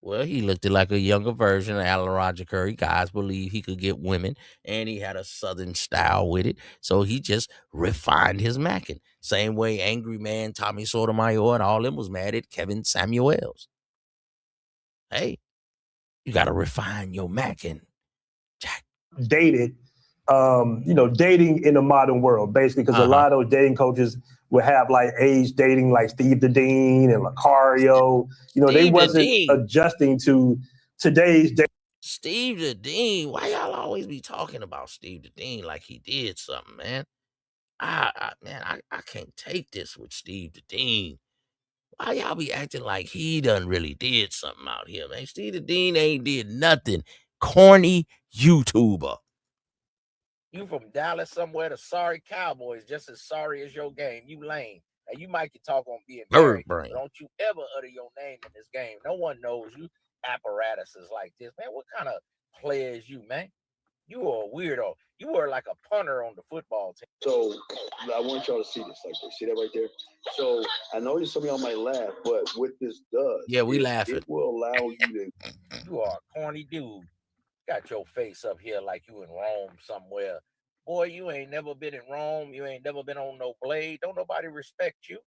Well, he looked like a younger version of Alan Roger Curry. Guys believe he could get women, and he had a southern style with it. So he just refined his macking. Same way Angry Man, Tommy Sotomayor, and all them was mad at Kevin Samuels. Hey, you got to refine your macking, Jack. dated, dating in the modern world, basically, because a lot of those dating coaches would have like age dating, like Steve the Dean and Lucario. They wasn't adjusting to today's dating. Steve the Dean, why y'all always be talking about Steve the Dean like he did something, man? I can't take this with Steve the Dean. Why y'all be acting like he done really did something out here, man? Steve the Dean ain't did nothing. Corny YouTuber. You from Dallas somewhere, the sorry Cowboys, just as sorry as your game. You lame. Now you might can talk on being married, but don't you ever utter your name in this game. No one knows you. Apparatuses like this, man. What kind of player is you, man? You are a weirdo. You were like a punter on the football team. So I want y'all to see this like this. See that right there? So I know some of y'all might laugh, but what this does, yeah, we laughing. It will allow you to. You are a corny dude. Got your face up here like you in Rome somewhere. Boy, you ain't never been in Rome. You ain't never been on no blade. Don't nobody respect you.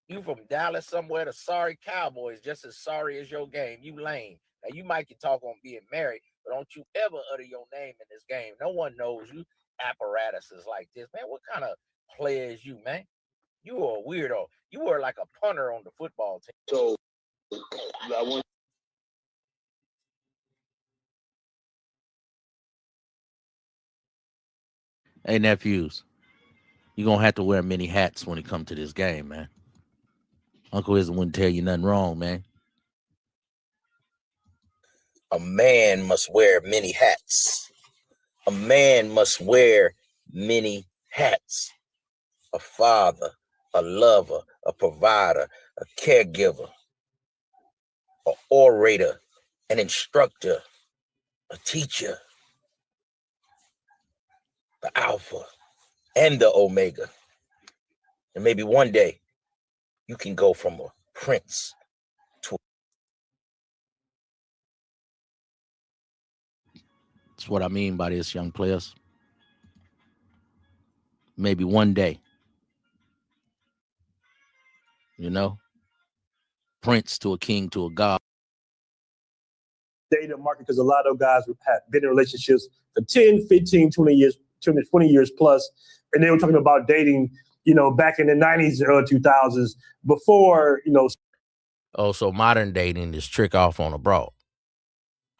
You from Dallas somewhere, the sorry Cowboys, just as sorry as your game. You lame. Now you might can talk on being married, but don't you ever utter your name in this game. No one knows you. Apparatuses like this, man. What kind of player is you, man? You are a weirdo. You were like a punter on the football team. So I want. Hey, nephews, you're going to have to wear many hats when it comes to this game, man. Uncle Izzy wouldn't tell you nothing wrong, man. A man must wear many hats. A man must wear many hats. A father, a lover, a provider, a caregiver, an orator, an instructor, a teacher, the Alpha and the Omega. And maybe one day you can go from a prince to. That's what I mean by this, young players. Maybe one day, prince to a king to a god. Dating market, because a lot of guys have been in relationships for 10, 15, 20 years plus. And they were talking about dating, back in the 90s, early 2000s, before, Oh, so modern dating is trick off on a broad.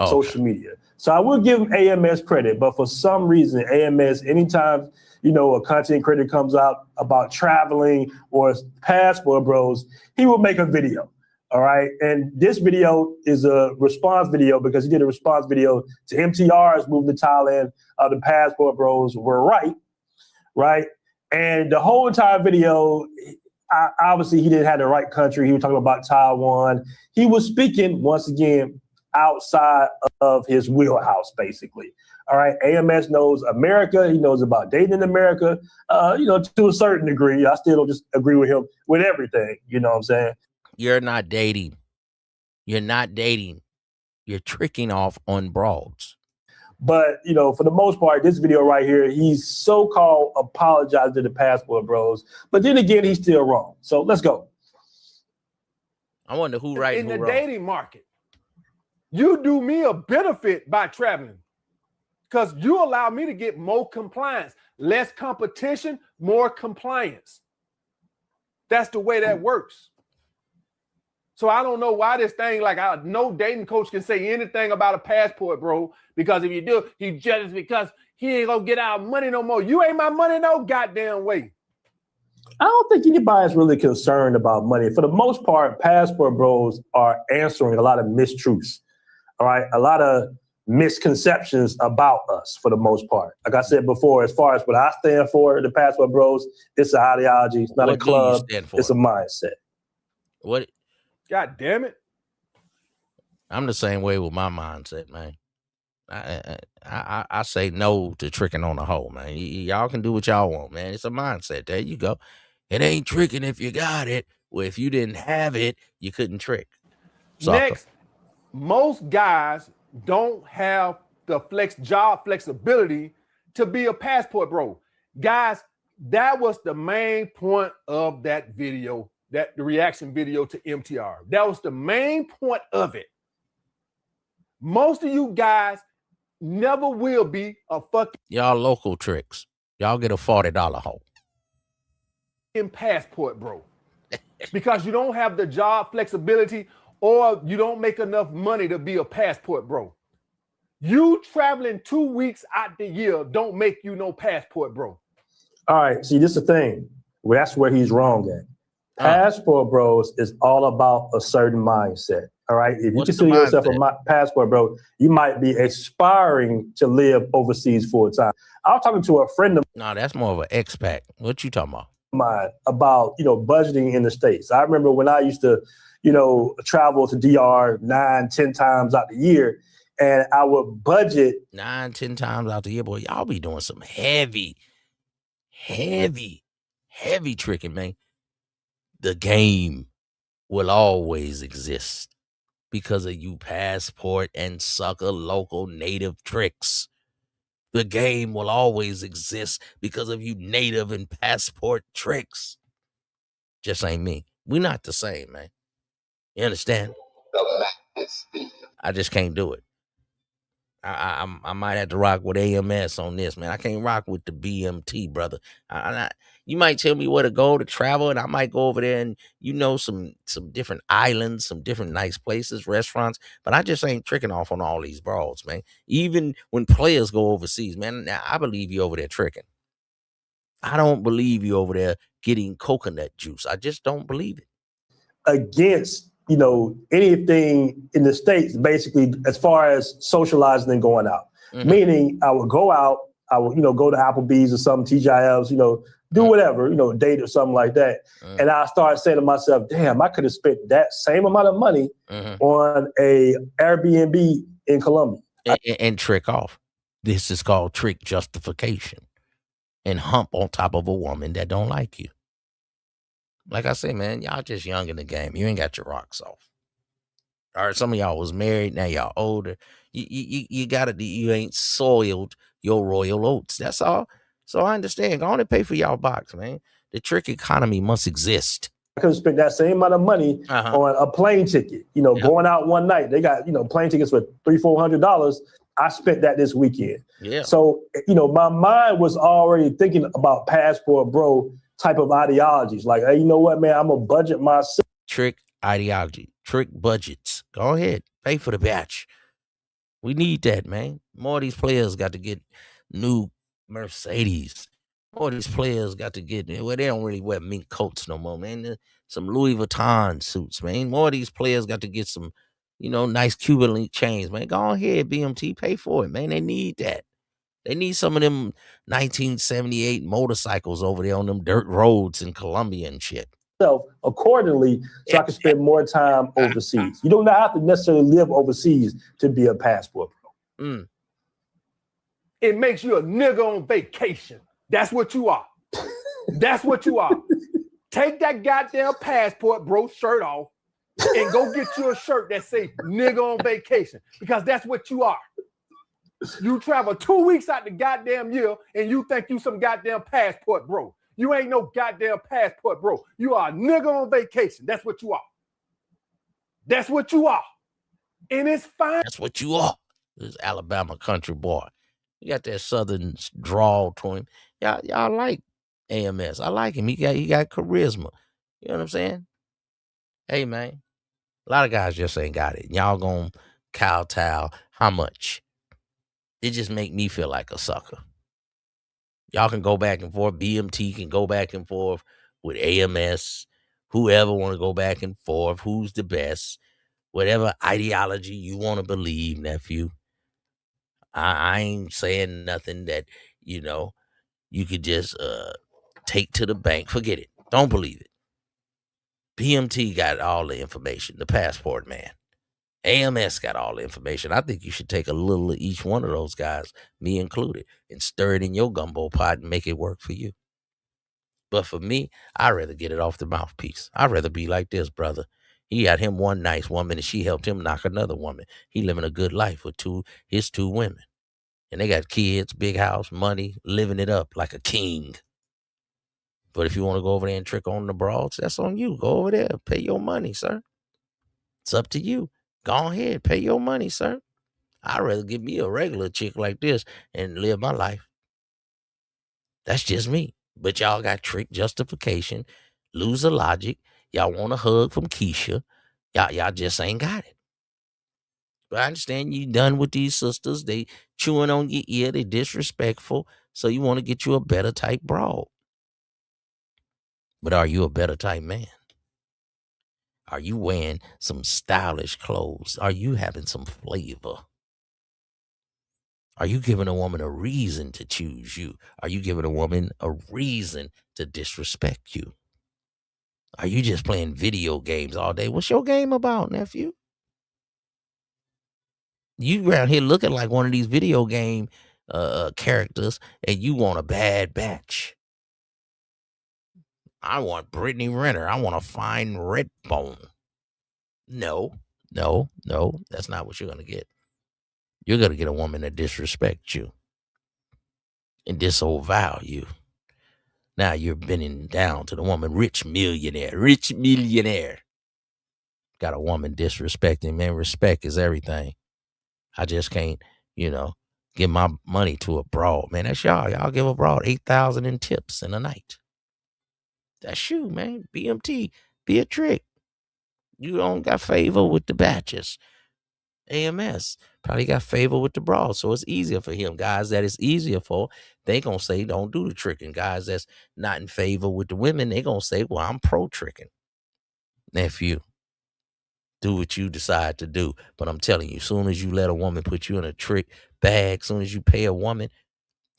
Social media. So I will give AMS credit, but for some reason, AMS, anytime, a content creator comes out about traveling or Passport Bros, he will make a video. All right. And this video is a response video because he did a response video to MTR's move to Thailand. The Passport Bros were right. Right. And the whole entire video, obviously, he didn't have the right country. He was talking about Taiwan. He was speaking, once again, outside of his wheelhouse, basically. All right. AMS knows America. He knows about dating in America, to a certain degree. I still don't just agree with him with everything. You know what I'm saying? You're not dating. You're not dating. You're tricking off on broads. But, for the most part, this video right here, he's so-called apologized to the Passport Bros. But then again, he's still wrong. So let's go. I wonder who right in and who the wrong. dating market. You do me a benefit by traveling because you allow me to get more compliance, less competition, more compliance. That's the way that works. So I don't know why this thing, no dating coach can say anything about a Passport Bro, because if you do, he jealous because he ain't gonna get our money no more. You ain't my money no goddamn way. I don't think anybody's really concerned about money. For the most part, Passport Bros are answering a lot of mistruths. All right, a lot of misconceptions about us for the most part. Like I said before, as far as what I stand for, the Passport Bros, it's an ideology. It's not a club. It's a mindset. What? God damn it. I'm the same way with my mindset, man. I say no to tricking on a hoe, man. Y'all can do what y'all want, man. It's a mindset. There you go. It ain't tricking if you got it. Well, if you didn't have it, you couldn't trick. Sucker. Next, most guys don't have the job flexibility to be a Passport Bro. Guys, that was the main point of that video, the reaction video to MTR. That was the main point of it. Most of you guys never will be a fucking Y'all local tricks. Y'all get a $40 hole. passport, bro. Because you don't have the job flexibility or you don't make enough money to be a passport, bro. You traveling 2 weeks out the year don't make you no passport, bro. All right, see, this is the thing. Well, that's where he's wrong at. Passport bros is all about a certain mindset. All right, if you consider yourself a passport bro, you might be aspiring to live overseas full time. I was talking to a friend of No, that's more of an expat. What you talking about? mine about budgeting in the States. I remember when I used to travel to DR 9-10 times out the year, and I would budget 9-10 times out the year. Boy, y'all be doing some heavy tricking, man. The game will always exist because of you passport and sucker local native tricks. The game will always exist because of you native and passport tricks. Just ain't me. We're not the same, man. You understand? I just can't do it. I might have to rock with AMS on this, man. I can't rock with the BMT, brother. You might tell me where to go to travel, and I might go over there and some different islands, some different nice places, restaurants. But I just ain't tricking off on all these broads, man. Even when players go overseas, man. Now I believe you over there tricking. I don't believe you over there getting coconut juice. I just don't believe it. Against anything in the States, basically, as far as socializing and going out. Mm-hmm. Meaning I would go out, I would, go to Applebee's or something, TGIFs, do whatever, date or something like that. Mm-hmm. And I started saying to myself, damn, I could have spent that same amount of money on a Airbnb in Colombia. And trick off. This is called trick justification. And hump on top of a woman that don't like you. Like I say, man, y'all just young in the game. You ain't got your rocks off. All right, some of y'all was married, now y'all older. You ain't soiled your royal oats. That's all. So I understand. Go on and pay for y'all box, man. The trick economy must exist. I could have spent that same amount of money on a plane ticket. Going out one night. They got plane tickets for $300-400. I spent that this weekend. Yeah. So my mind was already thinking about passport bro type of ideologies. Like, hey, you know what, man? I'm gonna budget myself. Trick ideology, trick budgets. Go ahead, pay for the batch. We need that, man. More of these players got to get new Mercedes. More of these players got to get, well, they don't really wear mink coats no more, man. Some Louis Vuitton suits, man. More of these players got to get some, nice Cuban link chains, man. Go ahead, BMT, pay for it, man. They need that. They need some of them 1978 motorcycles over there on them dirt roads in Colombia and shit. Accordingly, so I can spend more time overseas. You don't have to necessarily live overseas to be a passport bro. Mm. It makes you a nigga on vacation. That's what you are. That's what you are. Take that goddamn passport bro shirt off and go get you a shirt that say nigga on vacation, because that's what you are. You travel 2 weeks out the goddamn year and you think you some goddamn passport bro. You ain't no goddamn passport bro. You are a nigga on vacation. That's what you are. That's what you are. And it's fine. That's what you are. This Alabama country boy. You got that southern drawl to him. Y'all like AMS. I like him. He got charisma. You know what I'm saying? Hey, man. A lot of guys just ain't got it. Y'all gonna kowtow. How much? It just make me feel like a sucker. Y'all can go back and forth. BMT can go back and forth with AMS. Whoever want to go back and forth. Who's the best? Whatever ideology you want to believe, nephew. I ain't saying nothing that, you could just take to the bank. Forget it. Don't believe it. BMT got all the information. The passport man. AMS got all the information. I think you should take a little of each one of those guys, me included, and stir it in your gumbo pot and make it work for you. But for me, I'd rather get it off the mouthpiece. I'd rather be like this, brother. He had him one nice woman, and she helped him knock another woman. He living a good life with his two women. And they got kids, big house, money, living it up like a king. But if you want to go over there and trick on the broads, that's on you. Go over there. Pay your money, sir. It's up to you. Go ahead. Pay your money, sir. I'd rather give me a regular chick like this and live my life. That's just me. But y'all got trick justification, loser logic. Y'all want a hug from Keisha. Y'all just ain't got it. But I understand you done with these sisters. They chewing on your ear. They disrespectful. So you want to get you a better type broad. But are you a better type man? Are you wearing some stylish clothes? Are you having some flavor? Are you giving a woman a reason to choose you? Are you giving a woman a reason to disrespect you? Are you just playing video games all day? What's your game about, nephew? You around here looking like one of these video game characters, and you want a bad batch. I want Brittany Renner. I want a fine red bone. No, that's not what you're going to get. You're going to get a woman that disrespects you and disavow you. Now you're bending down to the woman, rich millionaire. Got a woman disrespecting, man. Respect is everything. I just can't, give my money to a broad, man. That's y'all. Y'all give a broad 8,000 in tips in a night. That's you, man. BMT, be a trick. You don't got favor with the batches. AMS probably got favor with the broad, so it's easier for him. Guys that it's easier for, they gonna say don't do the tricking. Guys that's not in favor with the women, they gonna say, well, I'm pro tricking. Nephew, do what you decide to do. But I'm telling you, soon as you let a woman put you in a trick bag, soon as you pay a woman,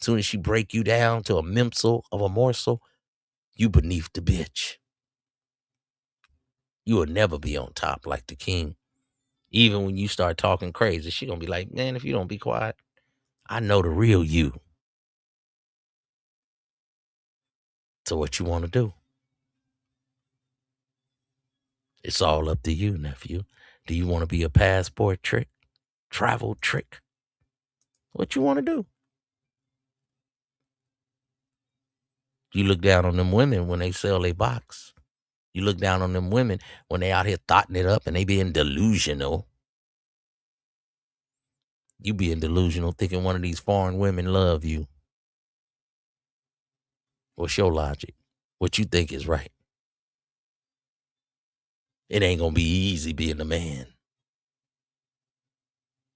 soon as she break you down to a memsel of a morsel, you beneath the bitch. You will never be on top like the king. Even when you start talking crazy, she gonna be like, man, if you don't be quiet, I know the real you. So what you want to do? It's all up to you, nephew. Do you want to be a passport trick? Travel trick? What you want to do? You look down on them women when they sell a box. You look down on them women when they out here thotting it up and they being delusional. You being delusional thinking one of these foreign women love you. What's your logic? What you think is right? It ain't gonna be easy being a man.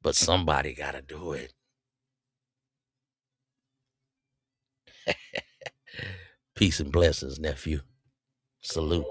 But somebody gotta do it. Peace and blessings, nephew. Salute.